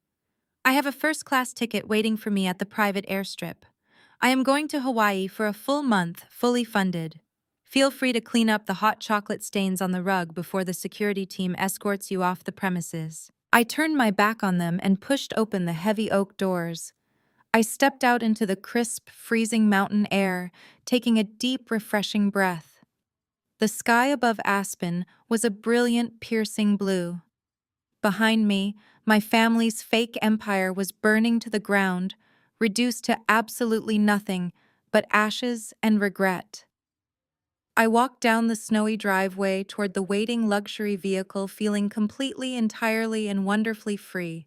I have a first-class ticket waiting for me at the private airstrip. I am going to Hawaii for a full month, fully funded. Feel free to clean up the hot chocolate stains on the rug before the security team escorts you off the premises." I turned my back on them and pushed open the heavy oak doors. I stepped out into the crisp, freezing mountain air, taking a deep, refreshing breath. The sky above Aspen was a brilliant, piercing blue. Behind me, my family's fake empire was burning to the ground, reduced to absolutely nothing but ashes and regret. I walked down the snowy driveway toward the waiting luxury vehicle, feeling completely, entirely, and wonderfully free.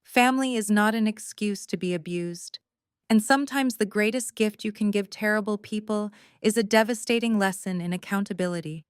Family is not an excuse to be abused, and sometimes the greatest gift you can give terrible people is a devastating lesson in accountability.